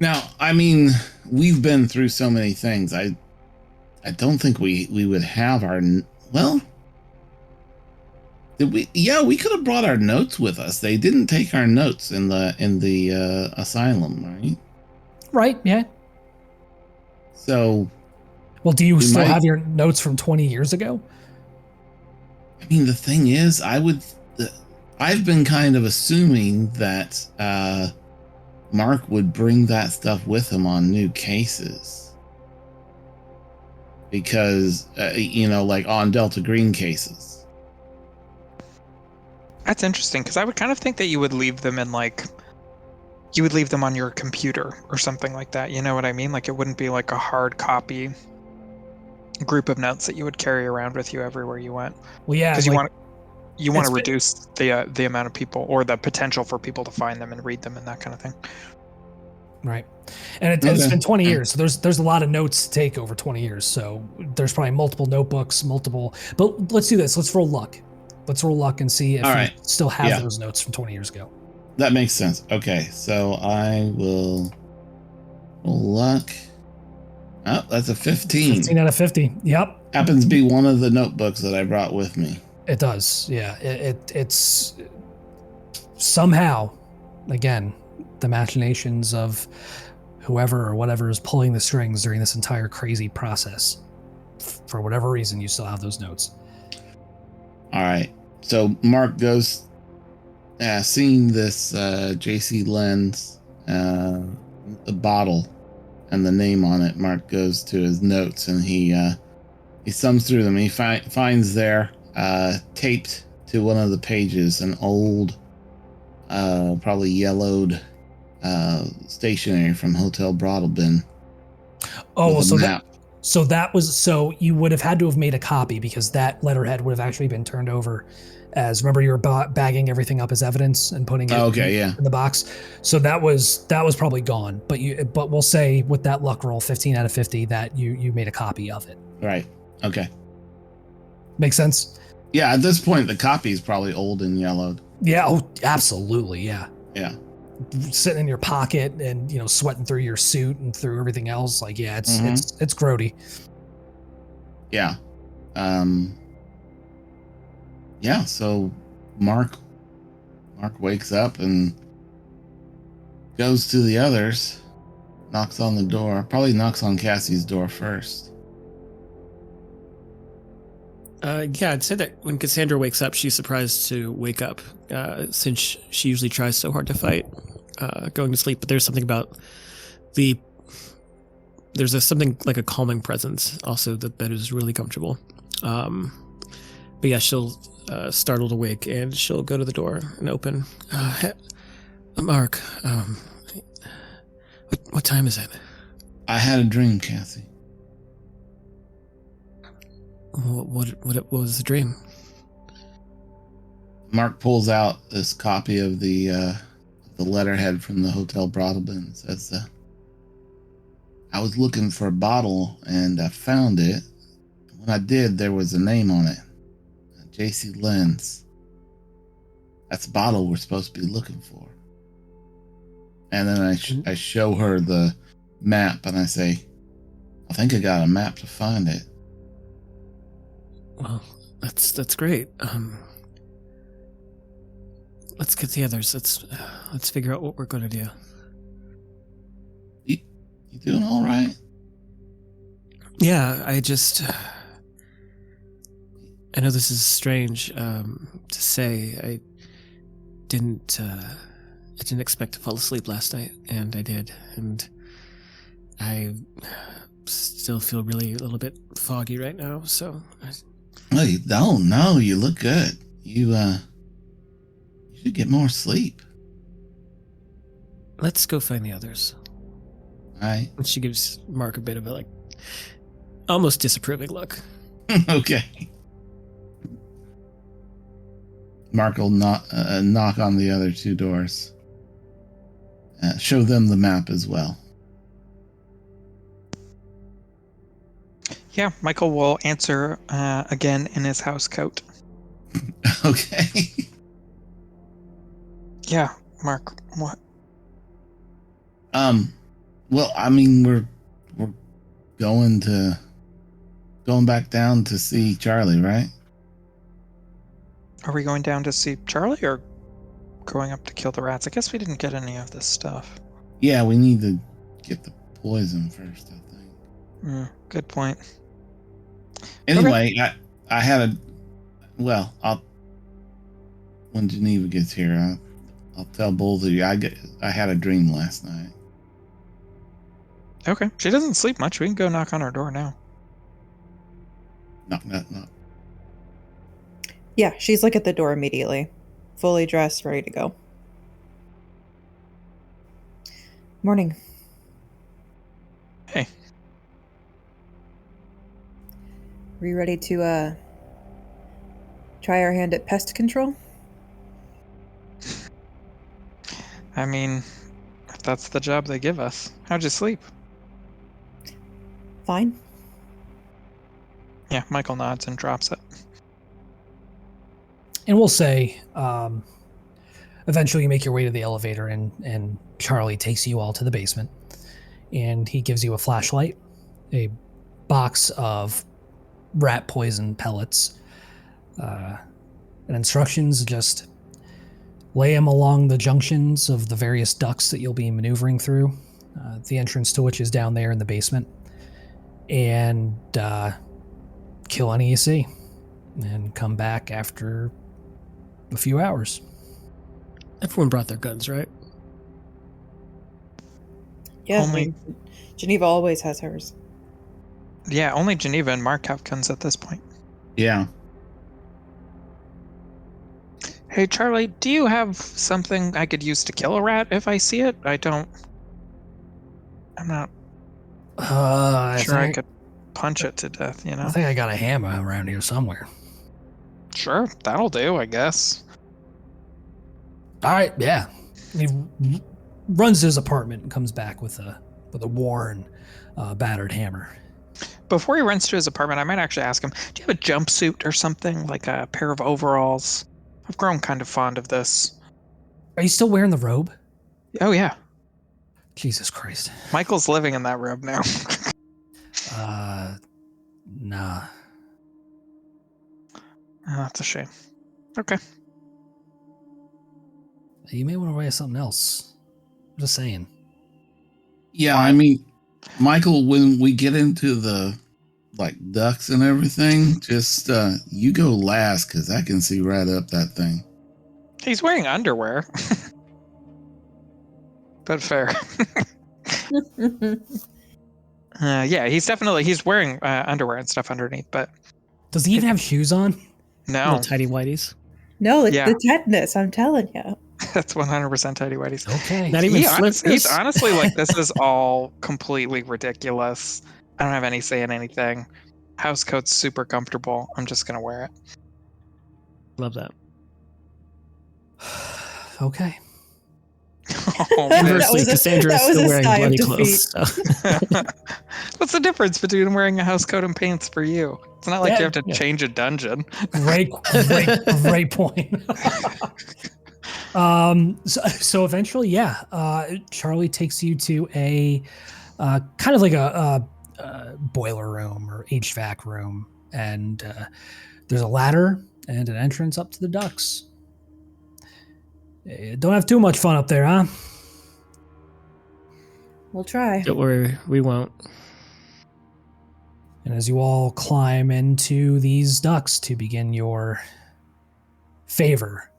Now, I mean, we've been through so many things. I don't think we would have our did we? Yeah, we could have brought our notes with us. They didn't take our notes in the asylum, right? Right, yeah. So, well, do you still have your notes from 20 years ago? I mean, the thing is, I've been kind of assuming that Mark would bring that stuff with him on new cases. Because, like on Delta Green cases. That's interesting, because I would kind of think that you would leave them you would leave them on your computer or something like that. You know what I mean? Like, it wouldn't be like a hard copy group of notes that you would carry around with you everywhere you went. Well, yeah. Because you want to reduce the amount of people, or the potential for people to find them and read them and that kind of thing. Right. And it's been 20 years. So there's a lot of notes to take over 20 years. So there's probably multiple notebooks, but let's do this. Let's roll luck. Let's roll luck and see if you still have those notes from 20 years ago. That makes sense. Okay. So I will roll luck. Oh, that's a 15. 15 out of 50. Yep. Happens to be one of the notebooks that I brought with me. It does. Yeah. It's somehow, again, the machinations of whoever or whatever is pulling the strings during this entire crazy process. For whatever reason, you still have those notes. All right. So Mark goes, seeing this J.C. Lynn's, the bottle and the name on it, Mark goes to his notes and he thumbs through them. He finds there, taped to one of the pages, an old, probably yellowed stationery from Hotel Broadalbin. Oh, so you would have had to have made a copy, because that letterhead would have actually been turned over as, remember, you were bagging everything up as evidence and putting it in the box. So that was probably gone. But we'll say with that luck roll, 15 out of 50, that you made a copy of it. Right. Okay. Makes sense? Yeah, at this point, the copy is probably old and yellowed. Yeah. Oh, absolutely. Yeah. Yeah. Sitting in your pocket and, sweating through your suit and through everything else. Like, yeah, it's grody. Yeah. Yeah. So Mark Mark wakes up and goes to the others, knocks on the door, probably knocks on Cassie's door first. Yeah, I'd say that when Cassandra wakes up, she's surprised to wake up, since she usually tries so hard to fight going to sleep. But there's something about something like a calming presence. Also, the bed is really comfortable. But yeah, she'll startled awake and she'll go to the door and open. Mark, what time is it? I had a dream, Cassie. What was the dream? Mark pulls out this copy of the letterhead from the Hotel Broadalbin. It says, I was looking for a bottle and I found it. When I did, there was a name on it. J.C. Lenz. That's the bottle we're supposed to be looking for. And then I show her the map and I say, I think I got a map to find it. Well, that's great. Let's get the others. Let's figure out what we're going to do. You doing all right? Yeah, I know this is strange to say. I didn't expect to fall asleep last night, and I did, and I still feel really a little bit foggy right now. So, Oh, you don't know. You look good. You should get more sleep. let's go find the others. All right. And she gives Mark a bit of a almost disapproving look. Okay. Mark will knock on the other two doors. Show them the map as well. Yeah, Michael will answer again in his house coat. Okay. Yeah, Mark, what? Well, I mean, we're going back down to see Charlie, right? Are we going down to see Charlie or going up to kill the rats? I guess we didn't get any of this stuff. Yeah, we need to get the poison first, I think. Good point. Anyway, okay. I had when Geneva gets here, I'll tell both of you. I had a dream last night. Okay. She doesn't sleep much. We can go knock on her door now. Knock. Yeah, she's at the door immediately. Fully dressed, ready to go. Morning. Hey. Are you ready to try our hand at pest control? I mean, if that's the job they give us. How'd you sleep? Fine. Yeah, Michael nods and drops it. And we'll say, eventually you make your way to the elevator and Charlie takes you all to the basement. And he gives you a flashlight, a box of rat poison pellets, and instructions. Just lay them along the junctions of the various ducts that you'll be maneuvering through, the entrance to which is down there in the basement. And kill any you see. And come back after a few hours. Everyone brought their guns, right? Yeah, Geneva always has hers. Yeah, only Geneva and Mark have guns at this point. Yeah. Hey, Charlie, do you have something I could use to kill a rat if I see it? I'm not sure I could punch it to death, you know? I think I got a hammer around here somewhere. Sure, that'll do, I guess. All right, yeah. He runs to his apartment and comes back with a worn, battered hammer. Before he runs to his apartment, I might actually ask him, do you have a jumpsuit or something, like a pair of overalls? I've grown kind of fond of this. Are you still wearing the robe? Oh, yeah. Jesus Christ. Michael's living in that robe now. Nah. Oh, that's a shame. Okay. You may want to write something else. I'm just saying. Yeah, I mean, Michael, when we get into the ducks and everything, just you go last because I can see right up that thing. He's wearing underwear. But fair. Yeah, he's wearing underwear and stuff underneath, but Does he even have shoes on? no. Little tidy whities. No, it's Yeah. the tetanus, I'm telling you. That's 100% tidy whities. Okay. Not even slippers. He's honestly like, this is all completely ridiculous. I don't have any say in anything. House coat's super comfortable. I'm just gonna wear it. Love that. Okay. Oh, man. Conversely, Cassandra is that was still a wearing sigh of bloody defeat. clothes. So. What's the difference between wearing a house coat and pants for you? It's not like you have to change a dungeon. Great point. So eventually, Charlie takes you to a kind of like a boiler room or HVAC room, and there's a ladder and an entrance up to the ducts. Don't have too much fun up there, huh? We'll try. Don't worry, we won't. And as you all climb into these ducts to begin your favor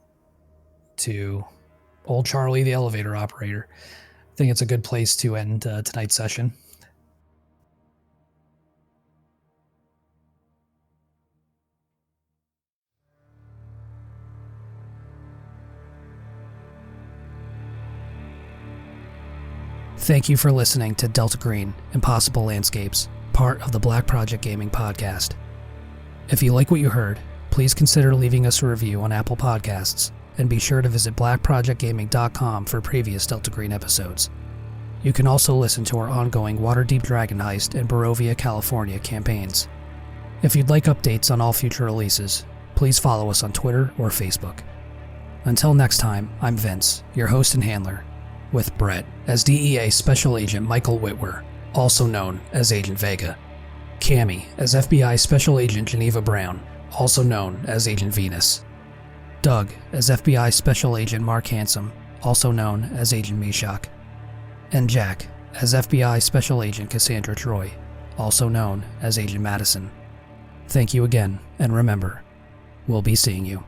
to old Charlie, the elevator operator, I think it's a good place to end tonight's session. Thank you for listening to Delta Green Impossible Landscapes, part of the Black Project Gaming podcast. If you like what you heard, please consider leaving us a review on Apple Podcasts, and be sure to visit blackprojectgaming.com for previous Delta Green episodes. You can also listen to our ongoing Waterdeep Dragon Heist and Barovia, California campaigns. If you'd like updates on all future releases, please follow us on Twitter or Facebook. Until next time, I'm Vince, your host and handler, with Brett as DEA Special Agent Michael Witwer, also known as Agent Vega, Cami as FBI Special Agent Geneva Brown, also known as Agent Venus, Doug as FBI Special Agent Mark Hansom, also known as Agent Meshach, and Jack as FBI Special Agent Cassandra Troy, also known as Agent Madison. Thank you again, and remember, we'll be seeing you.